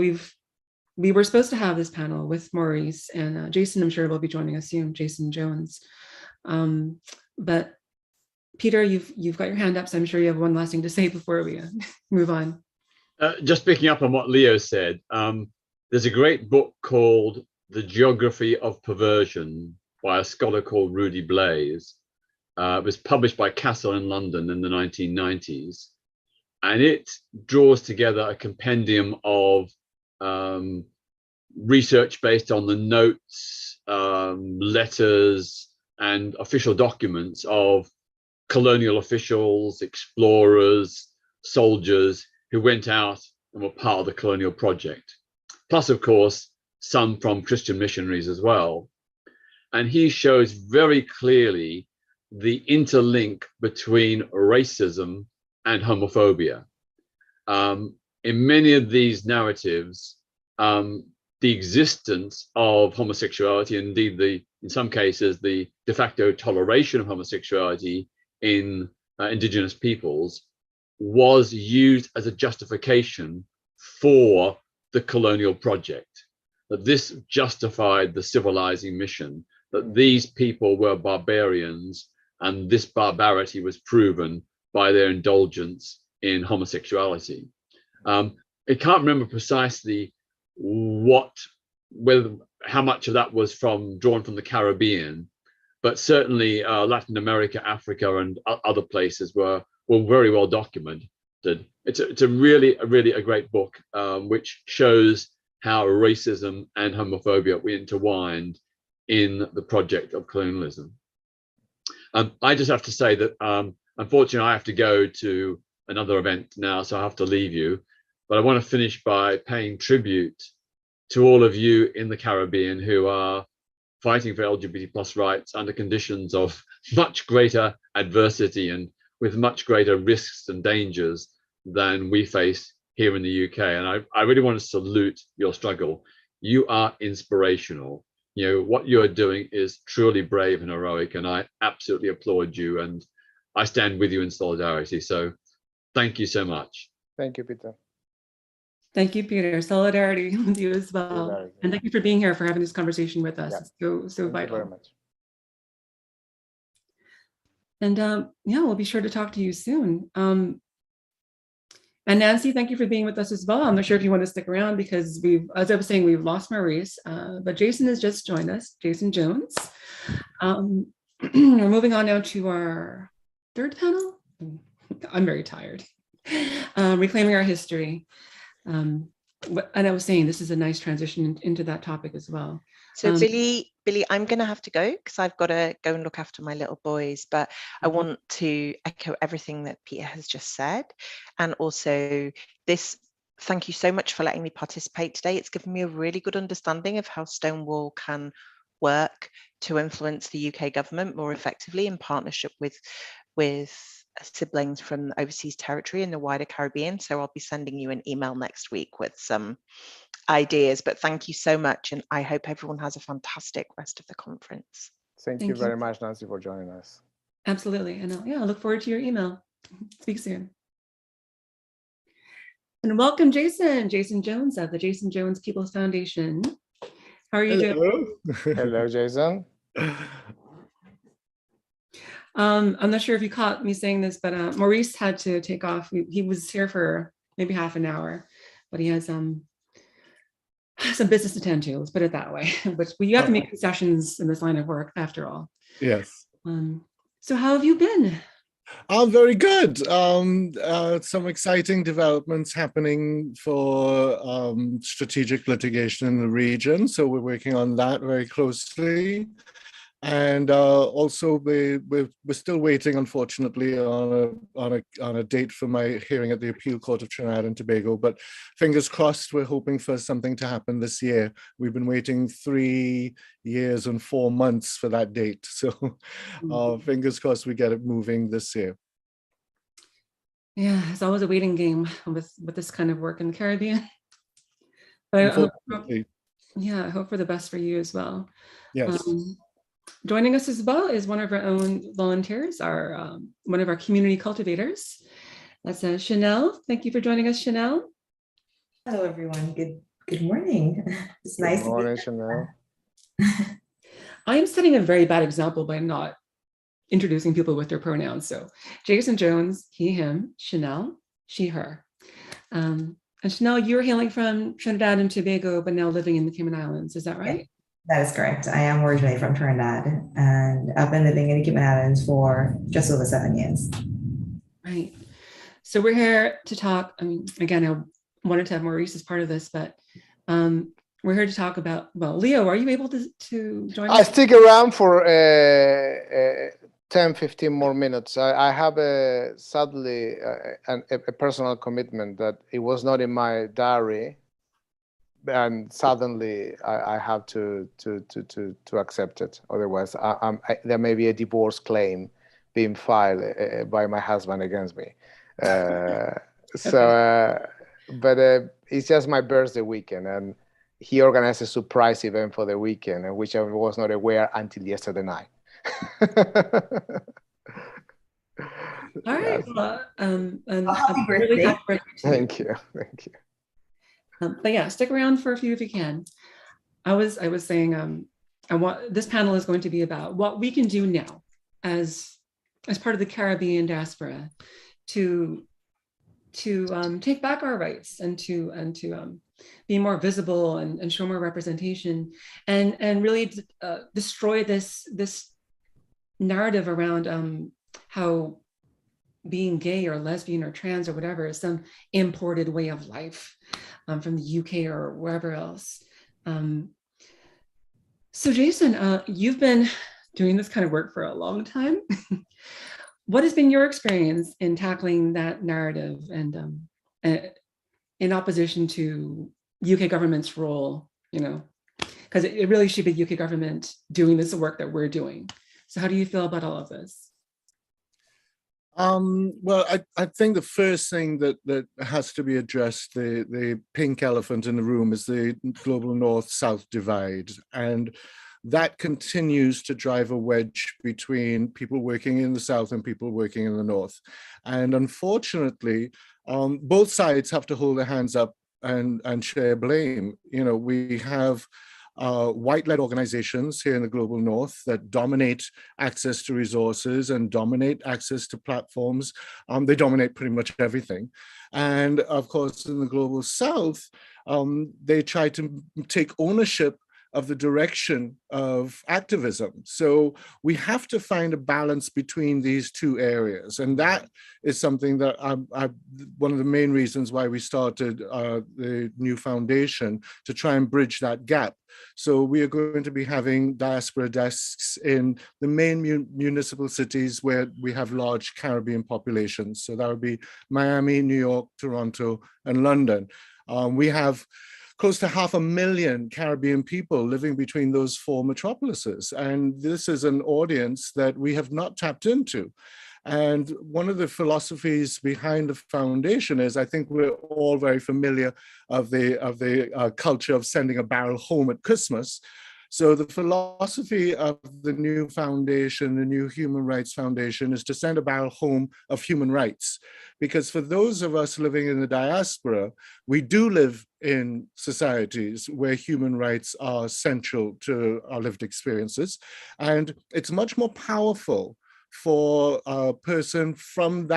we were supposed to have this panel with Maurice, and Jason, I'm sure, will be joining us soon, Jason Jones. But Peter, you've got your hand up, so I'm sure you have one last thing to say before we move on. Just picking up on what Leo said, there's a great book called The Geography of Perversion by a scholar called Rudy Blaze. It was published by Castle in London in the 1990s, and it draws together a compendium of research based on the notes, letters, and official documents of colonial officials, explorers, soldiers who went out and were part of the colonial project. Plus, of course, some from Christian missionaries as well. And he shows very clearly the interlink between racism and homophobia. In many of these narratives, the existence of homosexuality, indeed, in some cases, the de facto toleration of homosexuality in indigenous peoples, was used as a justification for the colonial project. That this justified the civilizing mission, that these people were barbarians, and this barbarity was proven by their indulgence in homosexuality. I can't remember precisely how much of that was drawn from the Caribbean, but certainly Latin America, Africa, and other places were very well documented. It's a really a great book, which shows how racism and homophobia were intertwined in the project of colonialism. I just have to say that unfortunately I have to go to another event now, so I have to leave you. But I want to finish by paying tribute to all of you in the Caribbean who are fighting for LGBT+ rights under conditions of much greater adversity and with much greater risks and dangers than we face here in the UK. And I really want to salute your struggle. You are inspirational. You know, what you are doing is truly brave and heroic, and I absolutely applaud you, and I stand with you in solidarity. So thank you so much. Thank you, Peter. Thank you, Peter. Solidarity with you as well. Solidarity. And thank you for being here, for having this conversation with us. Yeah. It's so Thank vital. you very much. And yeah, we'll be sure to talk to you soon. And Nancy, thank you for being with us as well. I'm not sure if you want to stick around because as I was saying, we've lost Maurice, but Jason has just joined us, Jason Jones. We're moving on now to our third panel. I'm very tired. Reclaiming our history. And I was saying, this is a nice transition into that topic as well. So Billie, I'm going to have to go because I've got to go and look after my little boys, but I want to echo everything that Peter has just said. And also thank you so much for letting me participate today. It's given me a really good understanding of how Stonewall can work to influence the UK government more effectively in partnership with siblings from overseas territory in the wider Caribbean. So I'll be sending you an email next week with some ideas, but thank you so much, and I hope everyone has a fantastic rest of the conference. Thank you very much, Nancy, for joining us. Absolutely, and I look forward to your email. Speak soon. And welcome, Jason Jones of the Jason Jones People's Foundation. How are you doing? Hello, Jason. I'm not sure if you caught me saying this, but Maurice had to take off. He was here for maybe half an hour, but he has some business to tend to, let's put it that way. But you have to make concessions in this line of work after all. Yes. So how have you been? I'm very good. Some exciting developments happening for strategic litigation in the region. So we're working on that very closely. And also we're still waiting, unfortunately, on a date for my hearing at the Appeal Court of Trinidad and Tobago. But fingers crossed, we're hoping for something to happen this year. We've been waiting 3 years and 4 months for that date. So fingers crossed we get it moving this year. Yeah, it's always a waiting game with this kind of work in the Caribbean. But Yeah, I hope for the best for you as well. Yes. Joining us as well is one of our own volunteers, one of our community cultivators. That's Chanel. Thank you for joining us, Chanel. Hello, everyone. Good morning. It's nice Good morning, Chanel. I am setting a very bad example by not introducing people with their pronouns. So Jason Jones, he, him, Chanel, she, her. And Chanel, you're hailing from Trinidad and Tobago, but now living in the Cayman Islands. Is that right? That is correct. I am originally from Trinidad, and I've been living in the Cayman Islands for just over 7 years. Right. So we're here to talk. I mean, again, I wanted to have Maurice as part of this, but we're here to talk about, well, Leo, are you able to join us? I stick around for 10, 15 more minutes. I have sadly a personal commitment that it was not in my diary, and suddenly I have to accept it. Otherwise, there may be a divorce claim being filed by my husband against me. But it's just my birthday weekend, and he organized a surprise event for the weekend, which I was not aware until yesterday night. All right. Yes. Well, Happy birthday. Really happy birthday to you. Thank you. But yeah, stick around for a few if you can. I was saying this panel is going to be about what we can do now as part of the Caribbean diaspora to take back our rights and to be more visible and show more representation and really destroy this narrative around how being gay or lesbian or trans or whatever is some imported way of life from the UK or wherever else. So Jason, you've been doing this kind of work for a long time. What has been your experience in tackling that narrative and in opposition to UK government's role, because it really should be UK government doing this work that we're doing. So how do you feel about all of this? Well, I think the first thing that has to be addressed, the pink elephant in the room, is the global north-south divide. And that continues to drive a wedge between people working in the south and people working in the north. And unfortunately, both sides have to hold their hands up and share blame. We have white-led organizations here in the global north that dominate access to resources and dominate access to platforms. They dominate pretty much everything. And of course, in the global south, they try to take ownership of the direction of activism. So we have to find a balance between these two areas. And that is something that one of the main reasons why we started the new foundation, to try and bridge that gap. So we are going to be having diaspora desks in the main municipal cities where we have large Caribbean populations. So that would be Miami, New York, Toronto, and London. We have close to 500,000 Caribbean people living between those four metropolises. And this is an audience that we have not tapped into. And one of the philosophies behind the foundation is, I think we're all very familiar of the culture of sending a barrel home at Christmas. So the philosophy of the new foundation, the new Human Rights Foundation, is to send a barrel home of human rights. Because for those of us living in the diaspora, we do live in societies where human rights are central to our lived experiences. And it's much more powerful for a person from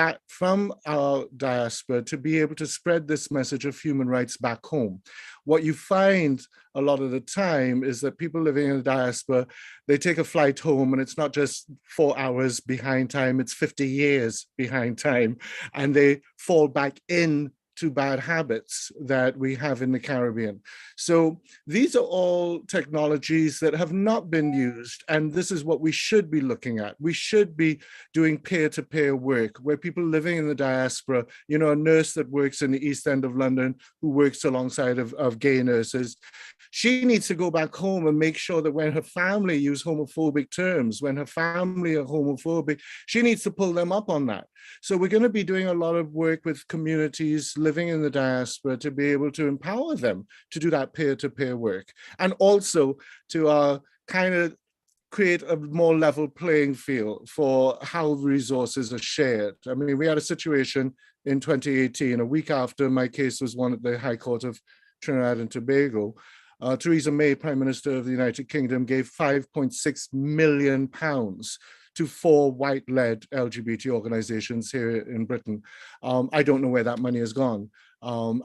our diaspora to be able to spread this message of human rights back home. What you find a lot of the time is that people living in the diaspora, they take a flight home and it's not just 4 hours behind time, it's 50 years behind time, and they fall back in to bad habits that we have in the Caribbean. So these are all technologies that have not been used, and this is what we should be looking at. We should be doing peer-to-peer work where people living in the diaspora, a nurse that works in the East End of London who works alongside of gay nurses, she needs to go back home and make sure that when her family use homophobic terms, when her family are homophobic, she needs to pull them up on that. So we're going to be doing a lot of work with communities living living in the diaspora to be able to empower them to do that peer-to-peer work, and also to kind of create a more level playing field for how resources are shared. I mean, we had a situation in 2018, a week after my case was won at the High Court of Trinidad and Tobago. Theresa May, Prime Minister of the United Kingdom, gave £5.6 million to 4 white-led LGBT organizations here in Britain. I don't know where that money has gone.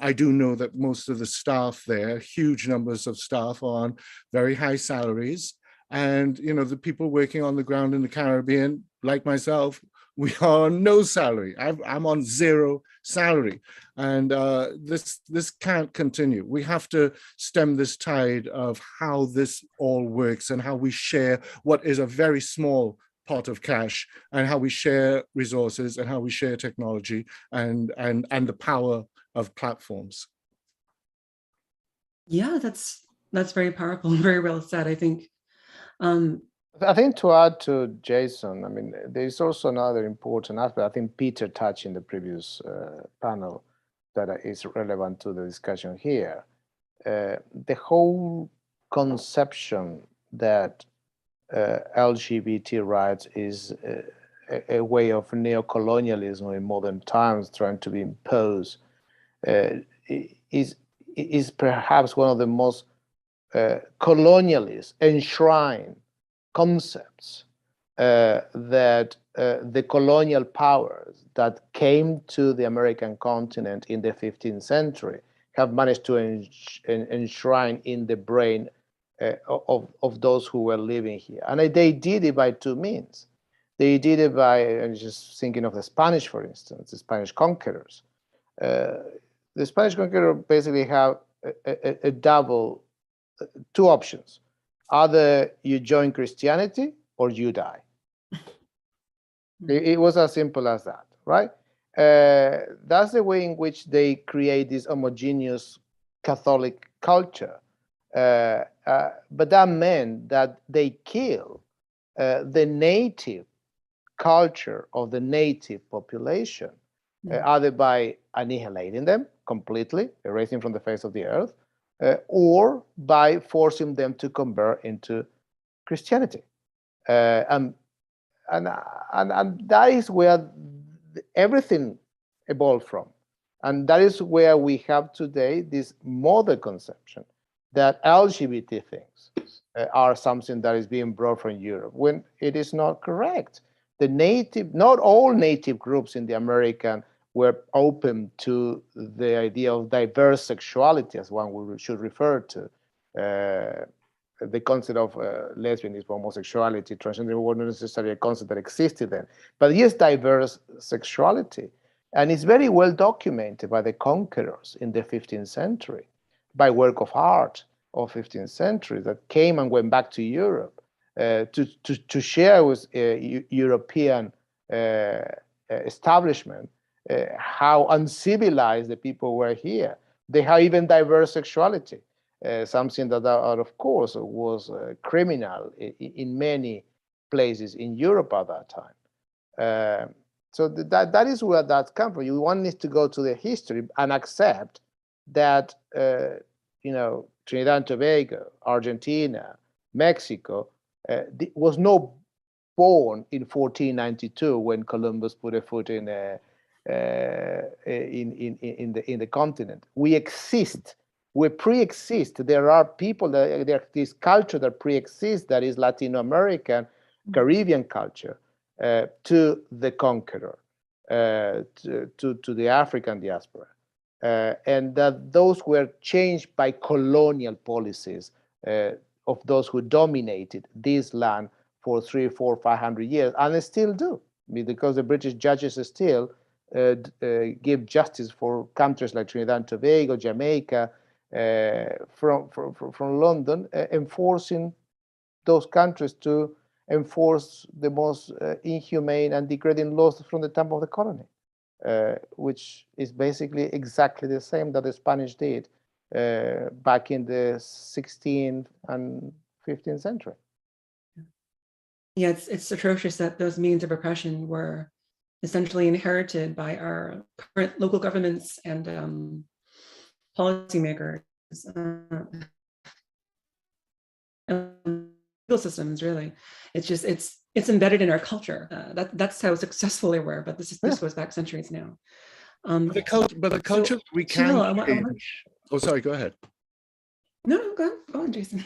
I do know that most of the staff there, huge numbers of staff, are on very high salaries. And, you know, the people working on the ground in the Caribbean, like myself, we are on no salary. I'm on 0 salary. And this can't continue. We have to stem this tide of how this all works and how we share what is a very small pot of cash, and how we share resources and how we share technology and the power of platforms. Yeah, that's very powerful and very well said, I think. I think to add to Jason, I mean, there's also another important aspect. I think Peter touched in the previous panel that is relevant to the discussion here. The whole conception that LGBT rights is a way of neocolonialism in modern times trying to be imposed is perhaps one of the most colonialist enshrined concepts that the colonial powers that came to the American continent in the 15th century have managed to enshrine in the brain of those who were living here. And they did it by 2 means. They did it by, I'm just thinking of the Spanish, for instance, the Spanish conquerors. The Spanish conquerors basically have a double, 2 options. Either you join Christianity or you die. It was as simple as that, right? That's the way in which they create this homogeneous Catholic culture. But that meant that they kill the native culture of the native population, either by annihilating them completely, erasing from the face of the earth, or by forcing them to convert into Christianity. And that is where everything evolved from. And that is where we have today this modern conception that LGBT things are something that is being brought from Europe, when it is not correct. Not all native groups in the American were open to the idea of diverse sexuality, as one should refer to. The concept of lesbianism, homosexuality, transgender was not necessarily a concept that existed then. But yes, diverse sexuality. And it's very well documented by the conquerors in the 15th century, by work of art of 15th century that came and went back to Europe to share with European establishment how uncivilized the people were here. They have even diverse sexuality, something that, of course, was criminal in many places in Europe at that time. So that is where that comes from. One needs to go to the history and accept that, Trinidad and Tobago, Argentina, Mexico, was not born in 1492 when Columbus put a foot in the continent. We exist. We pre-exist. There are people there's this culture that pre-exists, that is Latino American, Caribbean culture, to the conqueror, to the African diaspora. And that those were changed by colonial policies of those who dominated this land for 300, 400, 500 years, and they still do, because the British judges still give justice for countries like Trinidad and Tobago, Jamaica, from London, enforcing those countries to enforce the most inhumane and degrading laws from the time of the colony. Which is basically exactly the same that the Spanish did back in the 16th and 15th century. Yeah, it's atrocious that those means of oppression were essentially inherited by our current local governments and policymakers. Legal systems, really. It's just it's embedded in our culture. That's how successful they were. But this goes back centuries now. But the culture we can change. Oh, sorry. Go ahead. No, go on, Jason.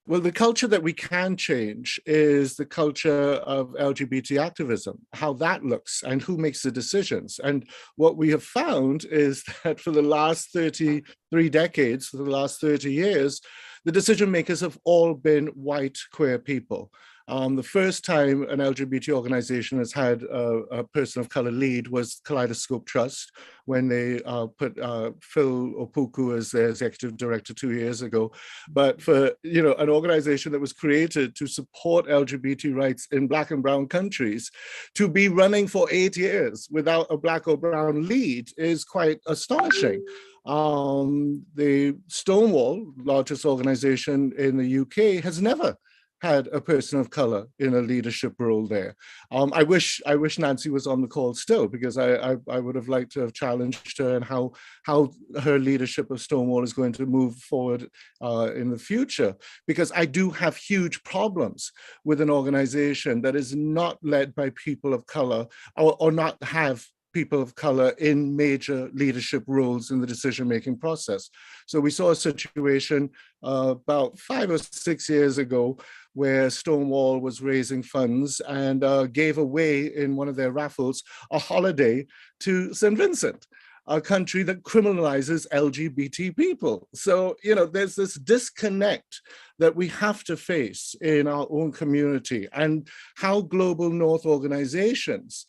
Well, the culture that we can change is the culture of LGBT activism, how that looks and who makes the decisions. And what we have found is that for the last 33 decades, for the last 30 years, the decision makers have all been white queer people. The first time an LGBT organization has had a person of color lead was Kaleidoscope Trust, when they put Phil Opoku as their executive director 2 years ago. But for an organization that was created to support LGBT rights in Black and brown countries, to be running for 8 years without a Black or brown lead is quite astonishing. The Stonewall, largest organization in the UK, has never had a person of color in a leadership role there. I wish Nancy was on the call still, because I would have liked to have challenged her and how her leadership of Stonewall is going to move forward in the future. Because I do have huge problems with an organization that is not led by people of color or not have people of color in major leadership roles in the decision-making process. So we saw a situation about 5 or 6 years ago where Stonewall was raising funds and gave away in one of their raffles a holiday to St. Vincent, a country that criminalizes LGBT people. So, there's this disconnect that we have to face in our own community, and how Global North organizations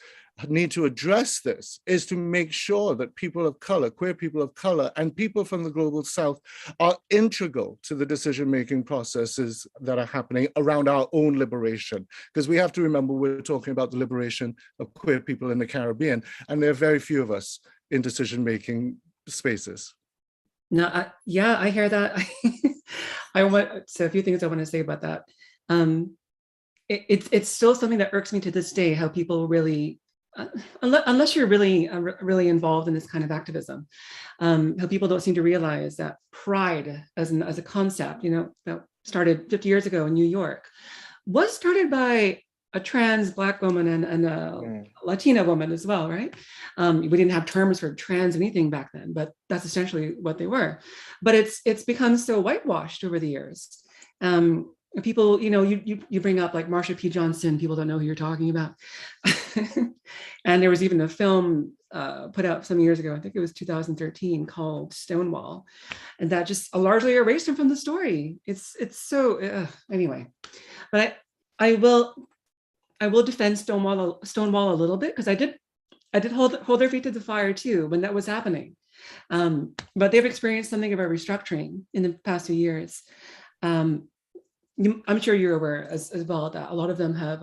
need to address this is to make sure that people of color, queer people of color, and people from the Global South are integral to the decision-making processes that are happening around our own liberation. Because we have to remember, we're talking about the liberation of queer people in the Caribbean, and there are very few of us in decision-making spaces. No, I hear that. So a few things I want to say about that. It's still something that irks me to this day, how people really, unless you're really involved in this kind of activism, how people don't seem to realize that pride as a concept, that started 50 years ago in New York, was started by a trans Black woman and a Latina woman as well, right? We didn't have terms for trans anything back then, but that's essentially what they were. But it's become so whitewashed over the years. People, you bring up like Marsha P. Johnson, people don't know who you're talking about. And there was even a film put out some years ago, I think it was 2013, called Stonewall, and that just largely erased him from the story. It's so, anyway. But I will defend Stonewall a little bit, because I did hold their feet to the fire too when that was happening. But they've experienced something of a restructuring in the past few years. I'm sure you're aware as well that a lot of them have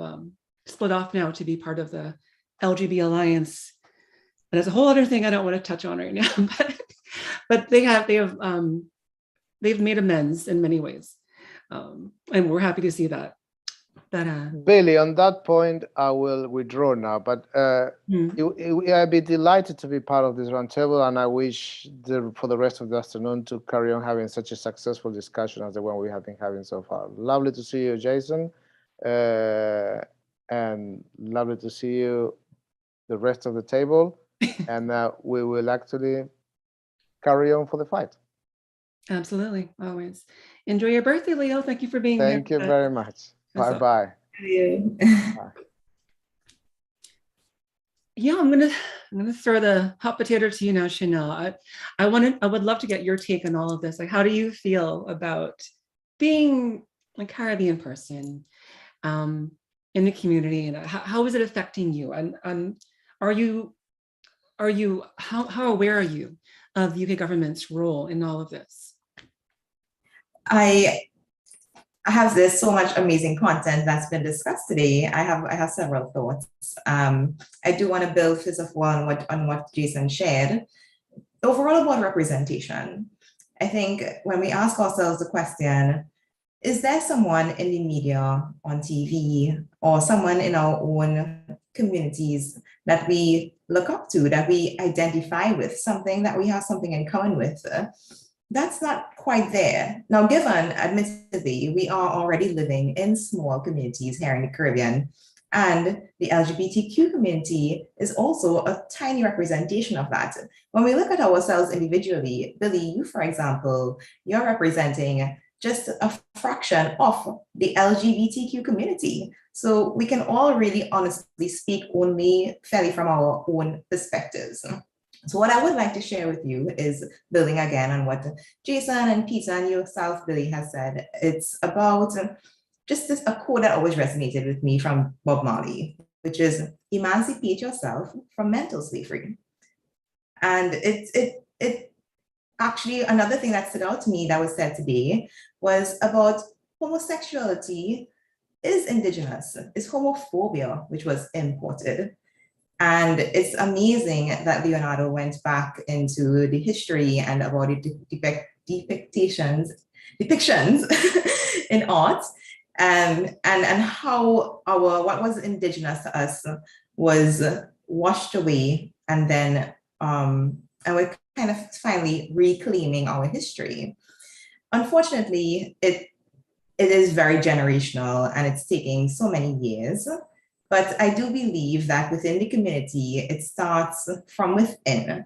split off now to be part of the LGBT Alliance. And that's a whole other thing I don't want to touch on right now. But they've made amends in many ways, and we're happy to see that. Billie, on that point, I will withdraw now, but I'd be delighted to be part of this roundtable, and I wish for the rest of the afternoon to carry on having such a successful discussion as the one we have been having so far. Lovely to see you, Jason, and lovely to see you, the rest of the table, and we will actually carry on for the fight. Absolutely, always. Enjoy your birthday, Leo. Thank you for being here. Thank you very much. Bye-bye. Yeah, I'm gonna throw the hot potato to you now, Chanel. I would love to get your take on all of this. Like, how do you feel about being a Caribbean person in the community, and how is it affecting you? And how aware are you of the UK government's role in all of this? I have so much amazing content that's been discussed today. I have several thoughts. I do want to build first of all on what Jason shared. Overall, about representation, I think when we ask ourselves the question, is there someone in the media, on TV, or someone in our own communities that we look up to, that we identify with, something that we have something in common with. That's not quite there. Now, given, admittedly, we are already living in small communities here in the Caribbean, and the LGBTQ community is also a tiny representation of that. When we look at ourselves individually, Billie, you, for example, you're representing just a fraction of the LGBTQ community. So we can all really honestly speak only fairly from our own perspectives. So what I would like to share with you is building again on what Jason and Peter and yourself, Billie, has said. It's about just a quote that always resonated with me from Bob Marley, which is emancipate yourself from mental slavery. And it actually, another thing that stood out to me that was said today was about homosexuality is indigenous, is homophobia, which was imported. And it's amazing that Leonardo went back into the history and about the depictions in art, and how what was indigenous to us was washed away, and then and we're kind of finally reclaiming our history. Unfortunately, it is very generational and it's taking so many years. But I do believe that within the community, it starts from within.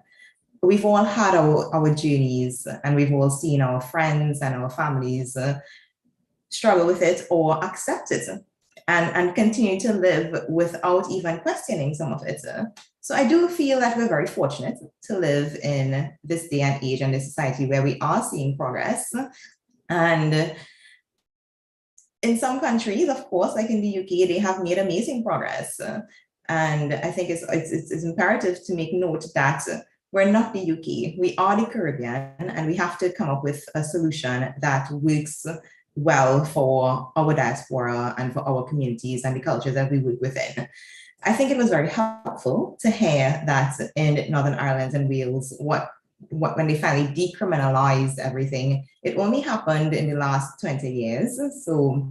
We've all had our journeys, and we've all seen our friends and our families struggle with it or accept it and continue to live without even questioning some of it. So I do feel that we're very fortunate to live in this day and age and this society where we are seeing progress. And in some countries, of course, like in the UK, they have made amazing progress. And I think it's imperative to make note that we're not the UK, we are the Caribbean, and we have to come up with a solution that works well for our diaspora and for our communities and the cultures that we work within. I think it was very helpful to hear that in Northern Ireland and Wales, when they finally decriminalized everything, it only happened in the last 20 years. So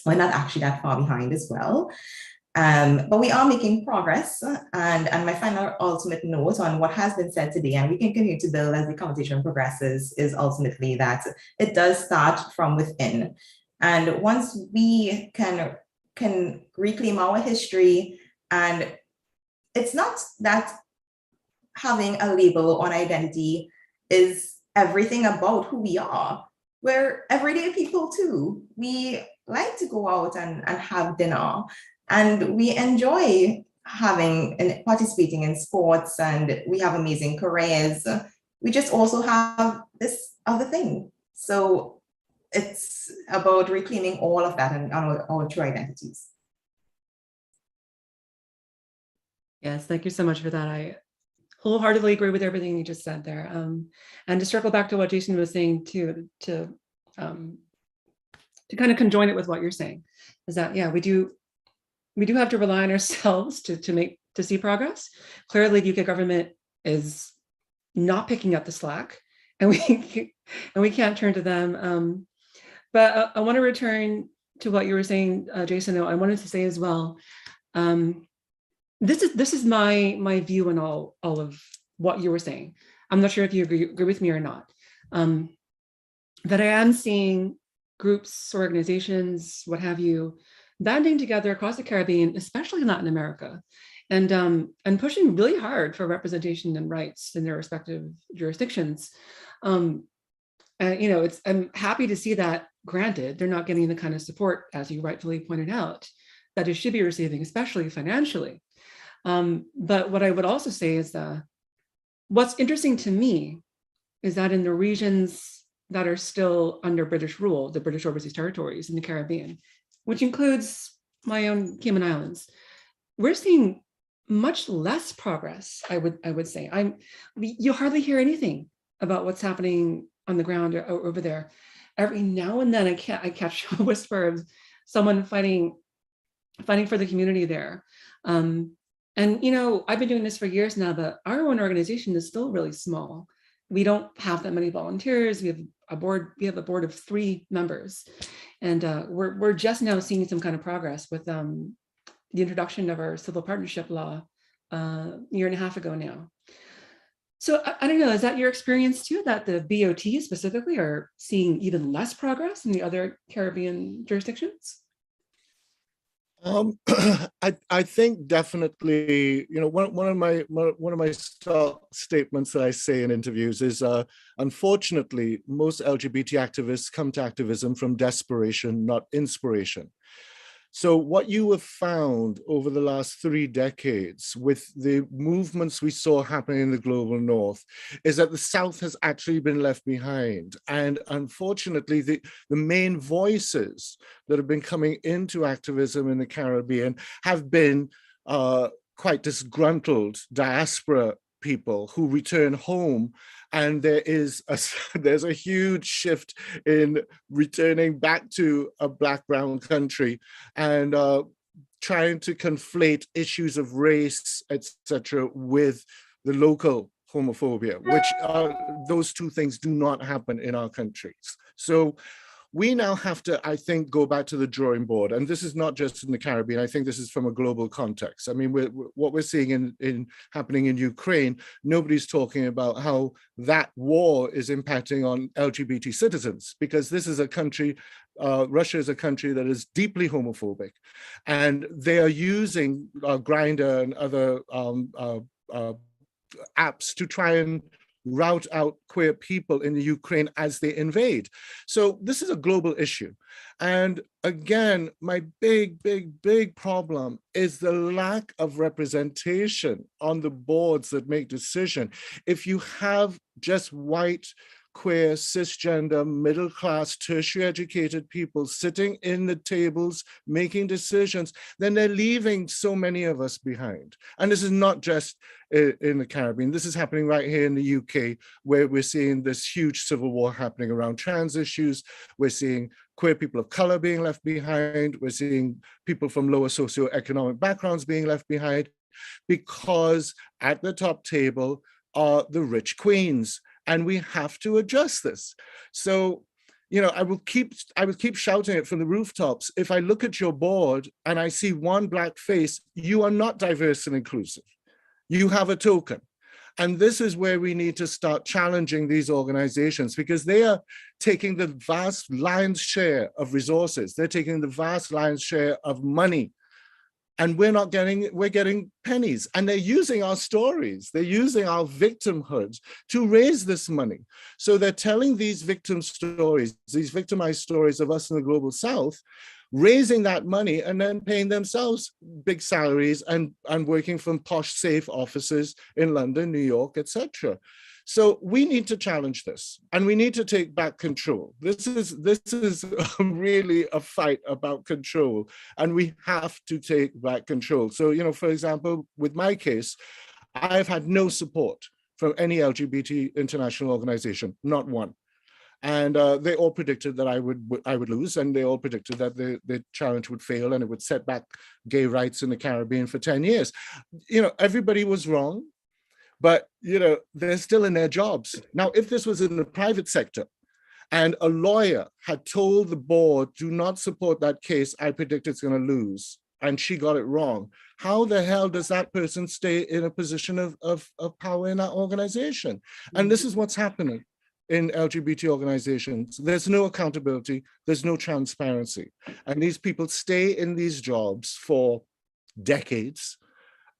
we're not actually that far behind as well. But we are making progress. And my final ultimate note on what has been said today, and we can continue to build as the conversation progresses, is ultimately that it does start from within. And once we can reclaim our history, and it's not that having a label on identity is everything about who we are. We're everyday people too. We like to go out and have dinner, and we enjoy having and participating in sports, and we have amazing careers. We just also have this other thing. So it's about reclaiming all of that and our true identities. Yes, thank you so much for that. I wholeheartedly agree with everything you just said there. And to circle back to what Jason was saying too, to kind of conjoin it with what you're saying, is that, yeah, we do have to rely on ourselves to see progress. Clearly, the UK government is not picking up the slack, and we can't turn to them. But I want to return to what you were saying, Jason. I wanted to say as well, this is my view on all of what you were saying. I'm not sure if you agree with me or not. That I am seeing groups, organizations, what have you, banding together across the Caribbean, especially Latin America, and pushing really hard for representation and rights in their respective jurisdictions. And I'm happy to see that. Granted, they're not getting the kind of support, as you rightfully pointed out, that it should be receiving, especially financially. But what I would also say is what's interesting to me is that in the regions that are still under British rule, the British Overseas Territories in the Caribbean, which includes my own Cayman Islands, we're seeing much less progress, I would say. You hardly hear anything about what's happening on the ground over there. Every now and then I catch a whisper of someone fighting for the community there. And I've been doing this for years now, but our own organization is still really small. We don't have that many volunteers. We have a board. We have a board of 3 members, and we're just now seeing some kind of progress with the introduction of our civil partnership law a year and a half ago now. So I don't know, is that your experience too, that the BOT specifically are seeing even less progress in the other Caribbean jurisdictions? I think definitely, you know, one of my statements that I say in interviews is, unfortunately, most LGBT activists come to activism from desperation, not inspiration. So what you have found over the last 3 decades with the movements we saw happening in the global north is that the South has actually been left behind. And unfortunately, the main voices that have been coming into activism in the Caribbean have been quite disgruntled diaspora people who return home, and there's a huge shift in returning back to a Black-brown country and trying to conflate issues of race, etc., with the local homophobia, which those two things do not happen in our countries. So we now have to, I think, go back to the drawing board. And this is not just in the Caribbean. I think this is from a global context. I mean, what we're seeing happening in Ukraine, nobody's talking about how that war is impacting on LGBT citizens, because this is a country, Russia is a country that is deeply homophobic. And they are using Grindr and other apps to try and rout out queer people in the Ukraine as they invade. So this is a global issue. And again, my big problem is the lack of representation on the boards that make decision. If you have just white, queer, cisgender, middle-class, tertiary educated people sitting in the tables making decisions, then they're leaving so many of us behind. And this is not just in the Caribbean. This is happening right here in the UK, where we're seeing this huge civil war happening around trans issues. We're seeing queer people of color being left behind. We're seeing people from lower socioeconomic backgrounds being left behind, because at the top table are the rich queens. And we have to adjust this. So, you know, I will keep shouting it from the rooftops. If I look at your board and I see one Black face, you are not diverse and inclusive. You have a token. And this is where we need to start challenging these organizations, because they are taking the vast lion's share of resources. They're taking the vast lion's share of money. And we're getting pennies. And they're using our stories. They're using our victimhood to raise this money. So they're telling these victim stories, these victimized stories of us in the global South, raising that money and then paying themselves big salaries and working from posh, safe offices in London, New York, etc. So we need to challenge this, and we need to take back control. This is really a fight about control, and we have to take back control. So, you know, for example, with my case, I've had no support from any LGBT international organization, not one. And they all predicted that I would lose, and they all predicted that the challenge would fail and it would set back gay rights in the Caribbean for 10 years. You know, everybody was wrong. But, you know, they're still in their jobs. Now, if this was in the private sector and a lawyer had told the board, do not support that case, I predict it's going to lose, and she got it wrong, how the hell does that person stay in a position of power in that organization? And this is what's happening in LGBT organizations. There's no accountability, there's no transparency. And these people stay in these jobs for decades,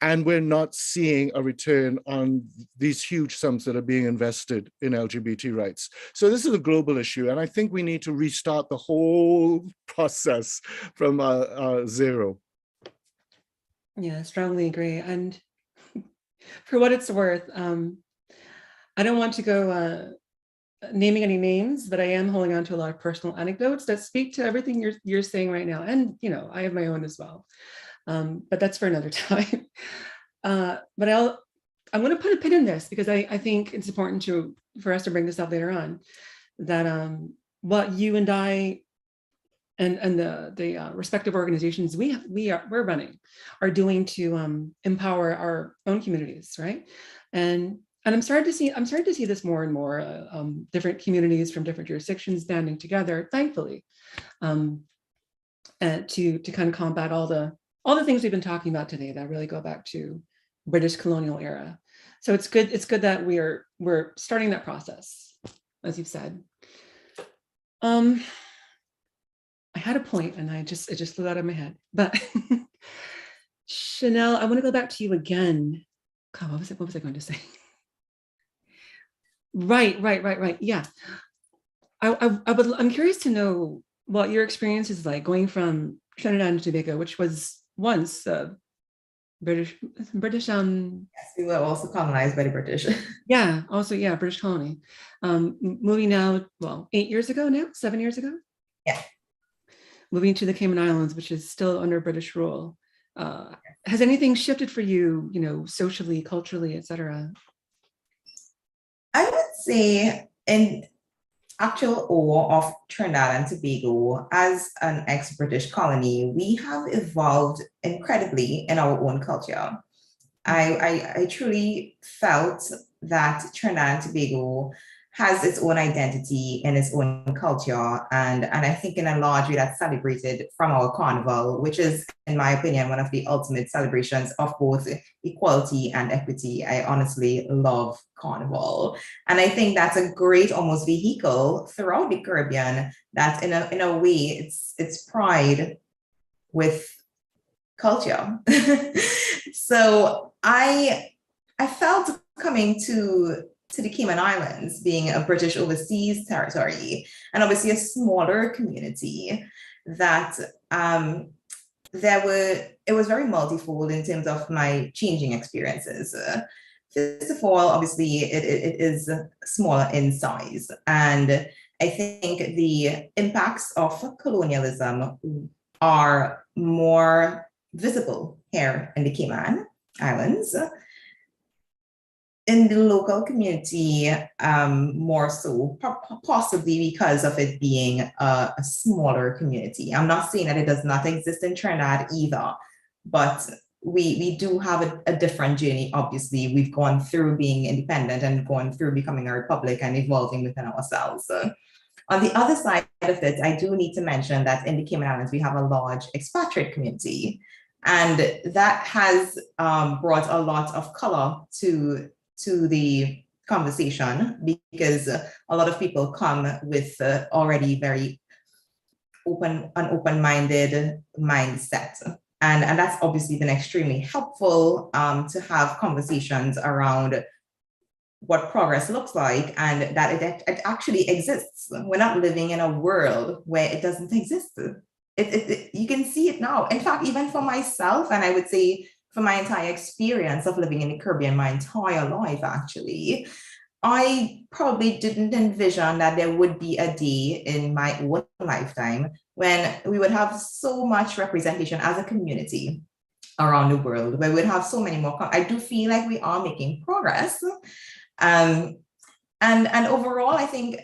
and we're not seeing a return on these huge sums that are being invested in LGBT rights. So this is a global issue, and I think we need to restart the whole process from zero. Yeah, strongly agree. And for what it's worth, I don't want to go naming any names, but I am holding on to a lot of personal anecdotes that speak to everything you're saying right now. And, you know, I have my own as well. But that's for another time. But I'm going to put a pin in this, because I think it's important for us to bring this up later on, that what you and I and the respective organizations we're running are doing to empower our own communities, right? And I'm starting to see this more and more, different communities from different jurisdictions banding together, thankfully, to kind of combat all the all the things we've been talking about today that really go back to British colonial era. So it's good that we're starting that process, as you've said. I had a point and it just flew out of my head, but Chanel, I want to go back to you again. God, what was I going to say? Right. Yeah. I'm curious to know what your experience is like going from Trinidad and Tobago, which was once British. Yes, we were also colonized by the British. Yeah, also, yeah, British colony. Moving now, well, 8 years ago now, 7 years ago? Yeah. Moving to the Cayman Islands, which is still under British rule. Has anything shifted for you, socially, culturally, etc.? I would say in actual awe of Trinidad and Tobago as an ex-British colony, we have evolved incredibly in our own culture. I truly felt that Trinidad and Tobago has its own identity and its own culture. And I think in a large way that's celebrated from our carnival, which is, in my opinion, one of the ultimate celebrations of both equality and equity. I honestly love carnival. And I think that's a great almost vehicle throughout the Caribbean that in a way it's pride with culture. So I felt coming to the Cayman Islands, being a British overseas territory, and obviously a smaller community, that it was very multifold in terms of my changing experiences. First of all, obviously it is smaller in size, and I think the impacts of colonialism are more visible here in the Cayman Islands. In the local community, more so, possibly because of it being a smaller community. I'm not saying that it does not exist in Trinidad either, but we do have a different journey. Obviously, we've gone through being independent and gone through becoming a republic and evolving within ourselves. On the other side of it, I do need to mention that in the Cayman Islands, we have a large expatriate community, and that has brought a lot of color to the conversation, because a lot of people come with already very open-minded mindset. And that's obviously been extremely helpful to have conversations around what progress looks like and that it actually exists. We're not living in a world where it doesn't exist. You can see it now. In fact, even for myself, and I would say for my entire experience of living in the Caribbean, my entire life, actually, I probably didn't envision that there would be a day in my own lifetime when we would have so much representation as a community around the world, where we would have so many more. I do feel like we are making progress. And overall, I think,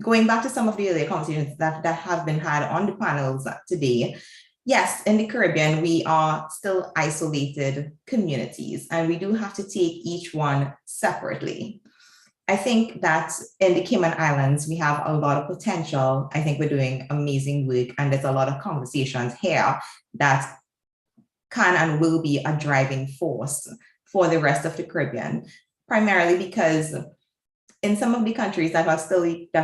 going back to some of the earlier conversations that have been had on the panels today, yes, in the Caribbean, we are still isolated communities, and we do have to take each one separately. I think that in the Cayman Islands, we have a lot of potential. I think we're doing amazing work, and there's a lot of conversations here that can and will be a driving force for the rest of the Caribbean, primarily because in some of the countries that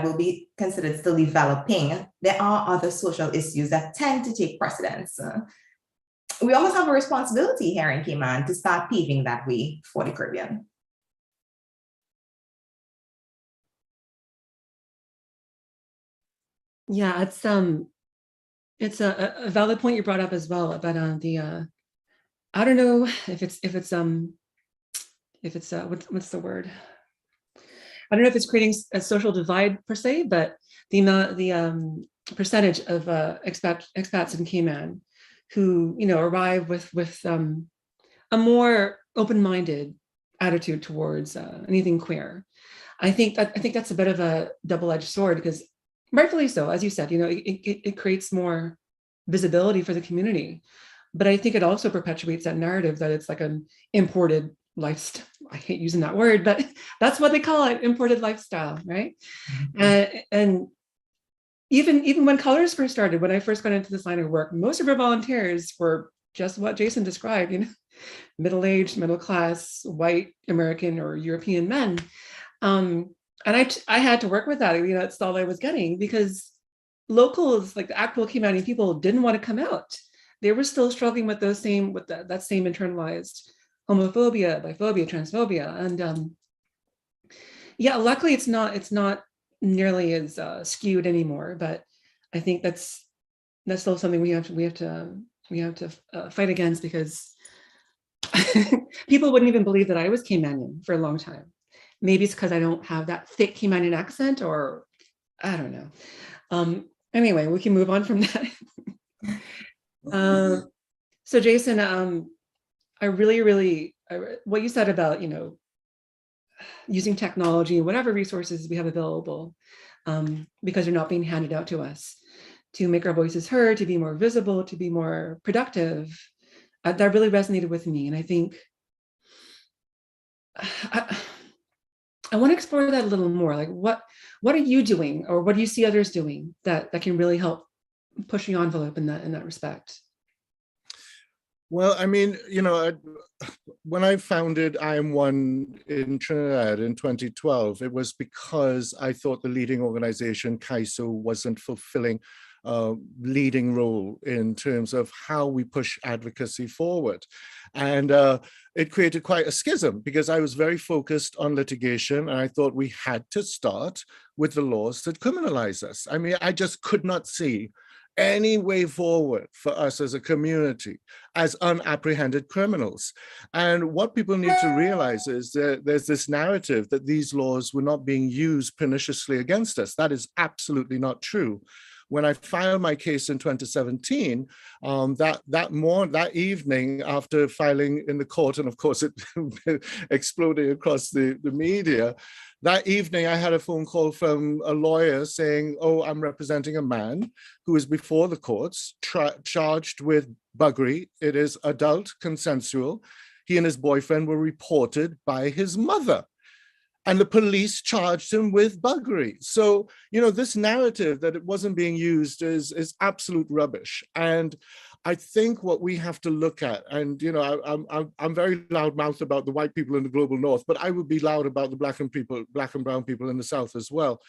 will be considered still developing, there are other social issues that tend to take precedence. We almost have a responsibility here in Cayman to start paving that way for the Caribbean. Yeah, it's a valid point you brought up as well about I don't know if it's what's the word? I don't know if it's creating a social divide per se, but the percentage of expats in Cayman who arrive with a more open-minded attitude towards anything queer. I think that's a bit of a double-edged sword, because rightfully so, as you said, it creates more visibility for the community, but I think it also perpetuates that narrative that it's like an imported lifestyle. I hate using that word, but that's what they call it, imported lifestyle, right? Mm-hmm. And even when Colors first started, when I first got into this line of work, most of our volunteers were just what Jason described, you know, middle-aged, middle-class, white American or European men. And I had to work with that. You know, that's all I was getting, because locals, like the actual Kimani people, didn't want to come out. They were still struggling with those same, with that same internalized homophobia, biphobia, transphobia. And yeah, luckily it's not nearly as skewed anymore, but I think that's still something we have to fight against, because people wouldn't even believe that I was Caymanian for a long time. Maybe it's because I don't have that thick Caymanian accent, or I don't know. Anyway, we can move on from that. So Jason, I really, what you said about, you know, using technology and whatever resources we have available, because they're not being handed out to us, to make our voices heard, to be more visible, to be more productive, that really resonated with me. And I think I want to explore that a little more. Like, what are you doing, or what do you see others doing that can really help push the envelope in that respect? Well, I mean, you know, when I founded I Am One in Trinidad in 2012, it was because I thought the leading organization, CAISO, wasn't fulfilling a leading role in terms of how we push advocacy forward. And it created quite a schism, because I was very focused on litigation, and I thought we had to start with the laws that criminalize us. I mean, I just could not see any way forward for us as a community as unapprehended criminals. And what people need to realize is that there's this narrative that these laws were not being used perniciously against us. That is absolutely not true. When I filed my case in 2017, that evening after filing in the court, and of course it exploding across the media, that evening I had a phone call from a lawyer saying, oh, I'm representing a man who is before the courts, charged with buggery. It is adult, consensual. He and his boyfriend were reported by his mother, and the police charged him with buggery. So, you know, this narrative that it wasn't being used is absolute rubbish. And I think what we have to look at, and, you know, I'm very loudmouthed about the white people in the global north, but I would be loud about the black and brown people in the south as well.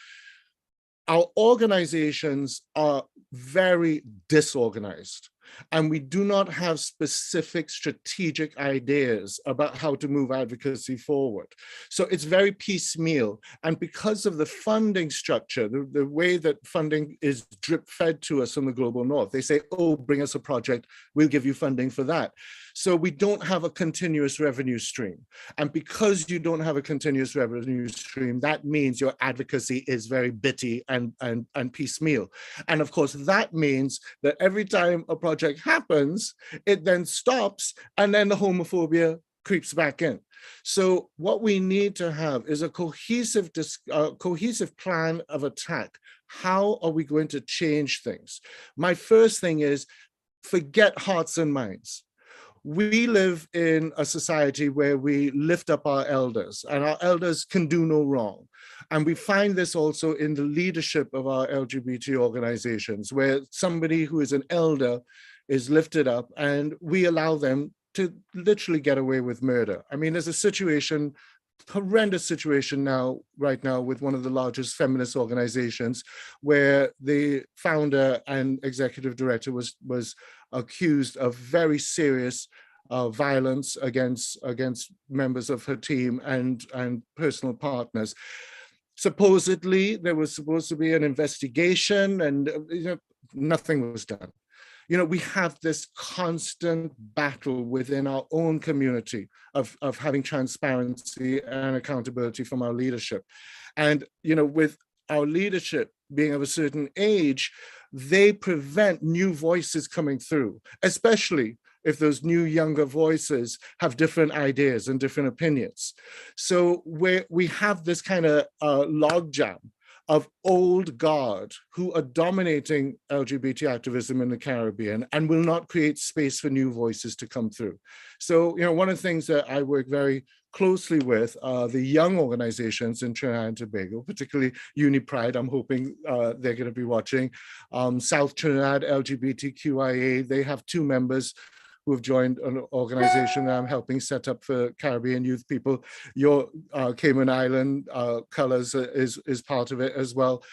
Our organizations are very disorganized, and we do not have specific strategic ideas about how to move advocacy forward. So it's very piecemeal. And because of the funding structure, the way that funding is drip fed to us from the global north, they say, oh, bring us a project, we'll give you funding for that. So we don't have a continuous revenue stream. And because you don't have a continuous revenue stream, that means your advocacy is very bitty and piecemeal. And of course, that means that every time a project happens, it then stops, and then the homophobia creeps back in. So what we need to have is a cohesive plan of attack. How are we going to change things? My first thing is forget hearts and minds. We live in a society where we lift up our elders, and our elders can do no wrong. And we find this also in the leadership of our LGBT organizations, where somebody who is an elder is lifted up and we allow them to literally get away with murder. I mean, there's a situation, horrendous situation right now with one of the largest feminist organizations, where the founder and executive director was accused of very serious violence against members of her team and personal partners. Supposedly, there was supposed to be an investigation, and you know, nothing was done. You know, we have this constant battle within our own community of having transparency and accountability from our leadership. And, you know, with our leadership being of a certain age, they prevent new voices coming through, especially if those new younger voices have different ideas and different opinions. So we have this kind of logjam of old guard who are dominating LGBT activism in the Caribbean and will not create space for new voices to come through. So, you know, one of the things that I work very closely with the young organizations in Trinidad and Tobago, particularly UniPride. I'm hoping they're going to be watching. South Trinidad LGBTQIA, they have 2 members who have joined an organization that I'm helping set up for Caribbean youth people. Your Cayman Island Colors is part of it as well,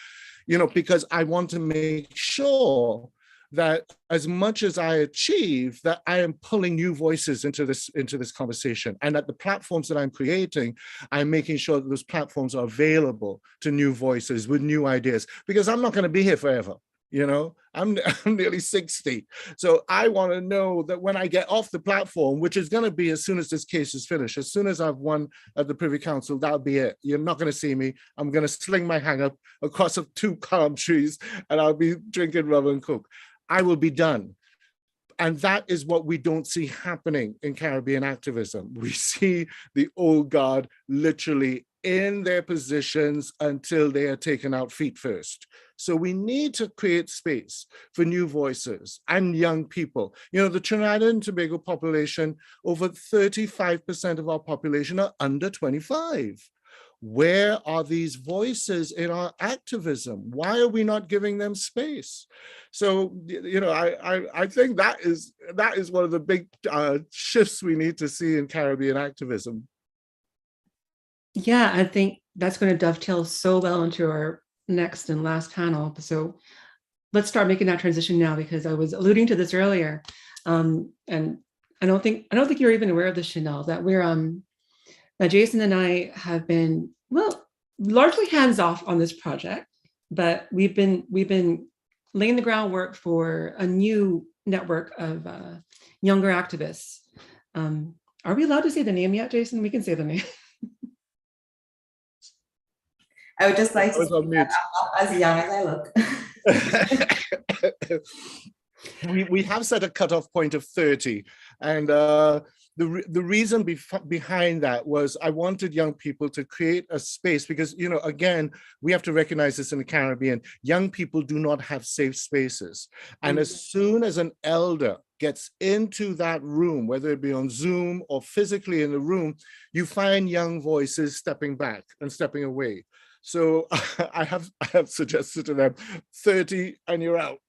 you know, because I want to make sure that as much as I achieve, that I am pulling new voices into this conversation, and that the platforms that I'm creating, I'm making sure that those platforms are available to new voices with new ideas, because I'm not going to be here forever. You know, I'm nearly 60. So I want to know that when I get off the platform, which is going to be as soon as this case is finished, as soon as I've won at the Privy Council, that'll be it. You're not going to see me. I'm going to sling my hang up across 2 palm trees and I'll be drinking rum and coke. I will be done. And that is what we don't see happening in Caribbean activism. We see the old guard literally in their positions until they are taken out feet first. So we need to create space for new voices and young people. You know, the Trinidad and Tobago population, over 35% of our population are under 25. Where are these voices in our activism? Why are we not giving them space? So, you know, I think that is one of the big shifts we need to see in Caribbean activism. Yeah, I think that's going to dovetail so well into our next and last panel. So let's start making that transition now, because I was alluding to this earlier, and I don't think you're even aware of this, Chanel, that we're now, Jason and I have been, well, largely hands off on this project, but we've been laying the groundwork for a new network of younger activists. Are we allowed to say the name yet, Jason? We can say the name. I would just like to say that I'm not as young as I look. we have set a cutoff point of 30, and the reason behind that was I wanted young people to create a space, because, you know, again, we have to recognize this in the Caribbean. Young people do not have safe spaces. And as soon as an elder gets into that room, whether it be on Zoom or physically in the room, you find young voices stepping back and stepping away. So I have suggested to them 30 and you're out,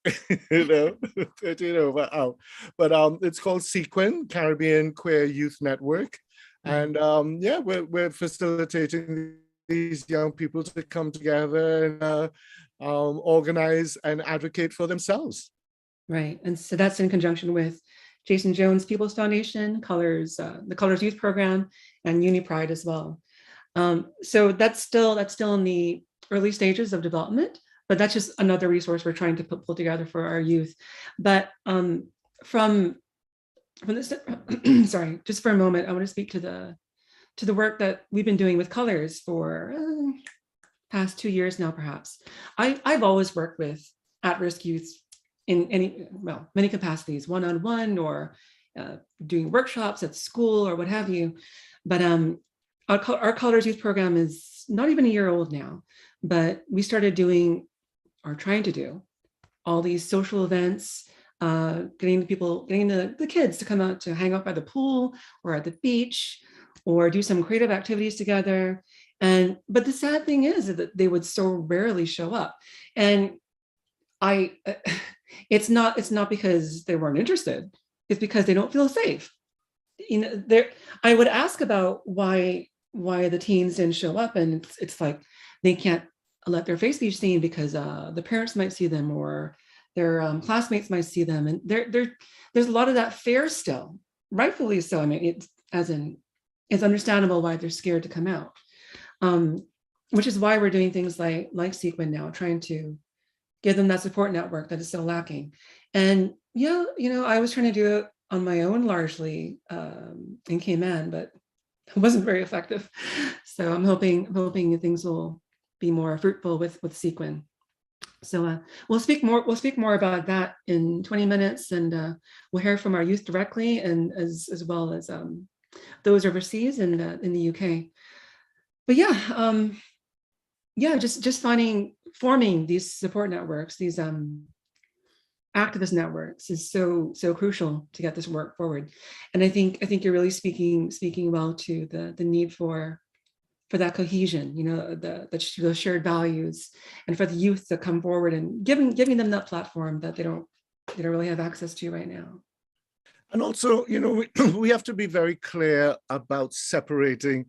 you know, 30 and over, out. But it's called Sequin, Caribbean Queer Youth Network. And yeah, we're facilitating these young people to come together and organize and advocate for themselves. Right, and so that's in conjunction with Jason Jones People's Foundation, Colors, the Colors Youth Program, and UniPride as well. So that's still in the early stages of development, but that's just another resource we're trying to pull together for our youth. But from this, sorry, just for a moment, I want to speak to the work that we've been doing with Colors for past 2 years now, perhaps. I've always worked with at-risk youth in many capacities, one-on-one or doing workshops at school or what have you. But our Colors Youth Program is not even a year old now, but we started doing, or trying to do, all these social events, getting the kids to come out to hang out by the pool or at the beach, or do some creative activities together. But the sad thing is that they would so rarely show up. And it's not because they weren't interested, it's because they don't feel safe. You know, I would ask about why the teens didn't show up, and it's like they can't let their face be seen because the parents might see them, or their classmates might see them, and there's a lot of that fear still, rightfully so. I mean, it's understandable why they're scared to come out, which is why we're doing things like Sequin now, trying to give them that support network that is still lacking. And yeah, you know, I was trying to do it on my own largely in Cayman, but it wasn't very effective. So I'm hoping things will be more fruitful with Sequin. So we'll speak more about that in 20 minutes, and we'll hear from our youth directly, and as well as those overseas in the UK. But yeah, just forming these support networks, these activist networks, is so crucial to get this work forward. And I think you're really speaking well to the need for that cohesion, you know, those shared values, and for the youth to come forward and giving them that platform that they don't really have access to right now. And also, you know, we have to be very clear about separating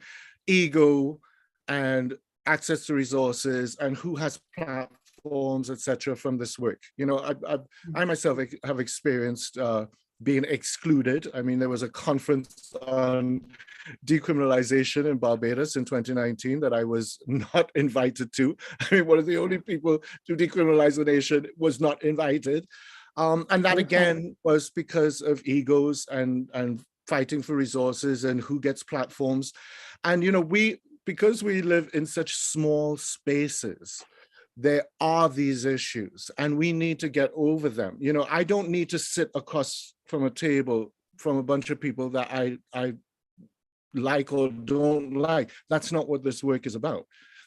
ego and access to resources and who has platforms, etc., from this work. You know, I myself have experienced being excluded. I mean, there was a conference on decriminalization in Barbados in 2019 that I was not invited to. I mean, one of the only people to decriminalize the nation was not invited. And that again was because of egos and fighting for resources and who gets platforms. And, you know, because we live in such small spaces, there are these issues and we need to get over them. You know, I don't need to sit across from a table from a bunch of people that I like or don't like. That's not what this work is about.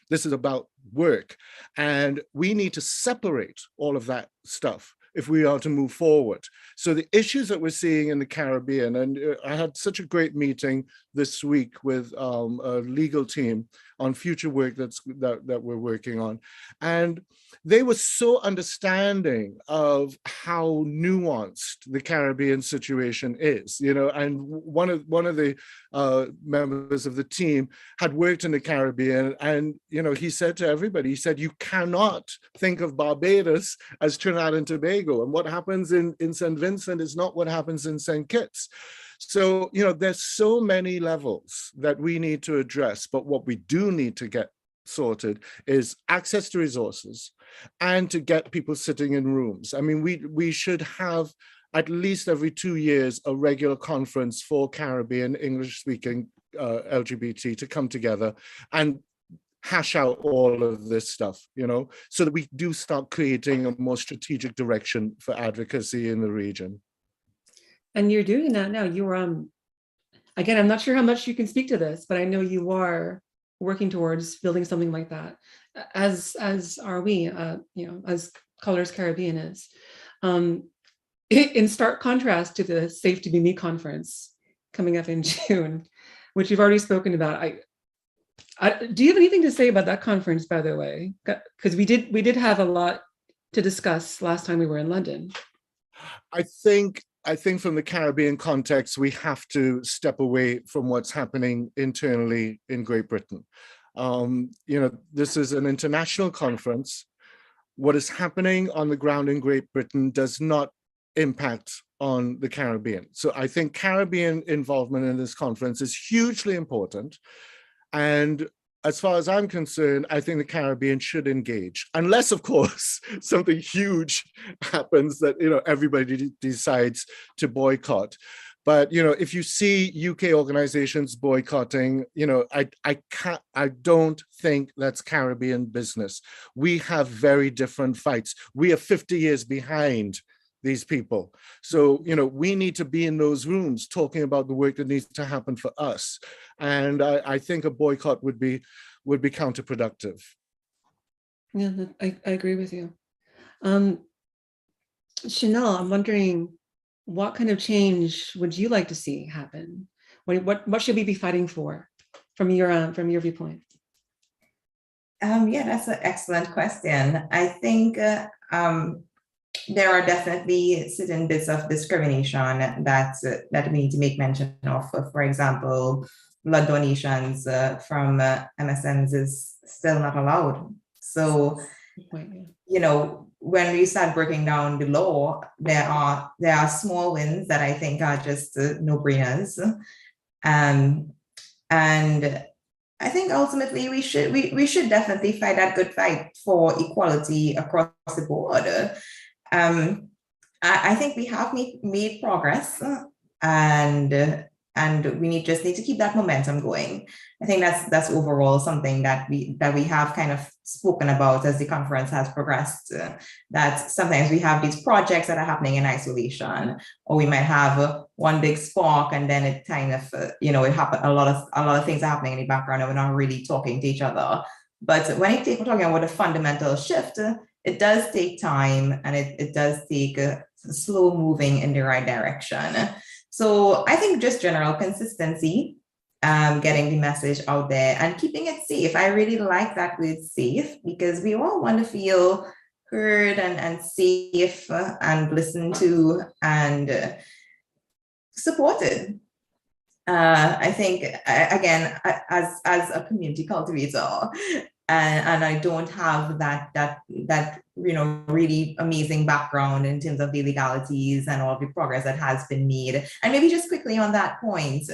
This is about work. And we need to separate all of that stuff if we are to move forward. So the issues that we're seeing in the Caribbean, and I had such a great meeting this week with a legal team on future work that we're working on. And they were so understanding of how nuanced the Caribbean situation is, you know, and one of the members of the team had worked in the Caribbean, and, you know, he said to everybody, he said, you cannot think of Barbados as Trinidad and Tobago, and what happens in St. Vincent is not what happens in St. Kitts. So, you know, there's so many levels that we need to address, but what we do need to get sorted is access to resources and to get people sitting in rooms. I mean, we should have at least every 2 years a regular conference for Caribbean English-speaking LGBT to come together and hash out all of this stuff, you know, so that we do start creating a more strategic direction for advocacy in the region. And you're doing that now. You're again, I'm not sure how much you can speak to this, but I know you are working towards building something like that, as are we, you know, as Colors Caribbean is. In stark contrast to the Safe to Be Me conference coming up in June, which you've already spoken about. Do you have anything to say about that conference, by the way? Because we did have a lot to discuss last time we were in London. I think from the Caribbean context, we have to step away from what's happening internally in Great Britain. You know, this is an international conference. What is happening on the ground in Great Britain does not impact on the Caribbean. So I think Caribbean involvement in this conference is hugely important. And as far as I'm concerned, I think the Caribbean should engage, unless, of course, something huge happens that, you know, everybody decides to boycott. But, you know, if you see UK organizations boycotting, you know, I don't think that's Caribbean business. We have very different fights. We are 50 years behind these people. So, you know, we need to be in those rooms talking about the work that needs to happen for us. And I think a boycott would be counterproductive. Yeah, I agree with you. Chanel, I'm wondering, what kind of change would you like to see happen? What should we be fighting for from your viewpoint? Yeah, that's an excellent question. I think there are definitely certain bits of discrimination that we need to make mention of. For example, blood donations from MSMs is still not allowed. So, you know, when we start breaking down the law, there are small wins that I think are just no-brainers. And I think ultimately we should definitely fight that good fight for equality across the board. I think we have made progress, and we just need to keep that momentum going. I think that's overall something that we have kind of spoken about as the conference has progressed. That sometimes we have these projects that are happening in isolation, or we might have one big spark, and then it kind of it happen. A lot of things are happening in the background, and we're not really talking to each other. But when we're talking about a fundamental shift, it does take time, and it does take slow moving in the right direction. So I think just general consistency, getting the message out there and keeping it safe. I really like that word safe, because we all want to feel heard and safe and listened to. And supported. I think, again, as a community cultivator, and I don't have that really amazing background in terms of the legalities and all of the progress that has been made. And maybe just quickly on that point,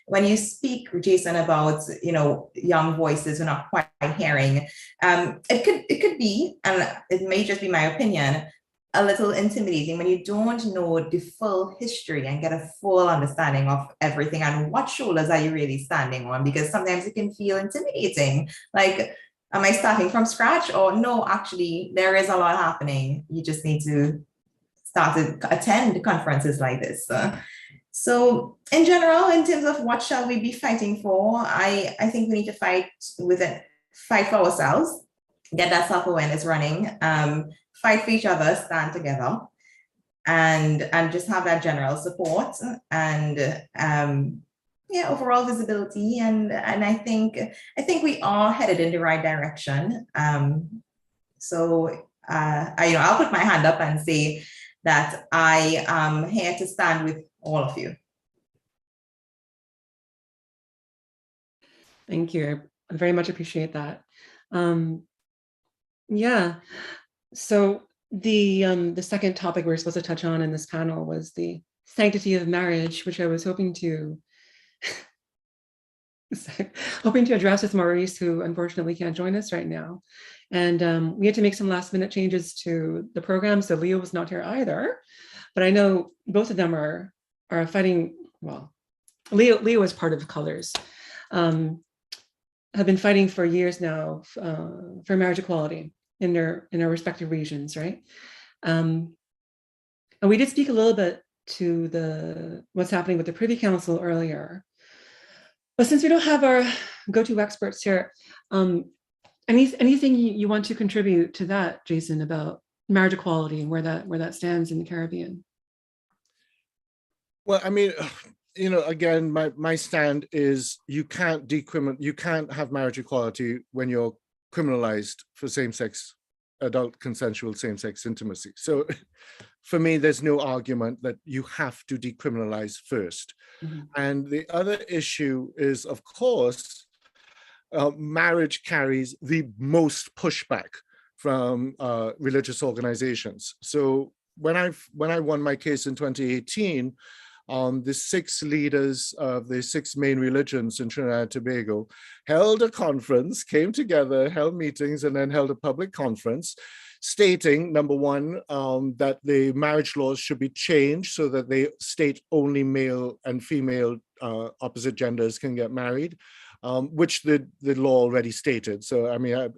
when you speak, Jason, about young voices who are not quite hearing, it could be, and it may just be my opinion, a little intimidating when you don't know the full history and get a full understanding of everything and what shoulders are you really standing on, because sometimes it can feel intimidating. Like, am I starting from scratch? Or no, actually, there is a lot happening. You just need to start to attend conferences like this. So in general, in terms of what shall we be fighting for, I think we need to fight for ourselves, get that self-awareness running, fight for each other, stand together, and just have that general support and overall visibility. And I think we are headed in the right direction. So I'll put my hand up and say that I am here to stand with all of you. Thank you. I very much appreciate that. Yeah. So the second topic we were supposed to touch on in this panel was the sanctity of marriage, which I was hoping to address with Maurice, who unfortunately can't join us right now. And we had to make some last minute changes to the program. So Leo was not here either, but I know both of them are fighting. Well, Leo is part of Colors, have been fighting for years now for marriage equality in their respective regions, right? And we did speak a little bit to what's happening with the Privy Council earlier. But since we don't have our go-to experts here, anything you want to contribute to that, Jason, about marriage equality and where that stands in the Caribbean? Well, I mean, again, my stand is you can't have marriage equality when you're criminalized for adult consensual same-sex intimacy. So for me, there's no argument that you have to decriminalize first. Mm-hmm. And the other issue is, of course, marriage carries the most pushback from religious organizations. So when I won my case in 2018, the 6 leaders of the 6 main religions in Trinidad and Tobago held a conference, came together, held meetings, and then held a public conference stating, number one, that the marriage laws should be changed so that they state only male and female opposite genders can get married, which the law already stated. So, I mean,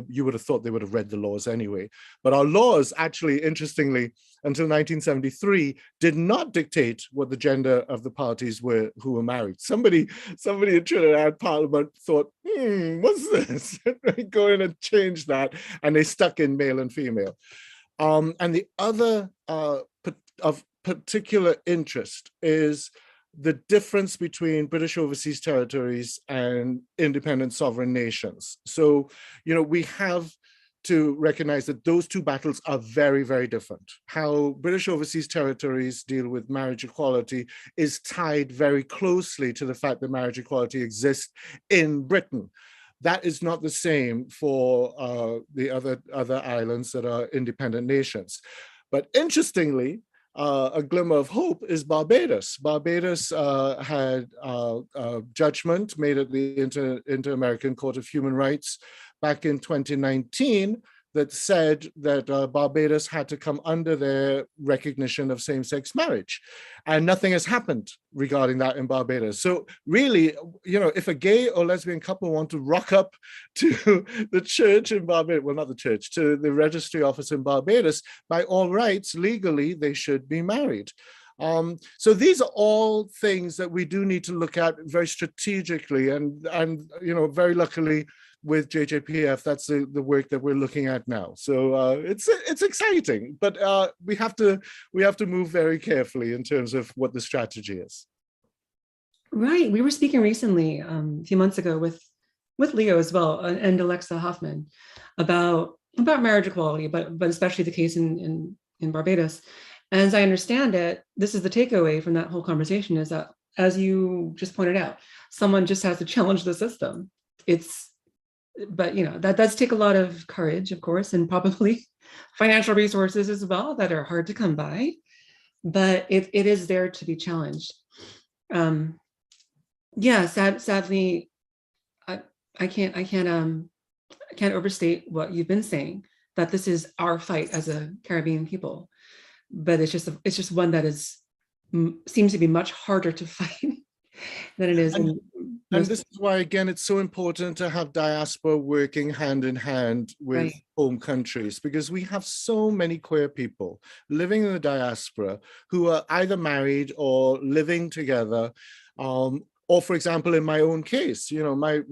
you would have thought they would have read the laws anyway. But our laws actually, interestingly, until 1973, did not dictate what the gender of the parties were who were married. Somebody in Trinidad Parliament thought, what's this? Go in and change that. And they stuck in male and female. And the other of particular interest is the difference between British overseas territories and independent sovereign nations. So, we have to recognize that those two battles are very, very different. How British overseas territories deal with marriage equality is tied very closely to the fact that marriage equality exists in Britain. That is not the same for the other islands that are independent nations. But interestingly, a glimmer of hope is Barbados. Barbados had a judgment made at the Inter-American Court of Human Rights back in 2019 that said that Barbados had to come under their recognition of same-sex marriage. And nothing has happened regarding that in Barbados. So really, if a gay or lesbian couple want to rock up to the church in Barbados, well, not the church, to the registry office in Barbados, by all rights, legally, they should be married. So these are all things that we do need to look at very strategically, and very luckily, with JJPF, that's the work that we're looking at now. So it's exciting, but we have to move very carefully in terms of what the strategy is. Right. We were speaking recently, a few months ago, with Leo as well, and Alexa Hoffman, about marriage equality, but especially the case in Barbados. As I understand it, this is the takeaway from that whole conversation, is that, as you just pointed out, someone just has to challenge the system. But that does take a lot of courage, of course, and probably financial resources as well that are hard to come by, but it is there to be challenged. Sadly, I can't overstate what you've been saying, that this is our fight as a Caribbean people, but it's just one that seems to be much harder to fight than it is. And this is why, again, it's so important to have diaspora working hand in hand with home countries, because we have so many queer people living in the diaspora who are either married or living together. Or, for example, in my own case, my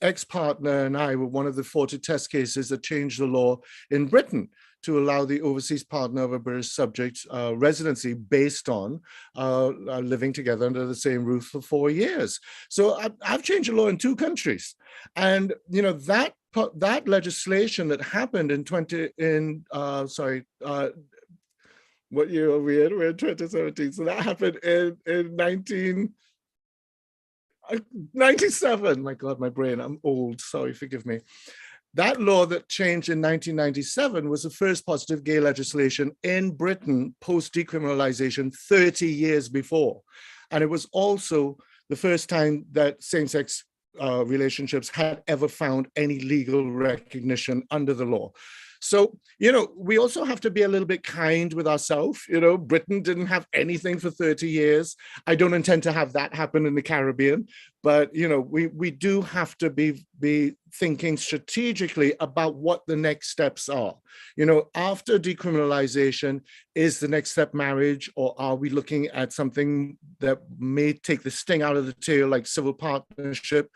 ex-partner and I were one of the 40 test cases that changed the law in Britain to allow the overseas partner of a British subject residency based on living together under the same roof for 4 years. So I've changed the law in 2 countries. And, that legislation that happened what year are we in? We're in 2017. So that happened in 1997. My God, my brain, I'm old. Sorry, forgive me. That law that changed in 1997 was the first positive gay legislation in Britain post-decriminalization 30 years before. And it was also the first time that same-sex relationships had ever found any legal recognition under the law. So, we also have to be a little bit kind with ourselves. Britain didn't have anything for 30 years. I don't intend to have that happen in the Caribbean, but, we do have to be thinking strategically about what the next steps are. After decriminalization, is the next step marriage, or are we looking at something that may take the sting out of the tail, like civil partnership?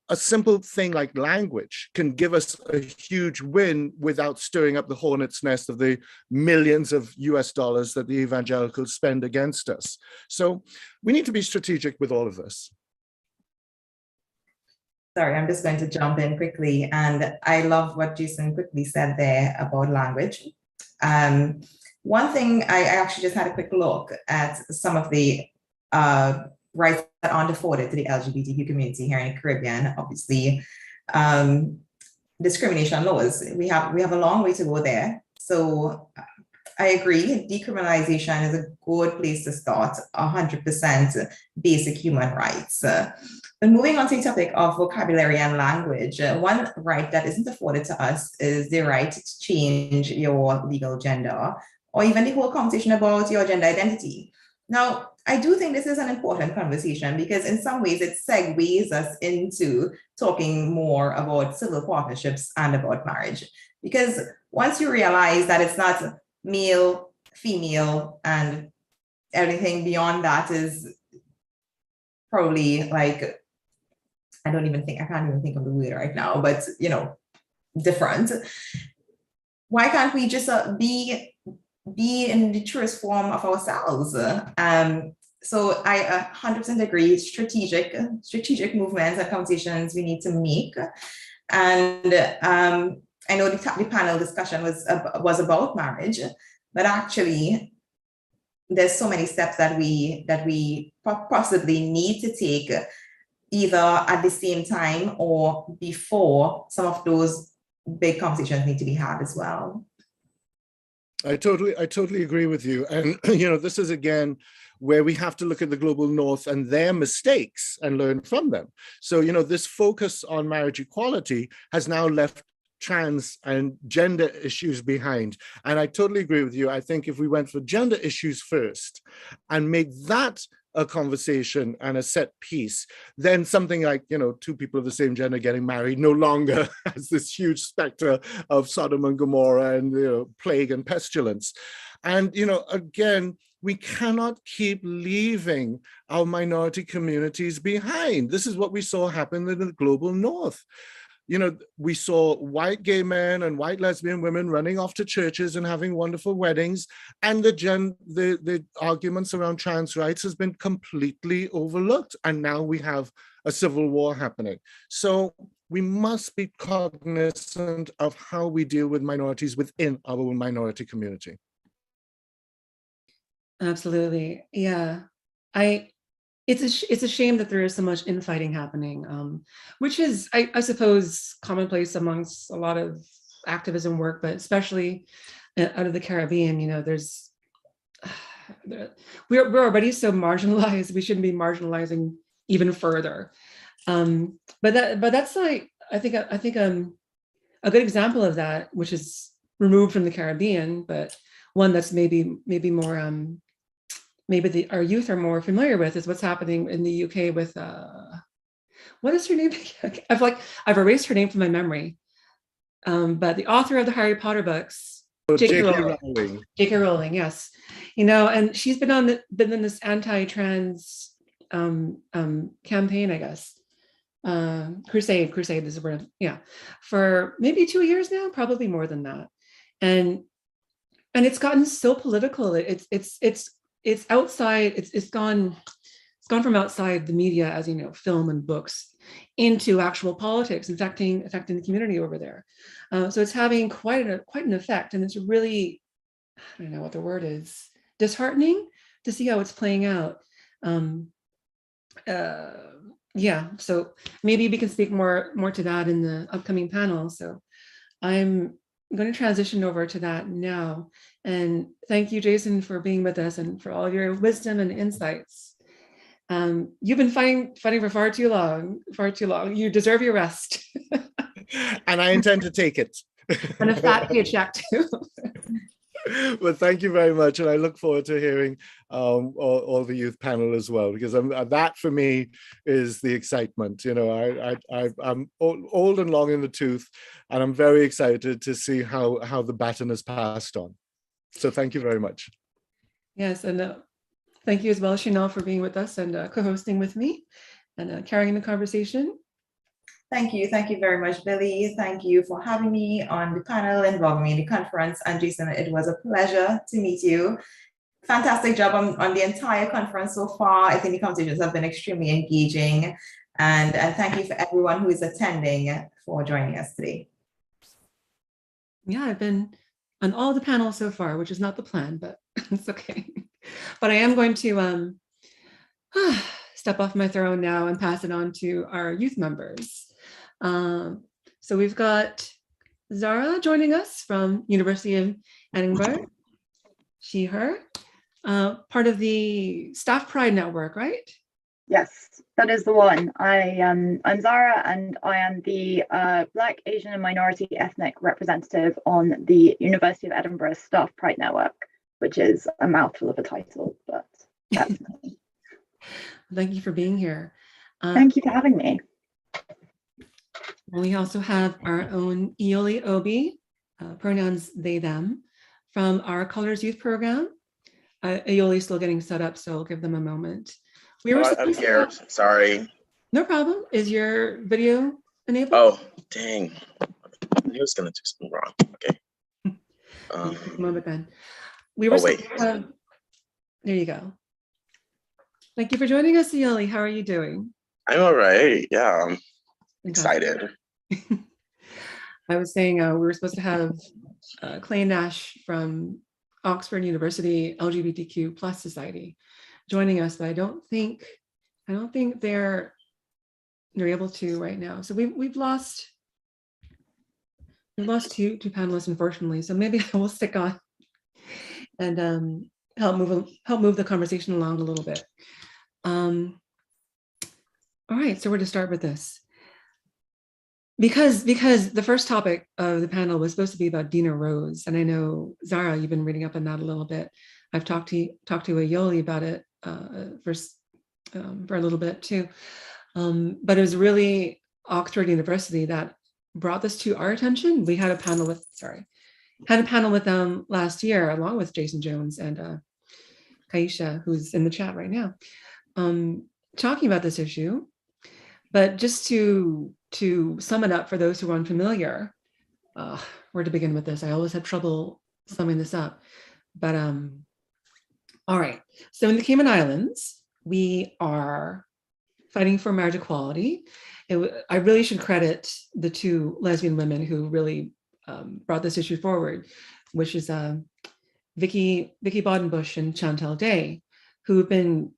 A simple thing like language can give us a huge win without stirring up the hornet's nest of the millions of US dollars that the evangelicals spend against us. So we need to be strategic with all of this. Sorry, I'm just going to jump in quickly. And I love what Jason quickly said there about language. One thing, I actually just had a quick look at some of the rights that aren't afforded to the LGBTQ community here in the Caribbean. Obviously, discrimination laws. We have a long way to go there. So I agree, decriminalization is a good place to start, 100% basic human rights. But moving on to the topic of vocabulary and language, one right that isn't afforded to us is the right to change your legal gender, or even the whole conversation about your gender identity. Now, I do think this is an important conversation because in some ways it segues us into talking more about civil partnerships and about marriage. Because once you realize that it's not male, female, and everything beyond that is probably like, I can't even think of the word right now, but different. Why can't we just be in the truest form of ourselves? So I 100% agree, strategic movements and conversations we need to make. And I know the panel discussion was about marriage, but actually there's so many steps that we possibly need to take, either at the same time or before some of those big conversations need to be had as well. I totally agree with you. And, this is, again, where we have to look at the global north and their mistakes and learn from them. So, this focus on marriage equality has now left trans and gender issues behind. And I totally agree with you. I think if we went for gender issues first and make that a conversation and a set piece, then something like, two people of the same gender getting married no longer has this huge specter of Sodom and Gomorrah and plague and pestilence. And, again, we cannot keep leaving our minority communities behind. This is what we saw happen in the global north. We saw white gay men and white lesbian women running off to churches and having wonderful weddings, and the arguments around trans rights has been completely overlooked, and now we have a civil war happening. So we must be cognizant of how we deal with minorities within our own minority community. Absolutely. Yeah. It's a shame that there is so much infighting happening, which is, I suppose, commonplace amongst a lot of activism work, but especially out of the Caribbean. there's we're already so marginalized. We shouldn't be marginalizing even further. But that's like I think a good example of that, which is removed from the Caribbean, but one that's maybe more maybe our youth are more familiar with, is what's happening in the UK with what is her name? I've erased her name from my memory. But the author of the Harry Potter books, J.K. Rowling. J.K. Rowling, yes. And she's been in this anti-trans campaign, I guess. Crusade is the word. Yeah, for maybe 2 years now, probably more than that. And it's gotten so political. It's outside. It's gone from outside the media, as you know, film and books, into actual politics, affecting the community over there. So it's having quite an effect, and it's really, I don't know what the word is, disheartening to see how it's playing out. Yeah, so maybe we can speak more to that in the upcoming panel. So I'm going to transition over to that now. And thank you, Jason, for being with us and for all your wisdom and insights. You've been fighting for far too long. You deserve your rest. And I intend to take it. And a fat paycheck too. Well, thank you very much, and I look forward to hearing all the youth panel as well, because that for me is the excitement. I'm old and long in the tooth, and I'm very excited to see how the baton is passed on. So thank you very much. Yes, and thank you as well, Chanel, for being with us and co-hosting with me and carrying the conversation. Thank you very much, Billie. Thank you for having me on the panel, involving me in the conference. And Jason, it was a pleasure to meet you. Fantastic job on the entire conference so far. I think the conversations have been extremely engaging. And thank you for everyone who is attending for joining us today. Yeah, I've been on all the panels so far, which is not the plan, but it's okay. But I am going to step off my throne now and pass it on to our youth members. So we've got Zara joining us from University of Edinburgh. She, her, part of the Staff Pride Network, right? Yes, that is the one. I'm Zara, and I am the Black, Asian, and Minority Ethnic representative on the University of Edinburgh Staff Pride Network, which is a mouthful of a title, but that's me. Thank you for being here. Thank you for having me. And we also have our own Ioli Obi, pronouns they, them, from our Colors Youth Program. Ioli is still getting set up, so I'll give them a moment. I'm here, sorry. No problem. Is your video enabled? Oh, dang. I knew I was gonna do something wrong. Okay. Moment then. We were wait. there you go. Thank you for joining us, Ioli. How are you doing? I'm all right. Yeah, I'm excited. I was saying we were supposed to have Clay Nash from Oxford University LGBTQ+ Society joining us, but I don't think they're able to right now. So we've lost two panelists, unfortunately. So maybe I will stick on and help move the conversation along a little bit. All right, so we're to start with this. Because the first topic of the panel was supposed to be about Dina Rose, and I know, Zara, you've been reading up on that a little bit. I've talked to Ioli about it for a little bit too, but it was really Oxford University that brought this to our attention. We had a panel with them last year, along with Jason Jones and Kaisha, who's in the chat right now, talking about this issue. But just to sum it up for those who are unfamiliar, where to begin with this? I always have trouble summing this up. But all right. So in the Cayman Islands, we are fighting for marriage equality. I really should credit the two lesbian women who really brought this issue forward, which is Vicky Bodenbush and Chantal Day, who've been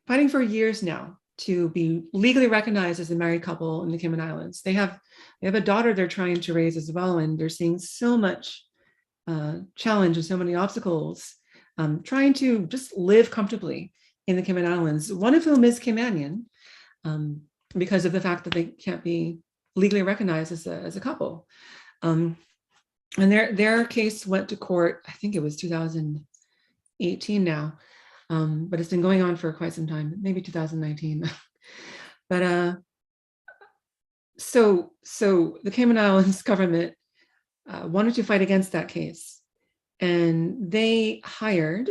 fighting for years now to be legally recognized as a married couple in the Cayman Islands. They have a daughter they're trying to raise as well, and they're seeing so much challenge and so many obstacles trying to just live comfortably in the Cayman Islands, one of whom is Caymanian, because of the fact that they can't be legally recognized as a couple. And their case went to court, I think it was 2018 now, but it's been going on for quite some time, maybe 2019. But so the Cayman Islands government wanted to fight against that case, and they hired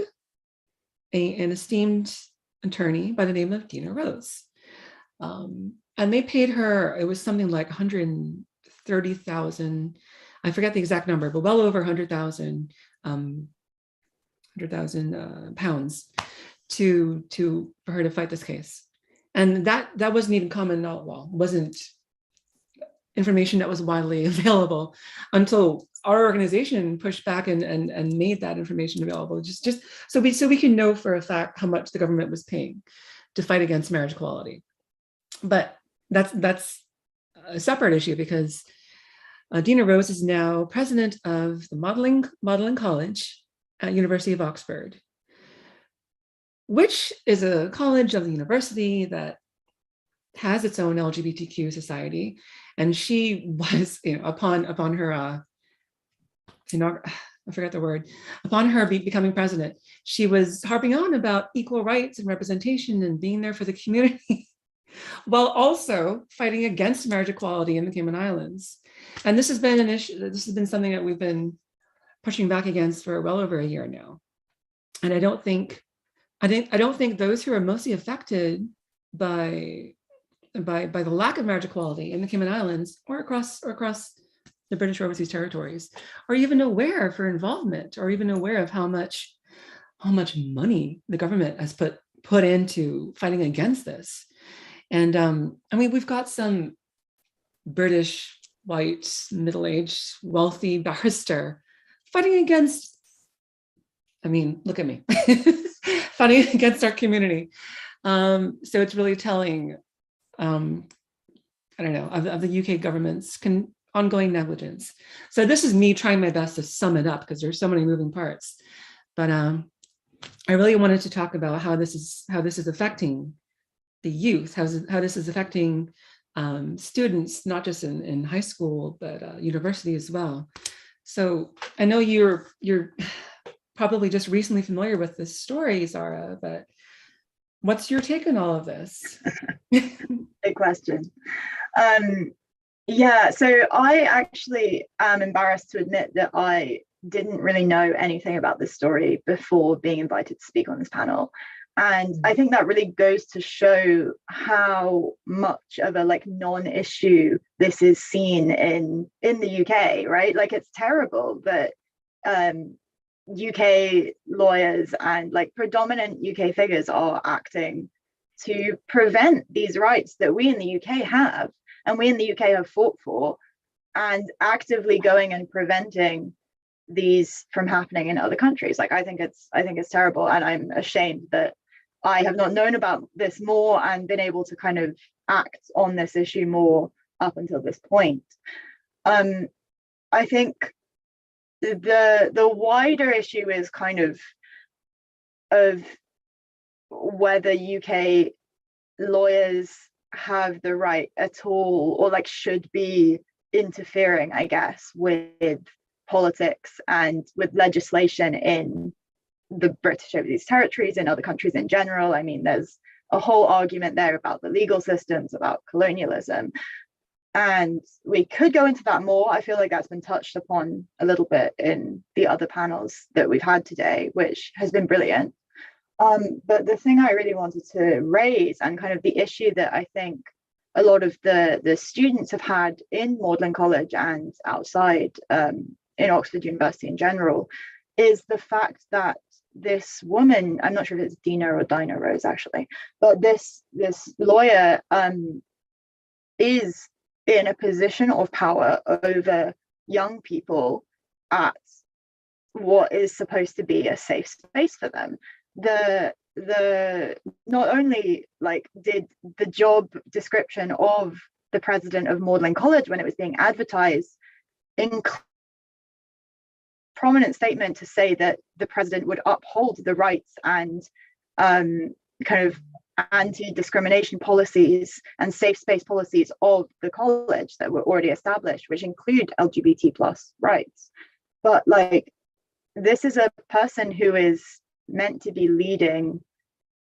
an esteemed attorney by the name of Dina Rose. And they paid her, it was something like 130,000, I forget the exact number, but well over 100,000 pounds for her to fight this case. And that wasn't even common, well, wasn't information that was widely available until our organization pushed back and made that information available, just so we can know for a fact how much the government was paying to fight against marriage equality. But that's a separate issue, because Dina Rose is now president of the Modeling College at University of Oxford, which is a college of the university that has its own LGBTQ society. And she was, upon her, I forget the word, upon her becoming president, she was harping on about equal rights and representation and being there for the community, while also fighting against marriage equality in the Cayman Islands. And this has been an issue, this has been something that we've been pushing back against for well over a year now. And I don't think those who are mostly affected by the lack of marriage equality in the Cayman Islands or across the British Overseas Territories are even aware of her involvement, or even aware of how much money the government has put into fighting against this. And I mean, we've got some British, white, middle-aged, wealthy barrister fighting against, I mean, look at me, fighting against our community. So it's really telling, I don't know, of the UK government's ongoing negligence. So this is me trying my best to sum it up, because there's so many moving parts. But I really wanted to talk about how this is affecting the youth, how this is affecting students, not just in high school, but university as well. So I know you're probably just recently familiar with this story, Zara, but what's your take on all of this? Good question. Yeah, so I actually am embarrassed to admit that I didn't really know anything about this story before being invited to speak on this panel. And I think that really goes to show how much of a non-issue this is seen in the UK, right? Like, it's terrible that UK lawyers and predominant UK figures are acting to prevent these rights that we in the UK have, and we in the UK have fought for, and actively going and preventing these from happening in other countries. I think it's terrible, and I'm ashamed that I have not known about this more and been able to kind of act on this issue more up until this point. I think the wider issue is kind of whether UK lawyers have the right at all, or should be interfering, I guess, with politics and with legislation in the British Overseas Territories and other countries in general. I mean, there's a whole argument there about the legal systems, about colonialism, and we could go into that more. I feel like that's been touched upon a little bit in the other panels that we've had today, which has been brilliant. But the thing I really wanted to raise, and kind of the issue that I think a lot of the students have had in Magdalen College and outside in Oxford University in general, is the fact that this woman, I'm not sure if it's Dina or Dina Rose actually, but this lawyer is in a position of power over young people at what is supposed to be a safe space for them. The not only like did the job description of the president of Magdalen College, when it was being advertised, in prominent statement to say that the president would uphold the rights and kind of anti-discrimination policies and safe space policies of the college that were already established, which include LGBT plus rights. But like, this is a person who is meant to be leading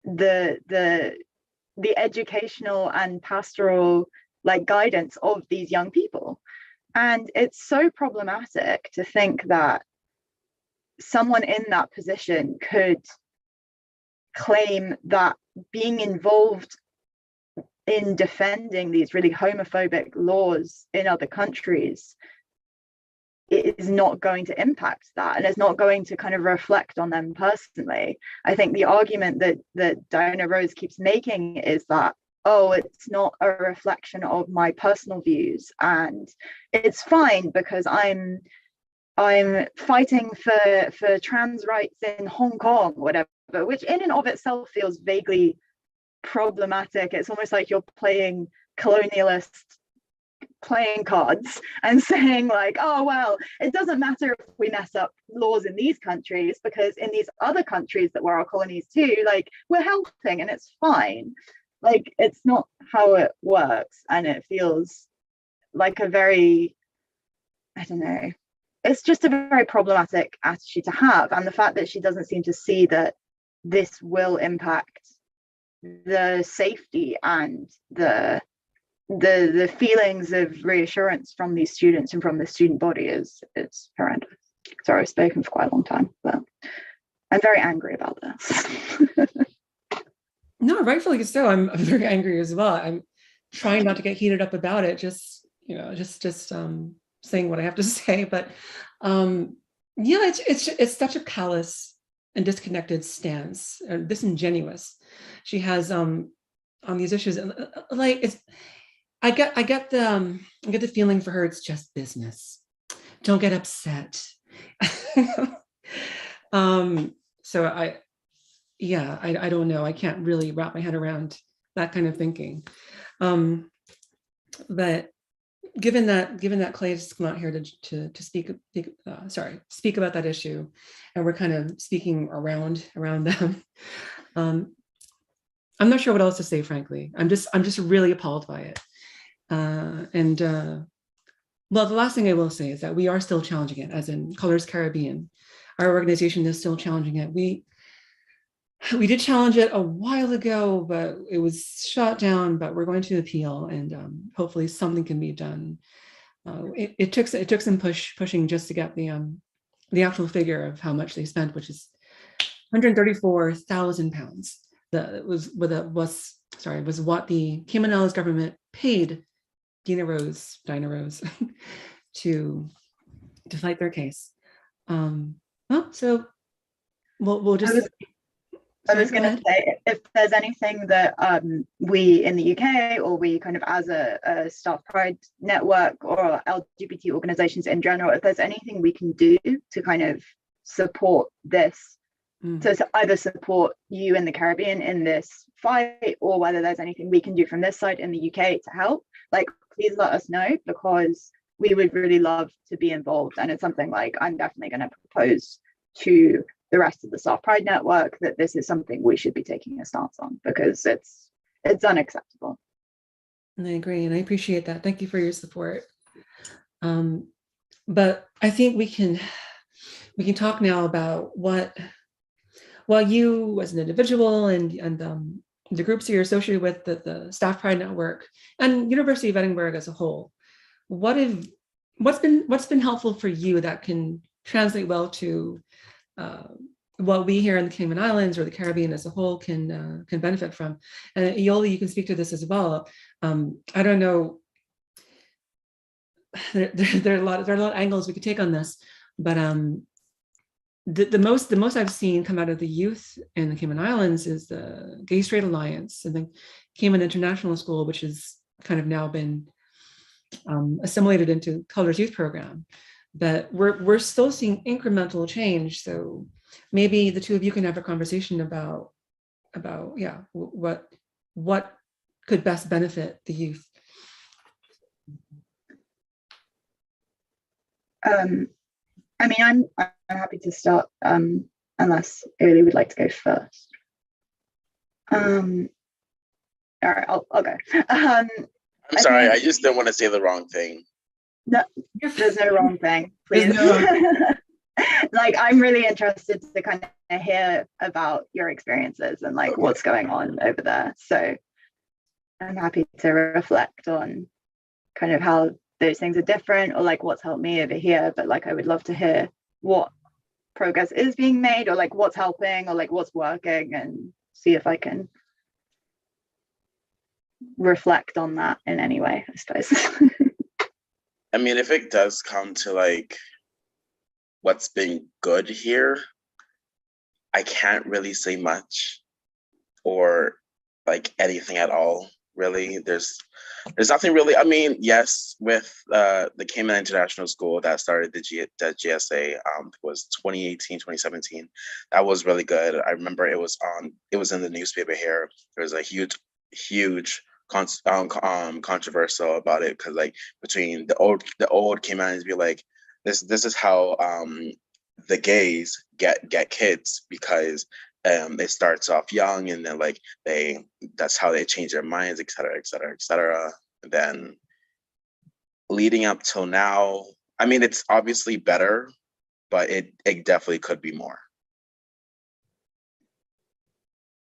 the educational and pastoral like guidance of these young people. And it's so problematic to think that someone in that position could claim that being involved in defending these really homophobic laws in other countries is not going to impact that, and it's not going to kind of reflect on them personally. I think the argument that Diana Rose keeps making is that, oh, it's not a reflection of my personal views, and it's fine because I'm fighting for trans rights in Hong Kong, whatever, which in and of itself feels vaguely problematic. It's almost like you're playing colonialist playing cards and saying like, oh, well, it doesn't matter if we mess up laws in these countries because in these other countries that were our colonies too, like, we're helping and it's fine. Like, it's not how it works, and it feels like a very, I don't know, it's just a very problematic attitude to have. And the fact that she doesn't seem to see that this will impact the safety and the feelings of reassurance from these students and from the student body is horrendous. Sorry, I've spoken for quite a long time, but I'm very angry about this. No, rightfully so. I'm very angry as well. I'm trying not to get heated up about it, just saying what I have to say. But yeah, it's such a callous and disconnected stance, disingenuous. She has on these issues, and like I get the feeling for her it's just business. Don't get upset. So I don't know. I can't really wrap my head around that kind of thinking. But given that Clay is not here to speak about that issue, and we're kind of speaking around them, I'm not sure what else to say, frankly. I'm just really appalled by it. Well, the last thing I will say is that we are still challenging it, as in Colors Caribbean. Our organization is still challenging it. We did challenge it a while ago, but it was shot down, but we're going to appeal, and hopefully something can be done. It took some pushing just to get the actual figure of how much they spent, which is £134,000. Was what the Cayman Islands government paid Dinah Rose to fight their case. So we'll just. I was going to say, if there's anything that we in the UK, or we kind of as a Staff Pride network or LGBT organizations in general, if there's anything we can do to kind of support this, to either support you in the Caribbean in this fight, or whether there's anything we can do from this side in the UK to help, like, please let us know, because we would really love to be involved. And it's something like I'm definitely going to propose to the rest of the Staff Pride network that this is something we should be taking a stance on, because it's unacceptable. And I agree, and I appreciate that. Thank you for your support. But I think we can talk now about what you as an individual and the groups you're associated with, the Staff Pride network and University of Edinburgh as a whole, what's been helpful for you that can translate well to what we here in the Cayman Islands or the Caribbean as a whole can benefit from. And Yoli, you can speak to this as well. I don't know. There are a lot of angles we could take on this, but the most I've seen come out of the youth in the Cayman Islands is the Gay Straight Alliance and the Cayman International School, which has kind of now been assimilated into Colors Youth Program. but we're still seeing incremental change. So maybe the two of you can have a conversation about yeah, what could best benefit the youth. I mean, I'm happy to start, unless Uli would like to go first. All right, I'll go. I'm sorry, I just don't want to say the wrong thing. No, there's no wrong thing, please. No wrong. Like, I'm really interested to kind of hear about your experiences and like what's going on over there. So I'm happy to reflect on kind of how those things are different, or like what's helped me over here. But like, I would love to hear what progress is being made, or like what's helping, or like what's working, and see if I can reflect on that in any way, I suppose. I mean, if it does come to like what's been good here, I can't really say much or like anything at all, really. There's nothing really. I mean, yes, with the Cayman International School that started the GSA, was 2018, 2017. That was really good. I remember it was in the newspaper here. There was a huge controversial about it, because like between the old Caymanians be like, this is how the gays get kids, because it starts off young, and then like that's how they change their minds, etc., etc., etc. And then leading up till now, I mean, it's obviously better, but it definitely could be more.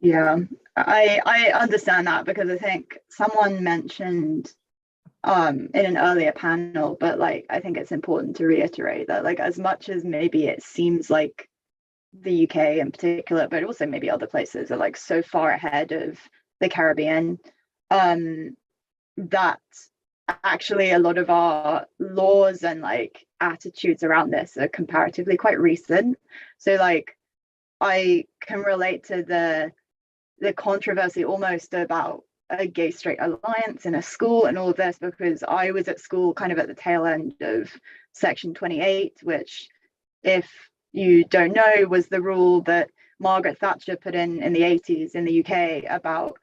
Yeah, I understand that, because I think someone mentioned in an earlier panel, but like I think it's important to reiterate that like, as much as maybe it seems like the UK in particular, but also maybe other places are like so far ahead of the Caribbean, that actually a lot of our laws and like attitudes around this are comparatively quite recent. So like, I can relate to the controversy almost about a gay straight alliance in a school and all of this, because I was at school kind of at the tail end of Section 28, which, if you don't know, was the rule that Margaret Thatcher put in the 80s in the UK about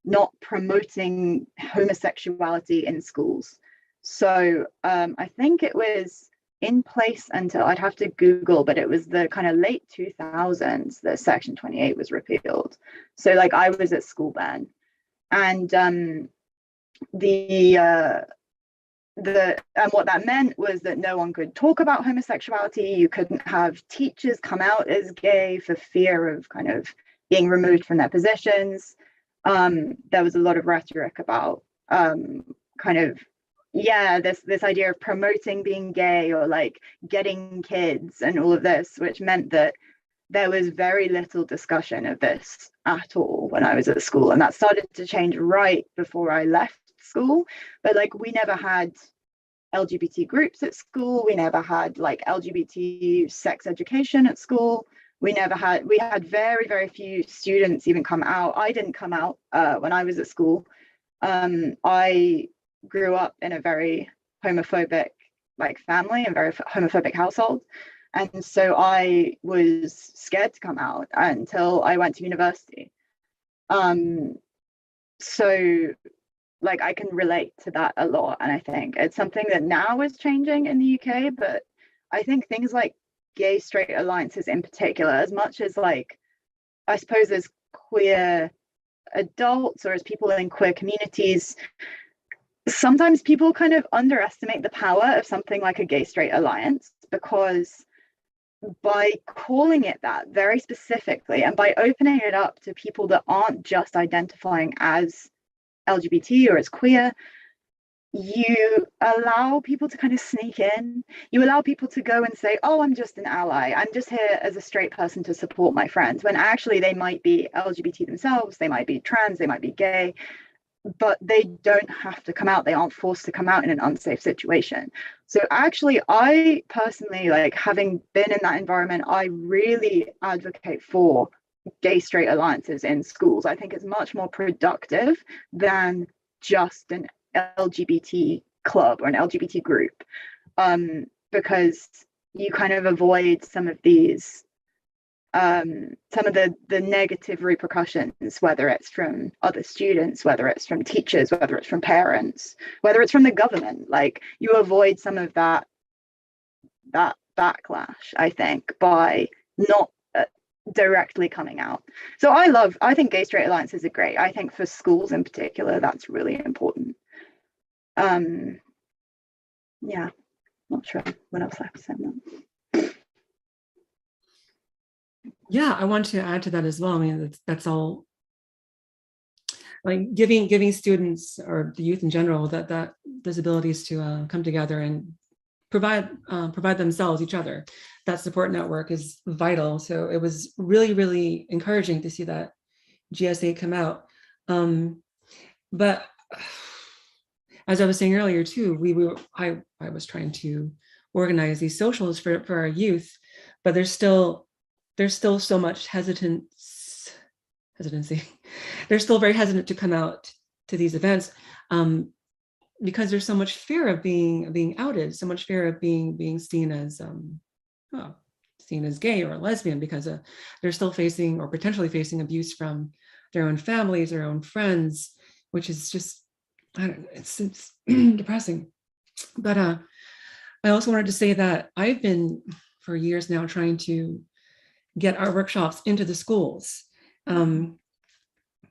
not promoting homosexuality in schools. So I think it was in place until, I'd have to Google, but it was the kind of late 2000s that Section 28 was repealed. So like, I was at school then, and what that meant was that no one could talk about homosexuality. You couldn't have teachers come out as gay for fear of kind of being removed from their positions. There was a lot of rhetoric about kind of, yeah, this idea of promoting being gay, or like getting kids and all of this, which meant that there was very little discussion of this at all when I was at school. And that started to change right before I left school. But like, we never had LGBT groups at school. We never had like LGBT sex education at school. We had very, very few students even come out. I didn't come out when I was at school. I grew up in a very homophobic like family and very homophobic household. And so I was scared to come out until I went to university. So like, I can relate to that a lot. And I think it's something that now is changing in the UK, but I think things like gay straight alliances in particular, as much as like, I suppose as queer adults or as people in queer communities, sometimes people kind of underestimate the power of something like a gay straight alliance, because by calling it that very specifically, and by opening it up to people that aren't just identifying as LGBT or as queer, you allow people to kind of sneak in. You allow people to go and say, oh, I'm just an ally. I'm just here as a straight person to support my friends, when actually they might be LGBT themselves, they might be trans, they might be gay, but they don't have to come out. They aren't forced to come out in an unsafe situation. So actually, I personally, like, having been in that environment, I really advocate for gay straight alliances in schools. I think it's much more productive than just an LGBT club or an LGBT group. because you kind of avoid some of these some of the negative repercussions, whether it's from other students, whether it's from teachers, whether it's from parents, whether it's from the government. Like, you avoid some of that backlash, I think, by not directly coming out. So I think gay straight alliances are great. I think for schools in particular, that's really important. Yeah, not sure what else I have to say on that. Yeah, I want to add to that as well. I mean, that's all, like giving students or the youth in general that those abilities to come together and provide themselves, each other. That support network is vital. So it was really, really encouraging to see that GSA come out. But as I was saying earlier too, I was trying to organize these socials for our youth, but there's still so much hesitancy. They're still very hesitant to come out to these events because there's so much fear of being outed, so much fear of being seen as gay or lesbian, because they're still facing or potentially facing abuse from their own families, their own friends, which is just, I don't know, it's depressing. But I also wanted to say that I've been for years now trying to get our workshops into the schools. And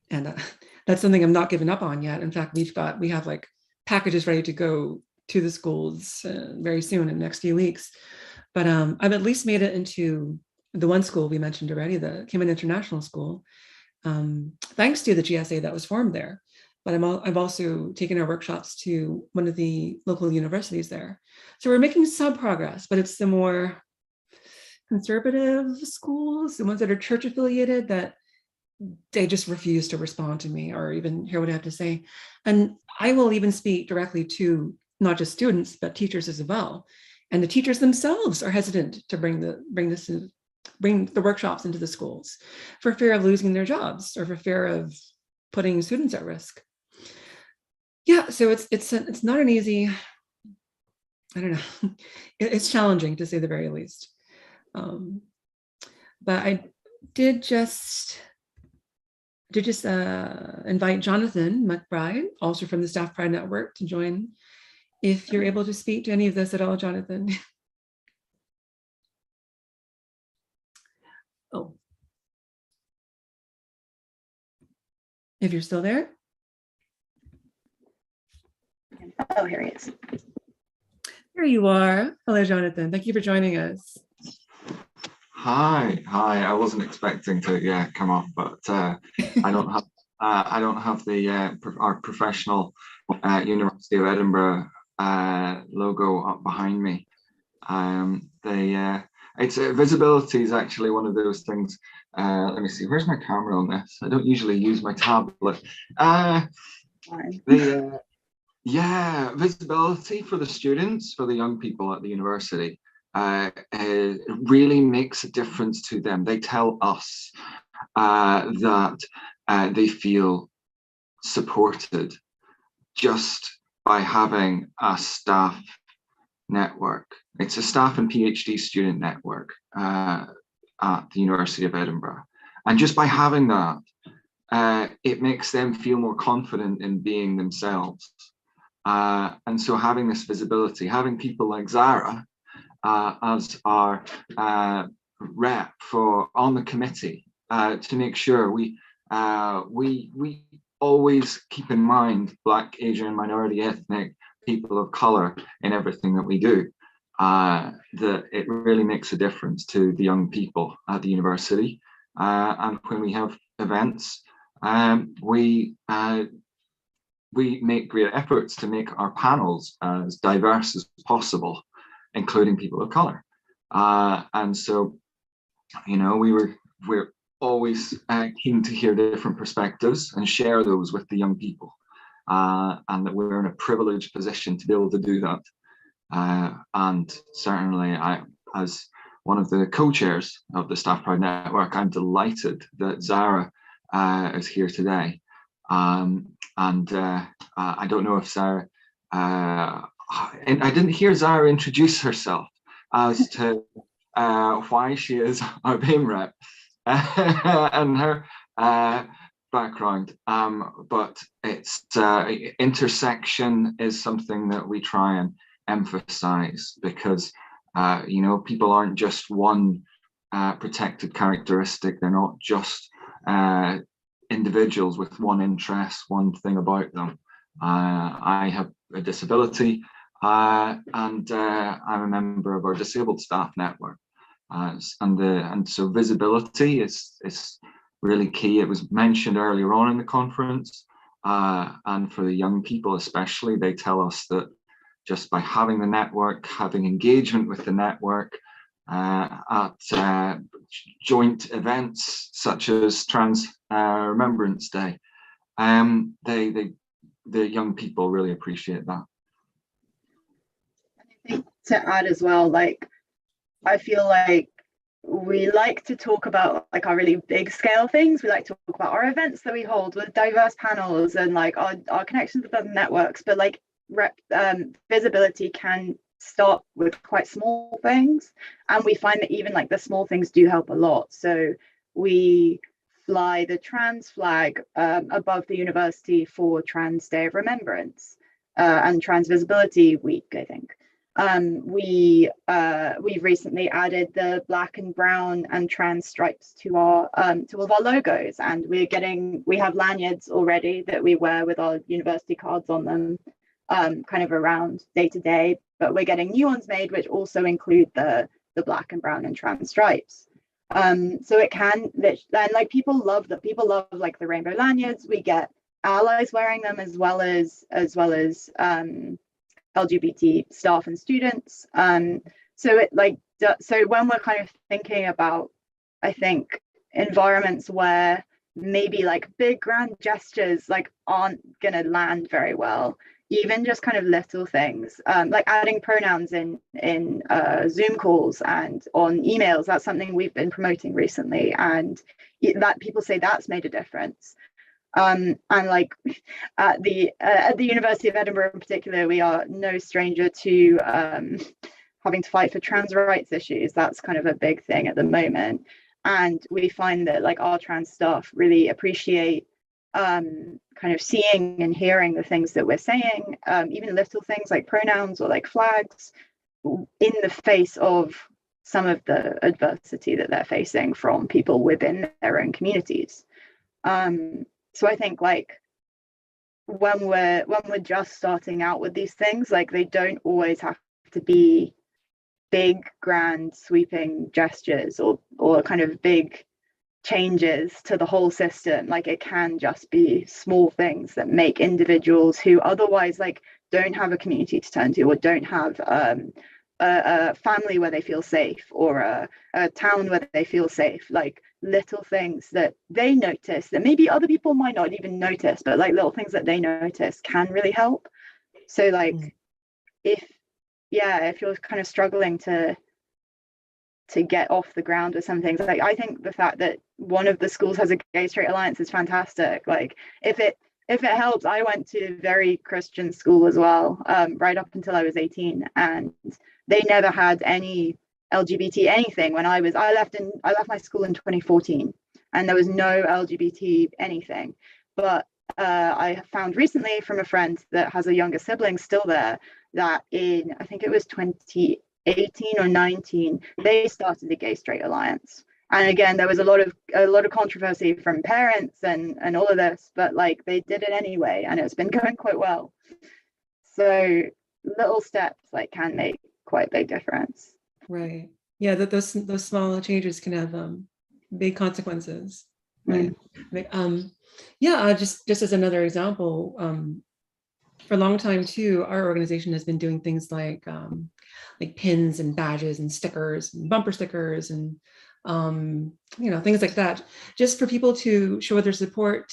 that's something I'm not giving up on yet. In fact, we have like packages ready to go to the schools very soon in the next few weeks. But I've at least made it into the one school we mentioned already, the Cayman International School, thanks to the GSA that was formed there. But I've also taken our workshops to one of the local universities there. So we're making some progress, but it's the more conservative schools, the ones that are church affiliated, that they just refuse to respond to me or even hear what I have to say. And I will even speak directly to not just students, but teachers as well. And the teachers themselves are hesitant to bring the workshops into the schools for fear of losing their jobs or for fear of putting students at risk. Yeah, so it's not an easy, I don't know, it's challenging to say the very least. But I did just invite Jonathan McBride, also from the Staff Pride Network, to join. If you're able to speak to any of this at all, Jonathan. Oh. If you're still there. Oh, here he is. There you are. Hello, Jonathan. Thank you for joining us. Hi. I wasn't expecting to come up, but I don't have the our professional University of Edinburgh logo up behind me. Visibility is actually one of those things. Let me see. Where's my camera on this? I don't usually use my tablet. Visibility for the students, for the young people at the university, really makes a difference to them. They tell us that they feel supported just by having a staff network. It's a staff and PhD student network at the University of Edinburgh. And just by having that, it makes them feel more confident in being themselves. And so having this visibility, having people like Zara as our rep on the committee to make sure we always keep in mind Black, Asian, minority, ethnic, people of color in everything that we do, that it really makes a difference to the young people at the university. And when we have events, we make great efforts to make our panels as diverse as possible, including people of color. And so, we're always keen to hear different perspectives and share those with the young people. And that we're in a privileged position to be able to do that. And certainly, as one of the co-chairs of the Staff Pride Network, I'm delighted that Zara is here today. I don't know if Zara and I didn't hear Zara introduce herself as to why she is our BAME rep and her background, but it's intersection is something that we try and emphasize, because you know, people aren't just one protected characteristic. They're not just individuals with one interest, one thing about them. I have a disability, and I'm a member of our disabled staff network, and so visibility is really key. It was mentioned earlier on in the conference, and for the young people especially, they tell us that just by having the network, having engagement with the network at joint events such as Trans Remembrance Day, the young people really appreciate that. I think to add as well, like, I feel like we like to talk about like our really big scale things. We like to talk about our events that we hold with diverse panels and like our connections with other networks, but like visibility can start with quite small things, and we find that even like the small things do help a lot. So we fly the trans flag above the university for Trans Day of Remembrance and Trans Visibility Week, I think. We've recently added the black and brown and trans stripes to all of our logos, and we have lanyards already that we wear with our university cards on them, kind of around day to day, but we're getting new ones made which also include the black and brown and trans stripes. So it can, and like people love like the rainbow lanyards. We get allies wearing them as well as LGBT staff and students. So when we're kind of thinking about, I think, environments where maybe like big grand gestures like aren't gonna land very well, even just kind of little things, like adding pronouns in Zoom calls and on emails, that's something we've been promoting recently, and that people say that's made a difference. And like at the University of Edinburgh in particular, we are no stranger to having to fight for trans rights issues. That's kind of a big thing at the moment, and we find that like our trans staff really appreciate kind of seeing and hearing the things that we're saying, even little things like pronouns or like flags, in the face of some of the adversity that they're facing from people within their own communities. So I think like when we're just starting out with these things, like they don't always have to be big, grand, sweeping gestures or kind of big changes to the whole system. Like it can just be small things that make individuals who otherwise like don't have a community to turn to, or don't have a family where they feel safe, or a town where they feel safe, like little things that they notice that maybe other people might not even notice, but like little things that they notice can really help. So like if you're kind of struggling to get off the ground with some things, like I think the fact that one of the schools has a gay straight alliance is fantastic. Like if it helps, I went to a very Christian school as well, right up until I was 18, and they never had any LGBT anything when I left my school in 2014, and there was no LGBT anything. But I found recently from a friend that has a younger sibling still there, that in, I think it was 2018 or 19, they started a gay straight alliance. And again, there was a lot of controversy from parents and all of this, but like they did it anyway, and it's been going quite well. So little steps like can make quite a big difference. Right. Yeah, those small changes can have big consequences. Right. Just as another example, for a long time too, our organization has been doing things like pins and badges and stickers and bumper stickers and things like that, just for people to show their support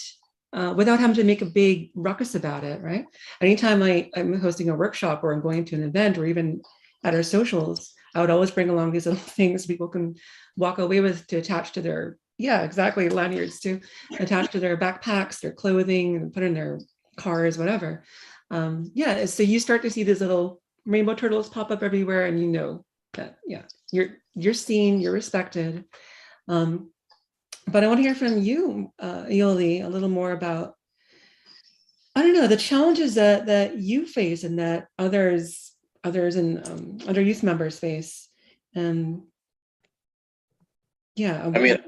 without having to make a big ruckus about it. Right. Anytime I'm hosting a workshop or I'm going to an event, or even at our socials, I would always bring along these little things people can walk away with to attach to their, lanyards to attach to their backpacks, their clothing, and put in their cars, whatever. So you start to see these little rainbow turtles pop up everywhere, and you know that, yeah, you're seen, you're respected. But I want to hear from you, Ioli, a little more about, I don't know, the challenges that you face and that others and other youth members face. And yeah. I mean,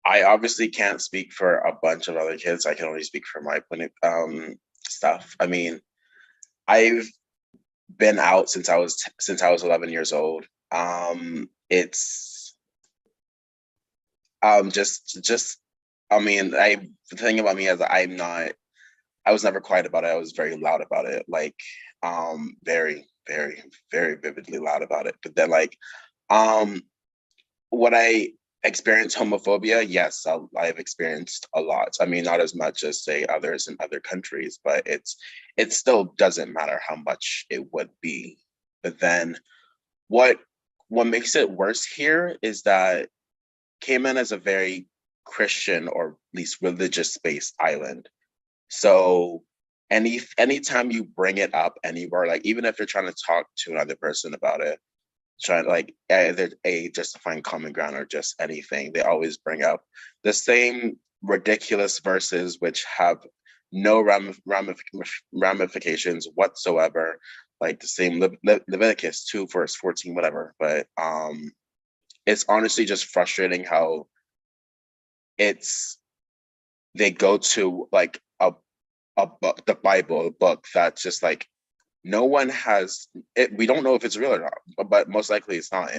I obviously can't speak for a bunch of other kids. I can only speak for my stuff. I mean, I've been out since I was 11 years old. It's just I mean, the thing about me is I was never quiet about it. I was very loud about it, like very, very, very vividly loud about it. But then like what I experienced homophobia, yes, I've experienced a lot. I mean, not as much as say others in other countries, but it still doesn't matter how much it would be. But then what makes it worse here is that Cayman is a very Christian or at least religious-based island. So anytime you bring it up anywhere, like even if you're trying to talk to another person about it, trying like either just to find common ground or just anything, they always bring up the same ridiculous verses which have no ramifications whatsoever, like the same Leviticus 2 verse 14, whatever. But it's honestly just frustrating how they go to like a book, the Bible, a book that's just like no one has it. We don't know if it's real or not, but most likely it's not,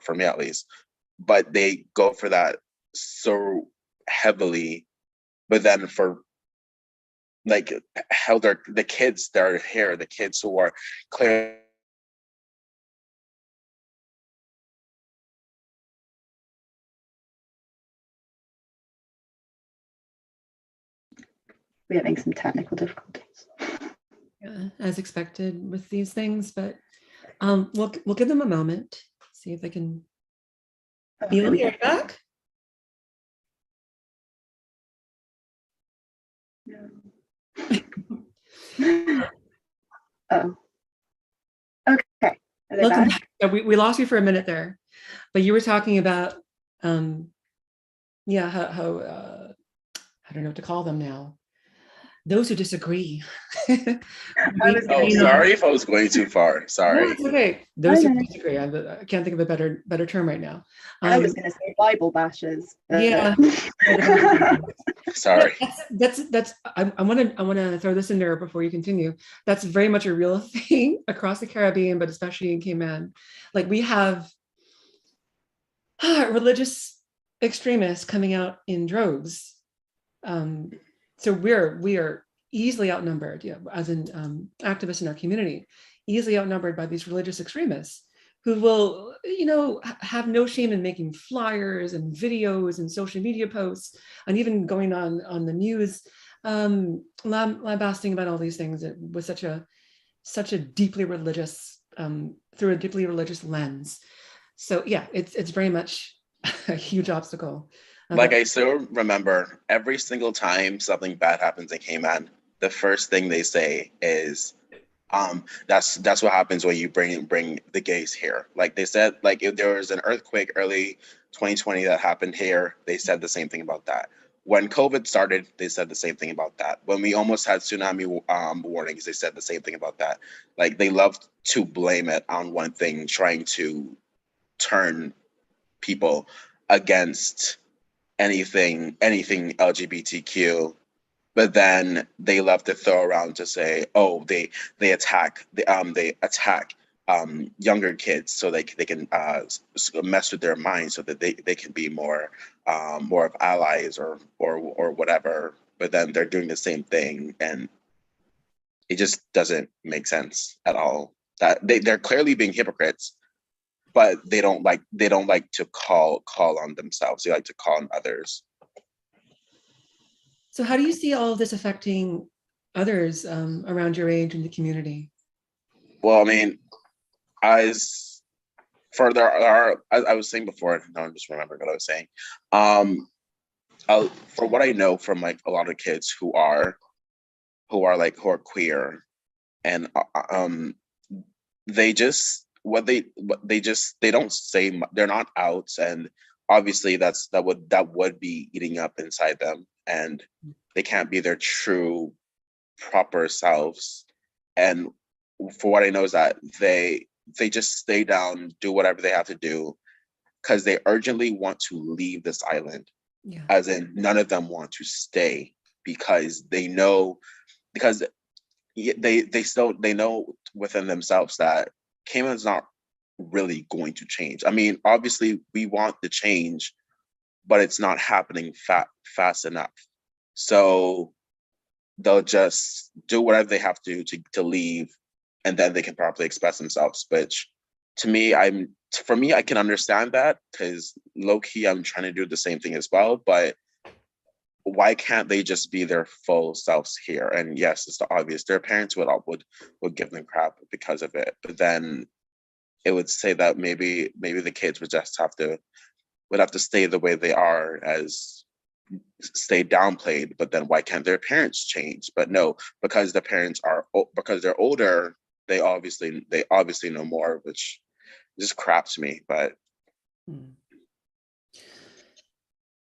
for me at least. But they go for that so heavily. But then for like how the kids that are here, the kids who are clearly We're having some technical difficulties. Yeah, as expected with these things, but we'll give them a moment, see if they can. Ioli, are you back? No. Oh. Okay. Are they Welcome back? back. We lost you for a minute there, but you were talking about yeah, how I don't know what to call them now. Those who disagree. Sorry if I was going too far. Sorry. No, it's okay. Those who disagree. I can't think of a better term right now. I was going to say Bible bashers. Yeah. Sorry. That's I want to throw this in there before you continue. That's very much a real thing across the Caribbean, but especially in Cayman. Like we have religious extremists coming out in droves. So we are easily outnumbered, as in activists in our community, easily outnumbered by these religious extremists who will, have no shame in making flyers and videos and social media posts, and even going on the news, lambasting about all these things with such a deeply religious, through a deeply religious lens. So yeah, it's very much a huge obstacle. Like I still remember every single time something bad happens in Cayman, the first thing they say is, that's what happens when you bring the gays here. Like they said, like if there was an earthquake early 2020 that happened here, they said the same thing about that. When COVID started, they said the same thing about that. When we almost had tsunami warnings, they said the same thing about that. Like they love to blame it on one thing, trying to turn people against anything LGBTQ, but then they love to throw around to say, oh, they attack younger kids so they can mess with their minds so that they can be more of allies or whatever. But then they're doing the same thing, and it just doesn't make sense at all. That they're clearly being hypocrites, but they don't like to call on themselves. They like to call on others. So how do you see all of this affecting others around your age in the community? Well, I mean, I was saying before, no, I'm just remembering what I was saying. For what I know from like a lot of kids who are queer, and they just they don't say, they're not out, and obviously that would be eating up inside them, and they can't be their true proper selves. And for what I know is that they just stay down, do whatever they have to do, because they urgently want to leave this island. Yeah. As in, none of them want to stay because they know, because they know within themselves that Cayman's not really going to change. I mean, obviously we want the change, but it's not happening fast enough. So they'll just do whatever they have to leave, and then they can properly express themselves. Which, to me, I can understand that, because low key I'm trying to do the same thing as well. But why can't they just be their full selves here? And yes, it's obvious their parents would give them crap because of it, but then it would say that maybe the kids would have to stay the way they are, as stay downplayed. But then why can't their parents change? But no, because because they're older, they obviously know more, which just craps me. But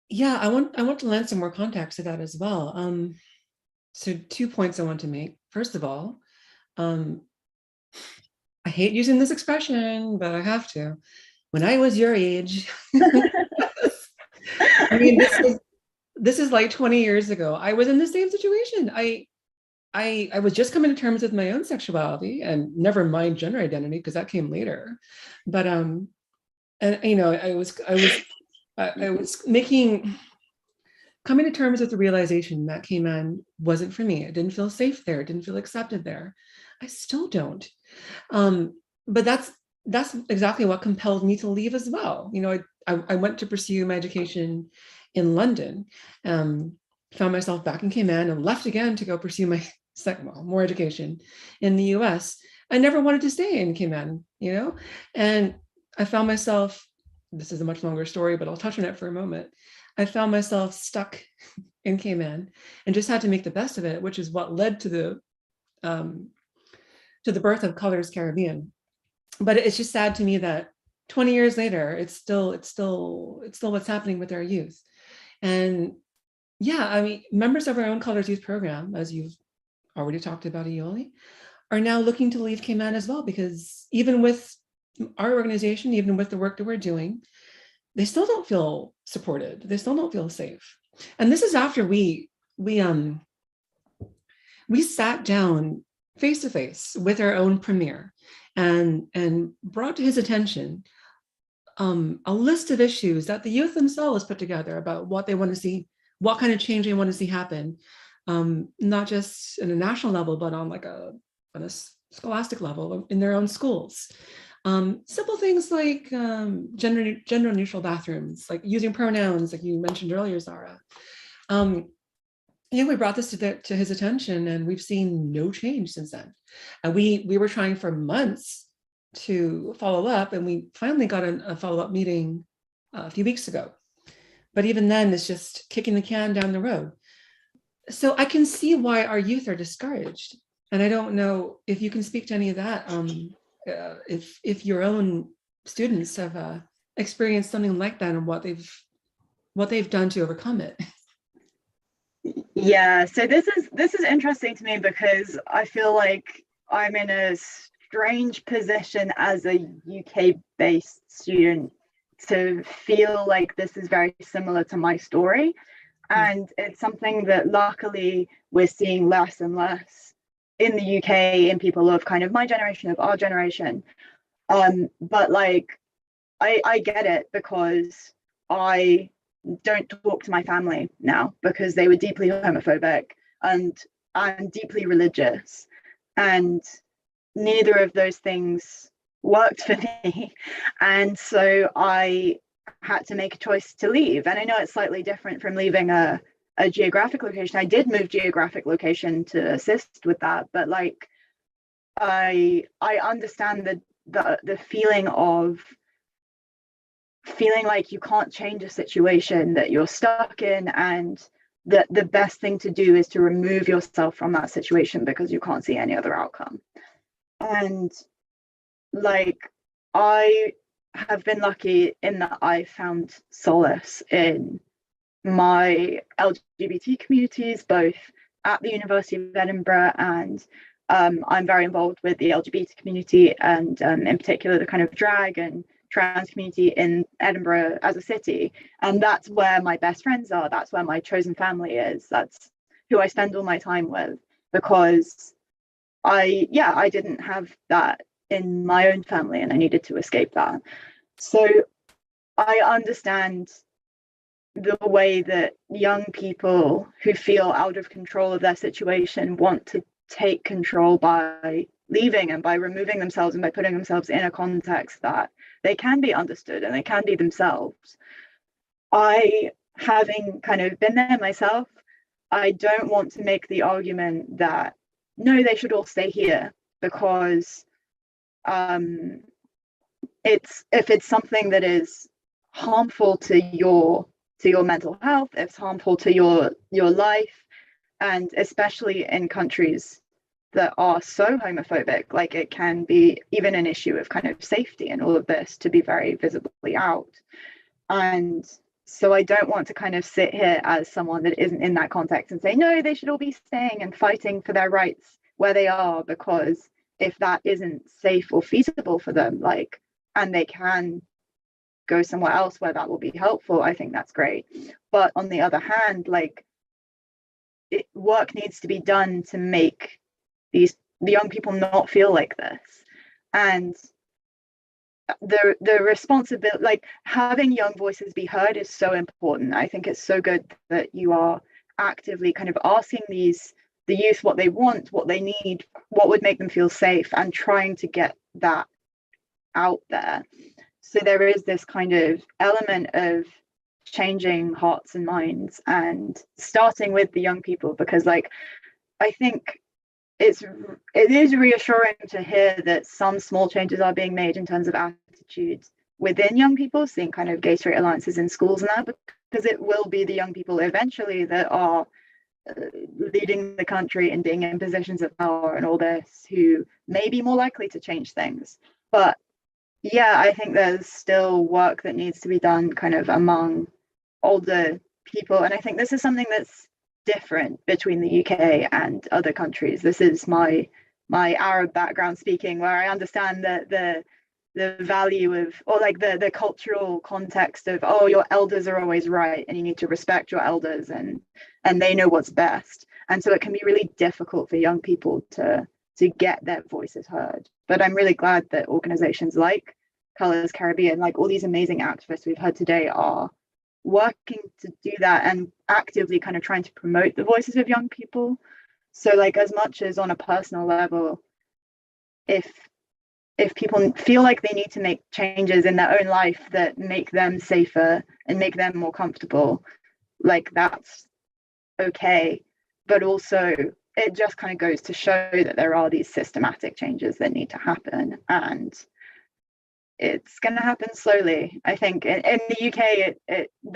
yeah, I want to lend some more context to that as well. So 2 points I want to make. First of all, I hate using this expression, but I have to. When I was your age, I mean, this is like 20 years ago. I was in the same situation. I was just coming to terms with my own sexuality, and never mind gender identity, because that came later. But and you know, I was coming to terms with the realization that Cayman wasn't for me. I didn't feel safe there. Didn't feel accepted there. I still don't. But that's exactly what compelled me to leave as well. You know, I went to pursue my education in London, found myself back in Cayman, and left again to go pursue my more education in the US. I never wanted to stay in Cayman, you know, and I found myself, this is a much longer story, but I'll touch on it for a moment. I found myself stuck in Cayman and just had to make the best of it, which is what led to the birth of Colors Caribbean. But it's just sad to me that 20 years later, it's still what's happening with our youth. And yeah, I mean, members of our own Colors Youth Program, as you've already talked about, Ioli, are now looking to leave Cayman as well, because even with our organization, even with the work that we're doing, they still don't feel supported. They still don't feel safe. And this is after we sat down face to face with our own premier and brought to his attention a list of issues that the youth themselves put together about what they want to see, what kind of change they want to see happen, not just in a national level, but on a scholastic level in their own schools. Simple things like gender neutral bathrooms, like using pronouns, like you mentioned earlier, Zara. We brought this to his attention, and we've seen no change since then. And we were trying for months to follow up, and we finally got a follow-up meeting a few weeks ago. But even then, it's just kicking the can down the road. So I can see why our youth are discouraged. And I don't know if you can speak to any of that. If your own students have experienced something like that, and what they've done to overcome it. Yeah, so this is interesting to me, because I feel like I'm in a strange position as a UK-based student to feel like this is very similar to my story. And it's something that luckily we're seeing less and less in the UK, in people of kind of my generation, of our generation. But like, I get it, because I don't talk to my family now, because they were deeply homophobic and I'm deeply religious, and neither of those things worked for me. And so I had to make a choice to leave. And I know it's slightly different from leaving a geographic location. I did move geographic location to assist with that, but like I understand the feeling of feeling like you can't change a situation that you're stuck in, and that the best thing to do is to remove yourself from that situation because you can't see any other outcome. And like I have been lucky in that I found solace in my LGBT communities, both at the University of Edinburgh, and I'm very involved with the LGBT community, and in particular the kind of drag and trans community in Edinburgh as a city. And that's where my best friends are. That's where my chosen family is. That's who I spend all my time with, because I didn't have that in my own family, and I needed to escape that. So I understand the way that young people who feel out of control of their situation want to take control by leaving and by removing themselves and by putting themselves in a context that they can be understood and they can be themselves. I, having kind of been there myself, I don't want to make the argument that no, they should all stay here, because if it's something that is harmful to your mental health, it's harmful to your life, and especially in countries that are so homophobic, like it can be even an issue of kind of safety and all of this to be very visibly out. And so I don't want to kind of sit here as someone that isn't in that context and say, no, they should all be staying and fighting for their rights where they are, because if that isn't safe or feasible for them, like, and they can go somewhere else where that will be helpful, I think that's great. But on the other hand, like, work needs to be done to make the young people not feel like this. And the responsibility, like having young voices be heard, is so important. I think it's so good that you are actively kind of asking the youth what they want, what they need, what would make them feel safe, and trying to get that out there. So there is this kind of element of changing hearts and minds, and starting with the young people, because like I think it is reassuring to hear that some small changes are being made in terms of attitudes within young people, seeing kind of gay-straight alliances in schools and that, because it will be the young people eventually that are leading the country and being in positions of power and all this, who may be more likely to change things. But yeah, I think there's still work that needs to be done kind of among older people, and I think this is something that's different between the UK and other countries. This is my Arab background speaking, where I understand that the value of, or like the cultural context of, oh, your elders are always right and you need to respect your elders, and they know what's best. And so it can be really difficult for young people to get their voices heard. But I'm really glad that organizations like Colours Caribbean, like all these amazing activists we've heard today, are working to do that and actively kind of trying to promote the voices of young people. So like, as much as on a personal level, if people feel like they need to make changes in their own life that make them safer and make them more comfortable, like that's okay. But also it just kind of goes to show that there are these systematic changes that need to happen, and it's going to happen slowly. I think in the UK,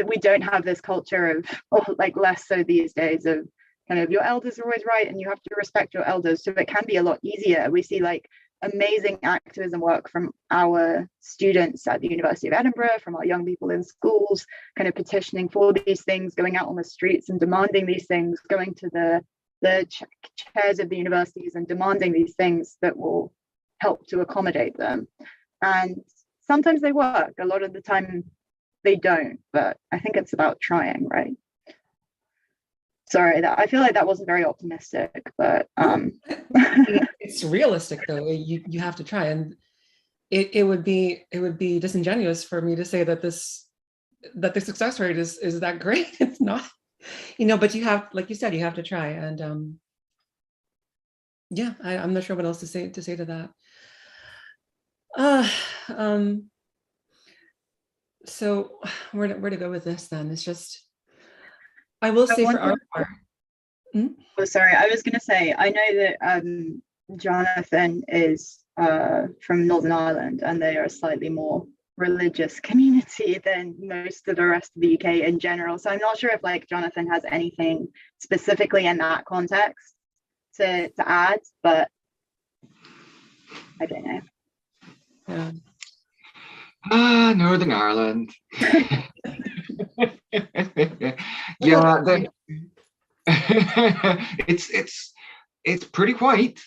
we don't have this culture of, or like less so these days, of kind of your elders are always right and you have to respect your elders. So it can be a lot easier. We see like amazing activism work from our students at the University of Edinburgh, from our young people in schools, kind of petitioning for these things, going out on the streets and demanding these things, going to the chairs of the universities and demanding these things that will help to accommodate them. And sometimes they work, a lot of the time they don't, but I think it's about trying, right? Sorry, I feel like that wasn't very optimistic, but it's realistic though. You have to try, and it would be disingenuous for me to say that the success rate is that great. It's not, but you have, like you said, you have to try. And yeah, I'm not sure what else to say to that. So where to go with this then? It's just, I will say for our part. Oh, sorry, I was going to say, I know that Jonathan is from Northern Ireland, and they are a slightly more religious community than most of the rest of the UK in general. So I'm not sure if like Jonathan has anything specifically in that context to add, but I don't know. Yeah. Northern Ireland. Yeah, it's pretty white,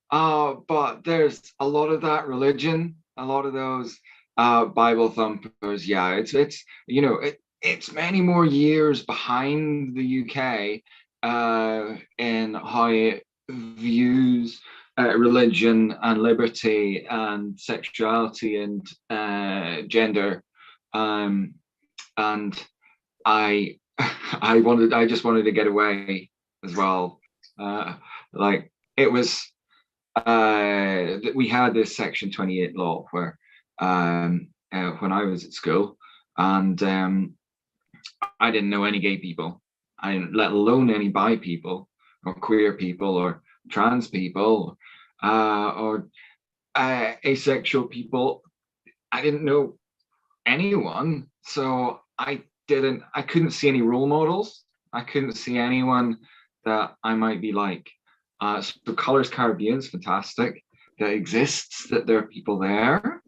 but there's a lot of that religion, a lot of those Bible thumpers. Yeah, it's you know it's many more years behind the UK in how it views religion and liberty and sexuality and gender, and I I just wanted to get away as well. Like it was we had this Section 28 law where when I was at school, and I didn't know any gay people, let alone any bi people or queer people or trans people or asexual people. I didn't know anyone, so I couldn't see any role models. I couldn't see anyone that I might be like. So Colours Caribbean is fantastic. That exists, that there are people there.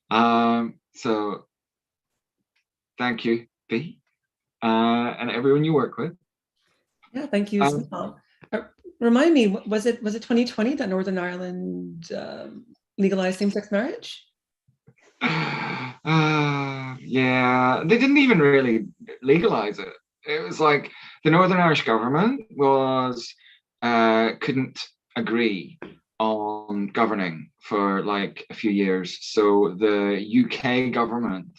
So thank you, Bea, and everyone you work with. Yeah, thank you as well. Remind me, was it 2020 that Northern Ireland legalized same-sex marriage? Yeah, they didn't even really legalize it. It was like the Northern Irish government couldn't agree on governing for like a few years. So the UK government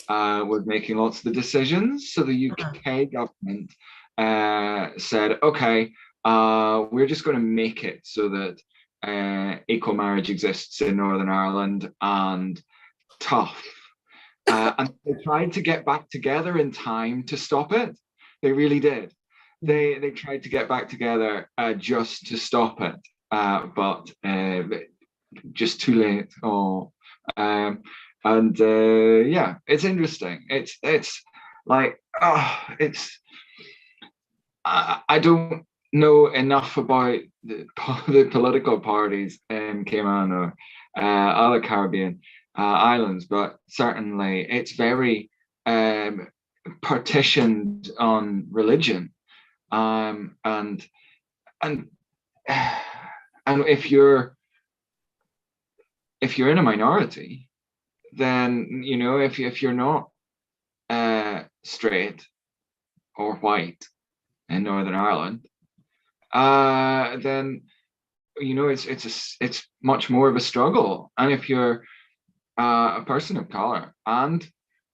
was making lots of the decisions. So the UK government said, okay, we're just going to make it so that equal marriage exists in Northern Ireland, and tough. And they tried to get back together in time to stop it. They really did. They tried to get back together just to stop it, but just too late. Yeah, it's interesting. It's like I don't know enough about the political parties in Cayman or other Caribbean islands, but certainly it's very partitioned on religion, and if you're in a minority, then if you're not straight or white in Northern Ireland, then it's much more of a struggle. And if you're a person of color and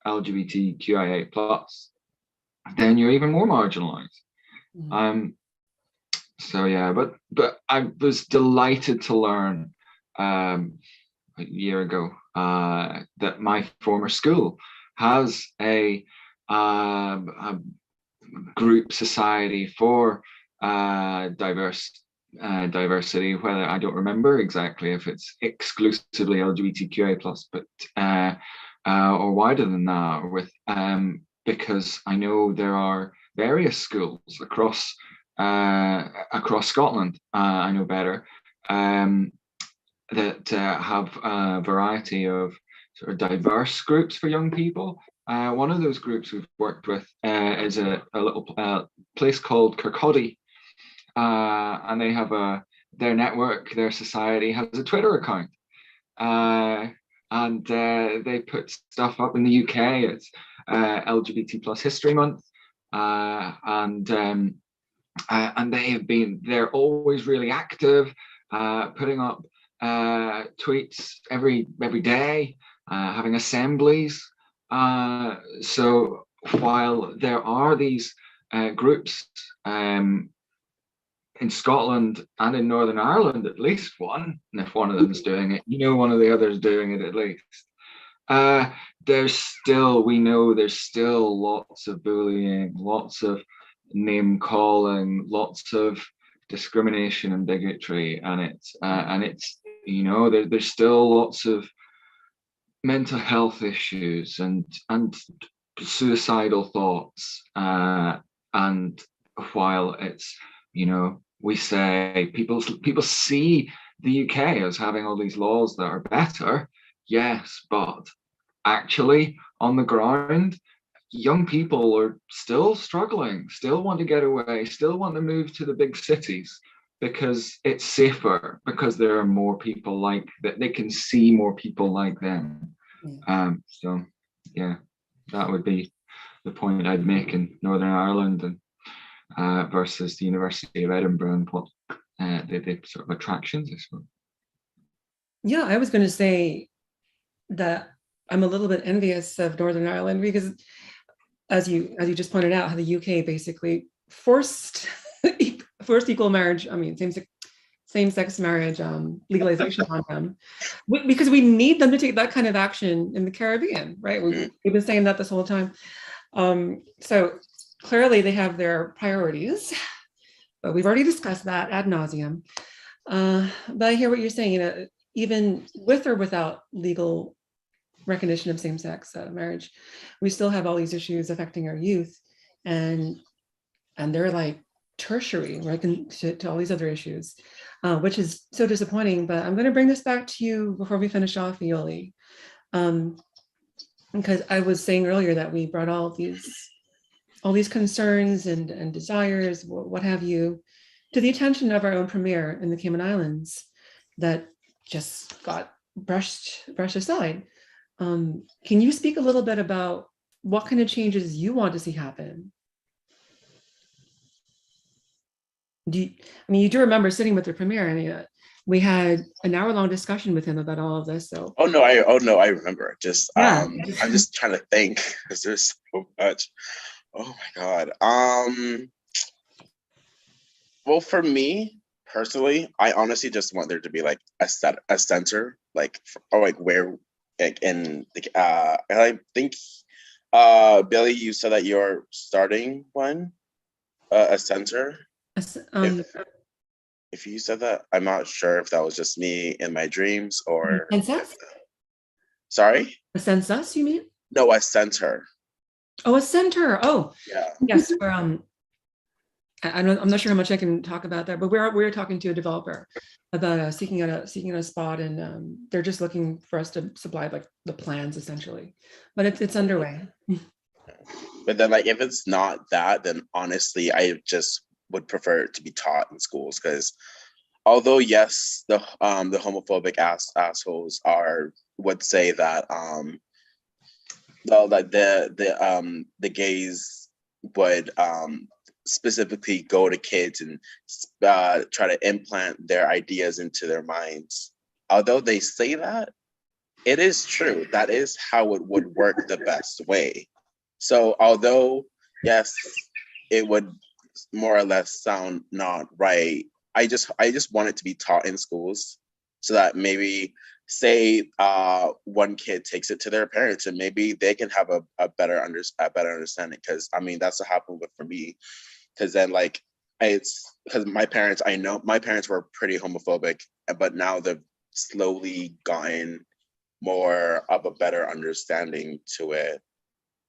LGBTQIA plus, then you're even more marginalized. So yeah, but I was delighted to learn a year ago that my former school has a group society for diversity, whether I don't remember exactly if it's exclusively LGBTQIA plus, but or wider than that, with because I know there are various schools across Scotland, I know better, that have a variety of sort of diverse groups for young people. One of those groups we've worked with is a little place called Kirkcaldy, and they have their network, their society has a Twitter account, and they put stuff up in the UK. It's LGBT plus History Month, and they're always really active, putting up tweets every day, having assemblies. So while there are these groups in Scotland and in Northern Ireland, at least one, and if one of them is doing it, one of the others doing it at least. There's still lots of bullying, lots of name calling, lots of discrimination and bigotry, and it's there's still lots of mental health issues and suicidal thoughts, and while it's we say people see the UK as having all these laws that are better, yes, but actually on the ground, young people are still struggling, still want to get away, still want to move to the big cities because it's safer, because there are more people like that, they can see more people like them. So yeah, that would be the point I'd make in Northern Ireland and versus the University of Edinburgh and what the sort of attractions, I suppose. Yeah, I was going to say that I'm a little bit envious of Northern Ireland because, as you just pointed out, how the UK basically forced equal marriage. I mean, same-sex marriage legalization on them, because we need them to take that kind of action in the Caribbean, right? We've been saying that this whole time. So clearly they have their priorities, but we've already discussed that ad nauseum. But I hear what you're saying. You know, even with or without legal recognition of same-sex marriage, we still have all these issues affecting our youth, and they're like tertiary, right, to all these other issues, which is so disappointing. But I'm going to bring this back to you before we finish off, Ioli, because I was saying earlier that we brought all these concerns and desires, what have you, to the attention of our own premier in the Cayman Islands that just got brushed aside. Can you speak a little bit about what kind of changes you want to see happen? You do remember sitting with the premier? I mean, we had an hour-long discussion with him about all of this. So. Oh no, I remember. Just yeah. I'm just trying to think because there's so much. Oh my God. Well, for me personally, I honestly just want there to be like a center, like or like where, like in the I think Billy, you said that you're starting one, a center. If you said that, I'm not sure if that was just me in my dreams or. Census? Sorry? A census, you mean? No, a center. Oh, a center. Oh, yeah. Yes. We're, I'm not sure how much I can talk about that, but we're talking to a developer about seeking out a spot, and they're just looking for us to supply like the plans essentially, but it's underway. But then, like, if it's not that, then honestly, I just would prefer it to be taught in schools, because although yes, the homophobic assholes would say that the gays would specifically go to kids and try to implant their ideas into their minds. Although they say that, it is true. That is how it would work the best way. So although, yes, it would more or less sound not right, I just want it to be taught in schools, so that maybe, say one kid takes it to their parents and maybe they can have a better understanding. Because I mean, that's what happened for me. Because then, like, it's because I know my parents were pretty homophobic, but now they've slowly gotten more of a better understanding to it,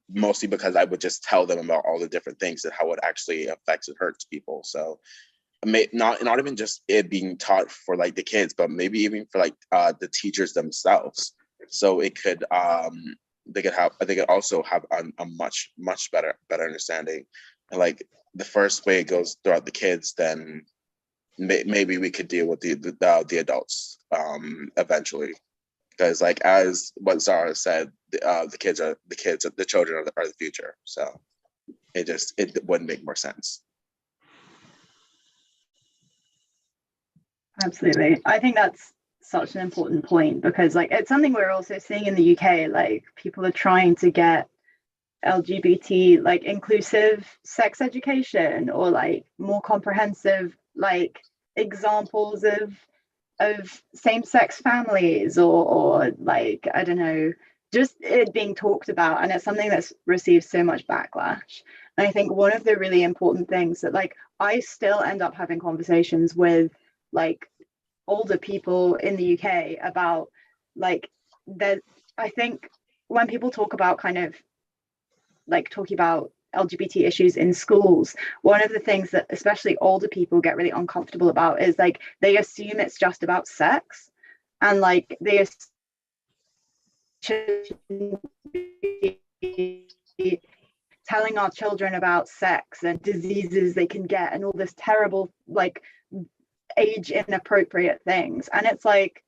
mostly because I would just tell them about all the different things and how it actually affects and hurts people. So not even just it being taught for like the kids, but maybe even for like the teachers themselves. So it could they could also have a much better understanding. And like the first way it goes throughout the kids, then maybe we could deal with the adults eventually. Because like as what Zara said, the children are the future. So it wouldn't make more sense. Absolutely. I think that's such an important point, because like it's something we're also seeing in the UK. Like people are trying to get LGBT like inclusive sex education, or like more comprehensive like examples of same-sex families, or like, I don't know, just it being talked about. And it's something that's received so much backlash. And I think one of the really important things that like I still end up having conversations with like older people in the UK about like that. I think when people talk about kind of like talking about LGBT issues in schools, one of the things that especially older people get really uncomfortable about is like they assume it's just about sex, and like they assume telling our children about sex and diseases they can get and all this terrible like age inappropriate things. And it's like,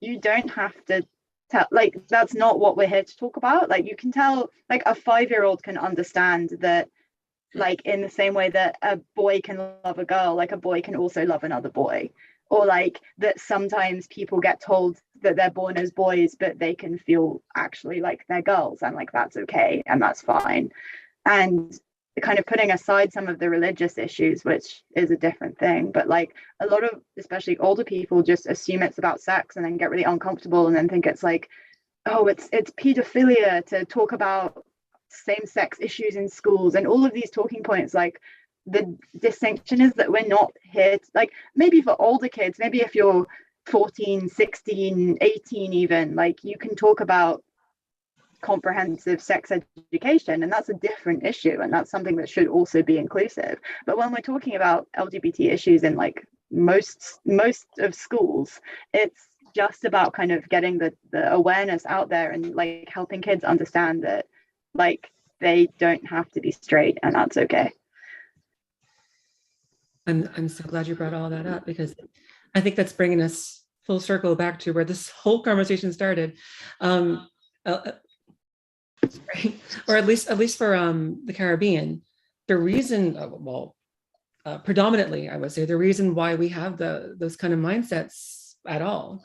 you don't have to tell, like, that's not what we're here to talk about. Like, you can tell, like, a 5-year-old can understand that, like, in the same way that a boy can love a girl, like a boy can also love another boy. Or like that sometimes people get told that they're born as boys, but they can feel actually like they're girls, and like that's okay and that's fine. And kind of putting aside some of the religious issues, which is a different thing, but like a lot of especially older people just assume it's about sex and then get really uncomfortable and then think it's like, oh, it's pedophilia to talk about same-sex issues in schools and all of these talking points. Like, the distinction is that we're not here to, like, maybe for older kids, maybe if you're 14, 16, 18 even, like you can talk about comprehensive sex education, and that's a different issue, and that's something that should also be inclusive. But when we're talking about LGBT issues in like most of schools, it's just about kind of getting the awareness out there and like helping kids understand that like they don't have to be straight and that's okay. I'm so glad you brought all that up, because I think that's bringing us full circle back to where this whole conversation started. Or at least for the Caribbean, the reason, predominantly, I would say the reason why we have those kind of mindsets at all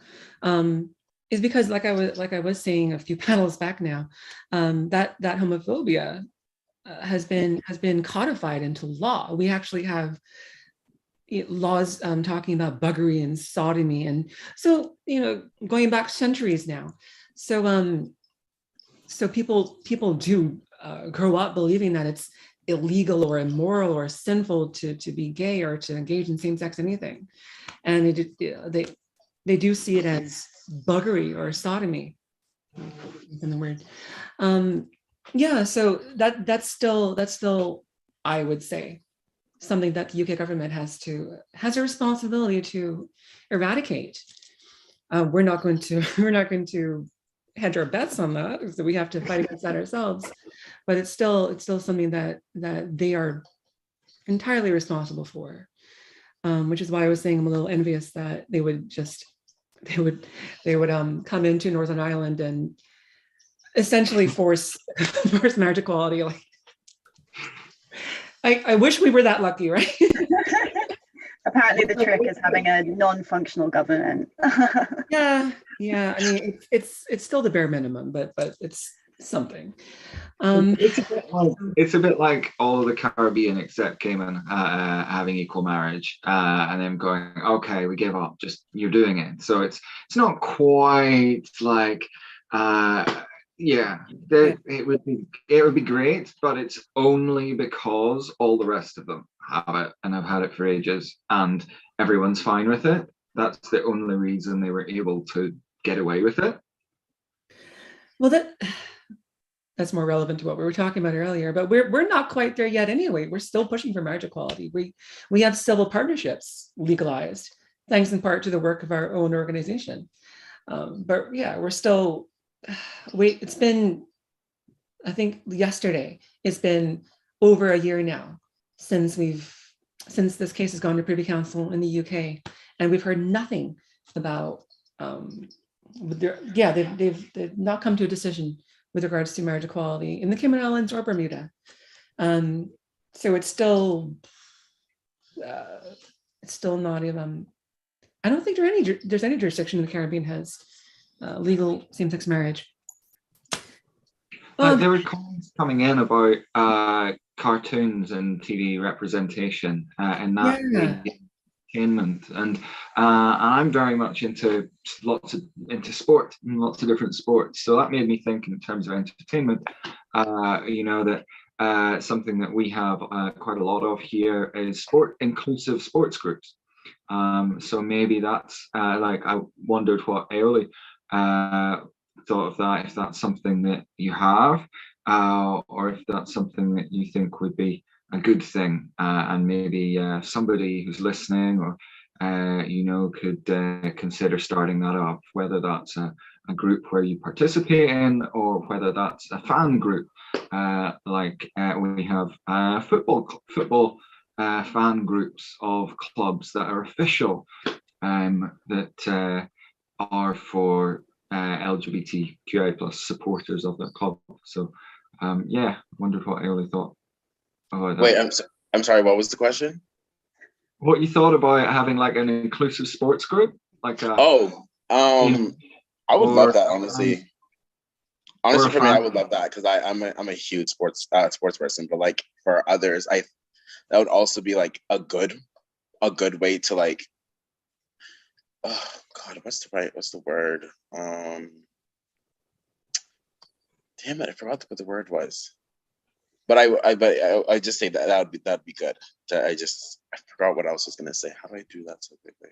is because, like I was saying a few panels back now, that homophobia has been codified into law. We actually have laws talking about buggery and sodomy, and so going back centuries now. So people do grow up believing that it's illegal or immoral or sinful to be gay or to engage in same-sex anything, and they do see it as buggery or sodomy. In the word, yeah. So that's still I would say something that the UK government has a responsibility to eradicate. We're not going to hedge our bets on that, so we have to fight against that ourselves. But it's still something that they are entirely responsible for, which is why I was saying I'm a little envious that they would come into Northern Ireland and essentially force marriage equality. Like, I wish we were that lucky, right? Apparently the trick is having a non-functional government. Yeah. I mean, it's still the bare minimum, but it's something. It's a bit like all of the Caribbean except Cayman having equal marriage, and them going, okay, we give up. Just you're doing it. So it's not quite like. It would be great, but it's only because all the rest of them have it and have had it for ages, and everyone's fine with it. That's the only reason they were able to get away with it. Well, that's more relevant to what we were talking about earlier, but we're not quite there yet anyway. We're still pushing for marriage equality. We have civil partnerships legalized, thanks in part to the work of our own organization. But yeah, we're still. It's been, I think yesterday, it's been over a year now since this case has gone to Privy Council in the UK, and we've heard nothing about. They've not come to a decision with regards to marriage equality in the Cayman Islands or Bermuda. So it's still not even. I don't think there's any jurisdiction in the Caribbean has legal same-sex marriage. There were comments coming in about cartoons and TV representation and that entertainment, and I'm very much into sport and lots of different sports. So that made me think in terms of entertainment. That something that we have quite a lot of here is inclusive sports groups. So maybe that's like I wondered what Aoli thought of that, if that's something that you have. or if that's something that you think would be a good thing, and maybe somebody who's listening or could consider starting that up, whether that's a group where you participate in, or whether that's a fan group, like we have football fan groups of clubs that are official, that are for LGBTQIA plus supporters of their club. So yeah, wondered what Ailey thought about that. Wait, I'm sorry, what was the question? What you thought about having like an inclusive sports group, like a, I would love that, honestly. Honestly, for me, I would love that, because I'm a huge sports person. But like for others, that would also be like a good way to like, oh God, what's the word? Damn it, I forgot what the word was. But I just say that'd be good. I forgot what else I was gonna say. How do I do that so quickly?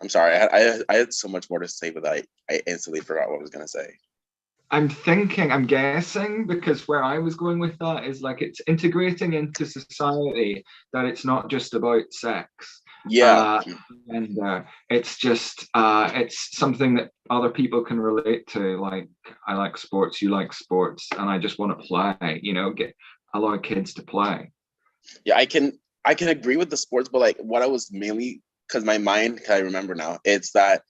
I'm sorry. I had so much more to say, but I instantly forgot what I was gonna say. I'm guessing, because where I was going with that is like it's integrating into society, that it's not just about sex. Yeah. And it's just it's something that other people can relate to. Like, I like sports, you like sports, and I just want to play, get a lot of kids to play. Yeah, I can agree with the sports, but like what I was mainly, because my mind, I remember now, it's that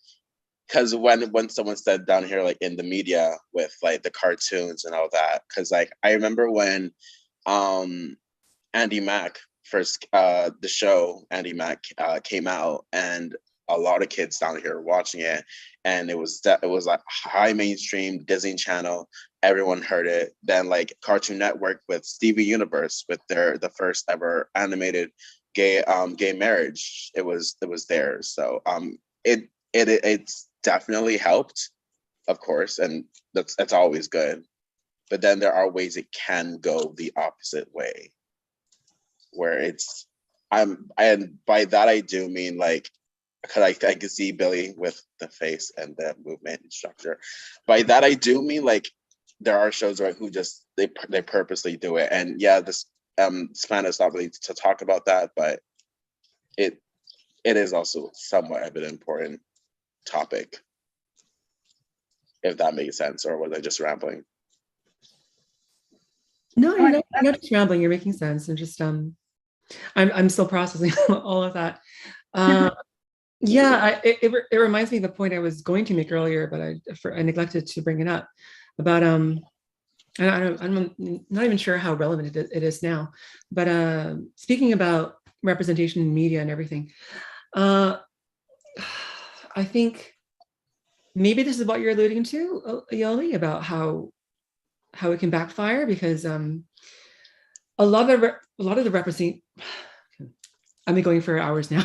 because when someone said down here, like in the media with like the cartoons and all that, because like I remember when Andy Mack first, the show Andy Mack came out, and a lot of kids down here were watching it, and it was like high mainstream Disney Channel, everyone heard it. Then like Cartoon Network with Steven Universe with the first ever animated gay marriage, it was theirs. So it's definitely helped, of course, and that's always good. But then there are ways it can go the opposite way, where it's and by that I do mean like, because I can see Billy with the face and the movement structure. By that I do mean like there are shows where who just they purposely do it, and yeah, this span is not really to talk about that, but it is also somewhat of an important topic, if that makes sense, or was I just rambling? No, you're not just rambling. You're making sense. And just I'm still processing all of that. Yeah, it reminds me of the point I was going to make earlier, but I neglected to bring it up about I'm not even sure how relevant it is now. But speaking about representation in media and everything, I think maybe this is what you're alluding to, Yoli, about how it can backfire, because a lot of the representation, I've been going for hours now.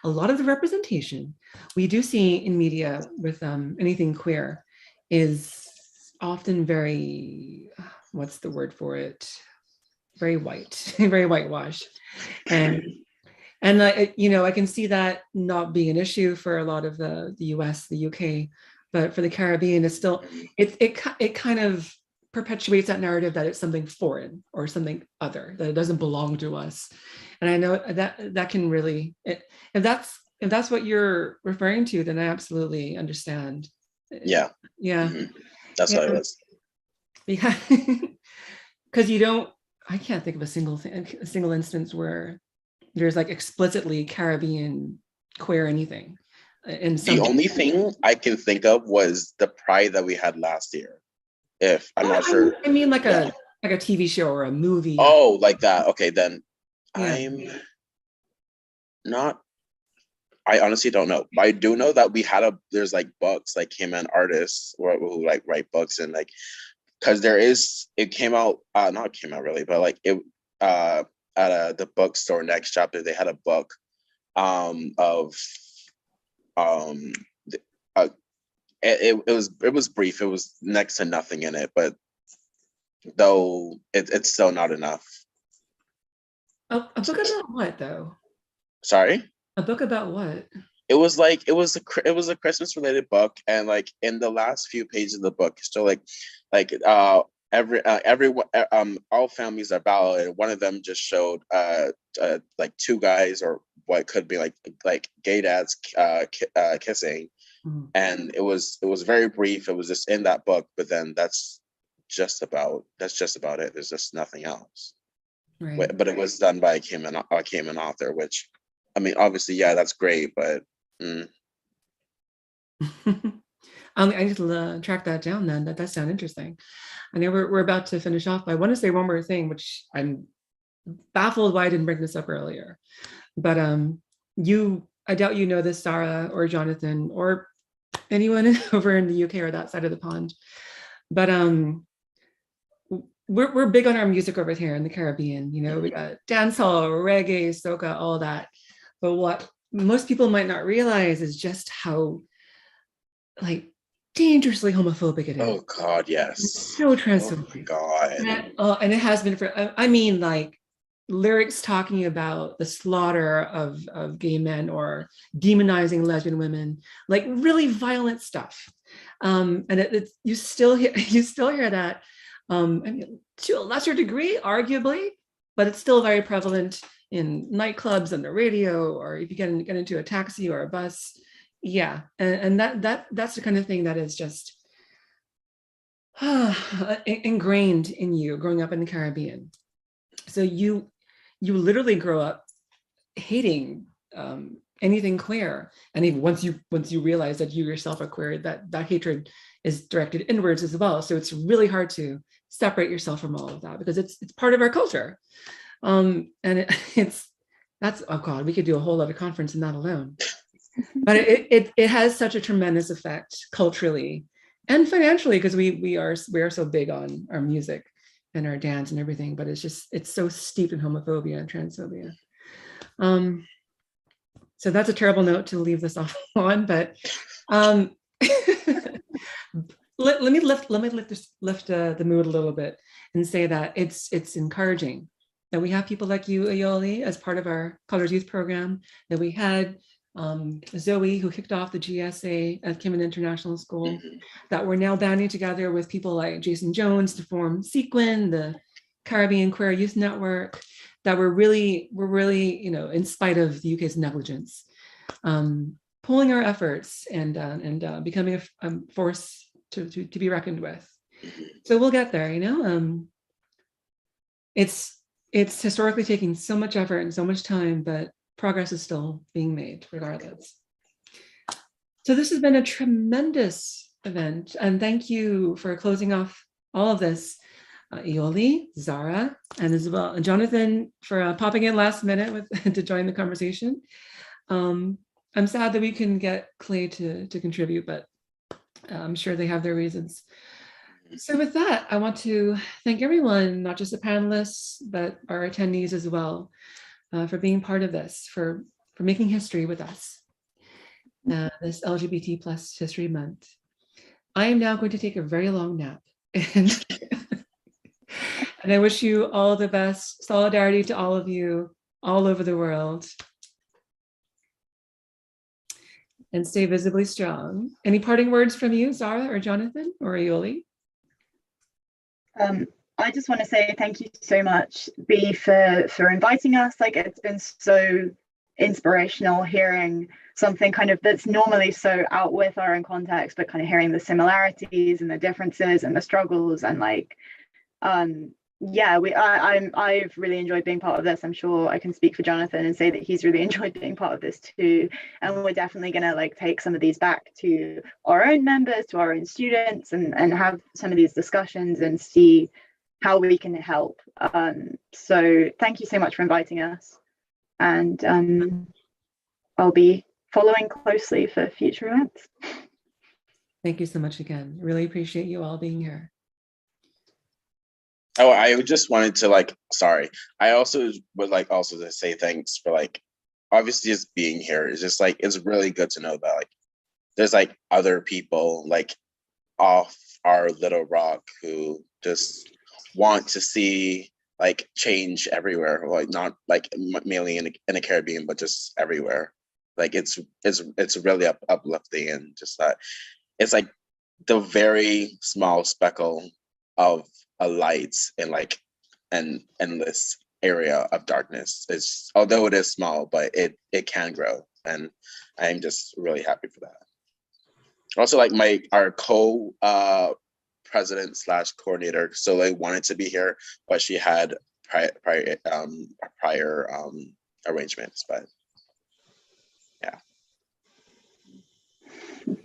A lot of the representation we do see in media with anything queer is often very, what's the word for it? Very white, very whitewashed. And I can see that not being an issue for a lot of the US, the UK, but for the Caribbean, it's still, it kind of perpetuates that narrative that it's something foreign or something other, that it doesn't belong to us. And I know that can really, if that's what you're referring to, then I absolutely understand. Yeah. Mm-hmm. That's what it was. Yeah. Because I can't think of a single instance where there's like explicitly Caribbean queer anything. The only thing I can think of was the Pride that we had last year. If I'm not sure. I mean, like a TV show or a movie. Oh, like that. Okay, then yeah. I'm not. I honestly don't know. But I do know that there's like books, like artists who like write books, and like, because it came out, not came out really, but like it at the bookstore Next Chapter, they had a book it was brief. It was next to nothing in it, but though it's still not enough. A book about what though? Sorry? A book about what? It was a Christmas related book, and like in the last few pages of the book, still like all families are valid. And one of them just showed like two guys, or what could be like gay dads kissing, and it was very brief. It was just in that book, but then that's just about it. There's just nothing else. Right. But it was done by a Cayman author, which, I mean, obviously, yeah, that's great, but. I need to track that down then. That does sound interesting. I know we're about to finish off, but I want to say one more thing, which I'm baffled why I didn't bring this up earlier. But I doubt you know this, Sarah or Jonathan or anyone over in the UK or that side of the pond. But we're big on our music over here in the Caribbean. You know, we got dancehall, reggae, soca, all that. But what most people might not realize is just how like dangerously homophobic it is. Oh God, yes. It's so transphobic. Oh God. And it has been for, I mean, like lyrics talking about the slaughter of gay men or demonizing lesbian women, like really violent stuff. And you still hear that. I mean, to a lesser degree, arguably, but it's still very prevalent in nightclubs, on the radio, or if you get into a taxi or a bus. Yeah, and that's the kind of thing that is just ingrained in you growing up in the Caribbean. So you literally grow up hating anything queer, and even once you realize that you yourself are queer, that hatred is directed inwards as well. So it's really hard to separate yourself from all of that because it's part of our culture. And that's oh God, we could do a whole other conference in that alone. But it has such a tremendous effect culturally and financially because we are so big on our music and our dance and everything, but it's so steeped in homophobia and transphobia. So that's a terrible note to leave this off on, but let me lift the mood a little bit and say that it's encouraging that we have people like you, Ayoli, as part of our Colors Youth program, that we had Zoe, who kicked off the GSA at Cayman International School, that we're now banding together with people like Jason Jones to form Sequin, the Caribbean Queer Youth Network, that we're really, you know, in spite of the UK's negligence, pulling our efforts and becoming a force to be reckoned with. So we'll get there, you know. It's historically taking so much effort and so much time, but progress is still being made regardless. So this has been a tremendous event, and thank you for closing off all of this, Ioli, Zara, and Isabel, and Jonathan for popping in last minute to join the conversation. I'm sad that we couldn't get Clay to contribute, but I'm sure they have their reasons. So with that, I want to thank everyone, not just the panelists, but our attendees as well, for being part of this, for making history with us, this LGBT plus History Month. I am now going to take a very long nap, and I wish you all the best. Solidarity to all of you all over the world. And stay visibly strong. Any parting words from you, Zara or Jonathan or Ayoli? I just want to say thank you so much, Bee, for inviting us. Like, it's been so inspirational hearing something kind of that's normally so out with our own context, but kind of hearing the similarities and the differences and the struggles and like, yeah, I've really enjoyed being part of this. I'm sure I can speak for Jonathan and say that he's really enjoyed being part of this too. And we're definitely going to like take some of these back to our own members, to our own students, and have some of these discussions and see how we can help. So thank you so much for inviting us. And I'll be following closely for future events. Thank you so much again. Really appreciate you all being here. Oh, I just wanted to like, sorry. I also would like also to say thanks for like, obviously just being here. It's just like, it's really good to know that like, there's like other people like off our little rock who just want to see like change everywhere, like not like mainly in the Caribbean, but just everywhere. Like it's really uplifting, and just that it's like the very small speckle of a light in like an endless area of darkness. It's, although it is small, but it can grow, and I'm just really happy for that. Also, like our president / coordinator, Soleil, wanted to be here, but she had prior arrangements. But yeah. All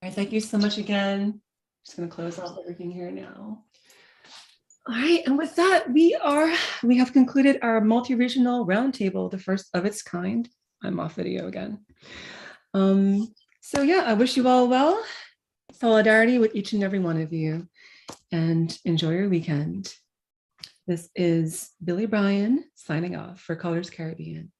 right, thank you so much again. Just going to close off everything here now. All right, and with that, we have concluded our multi-regional roundtable, the first of its kind. I'm off video again. So yeah, I wish you all well. Solidarity with each and every one of you, and enjoy your weekend. This is Billie Bryan signing off for Colors Caribbean.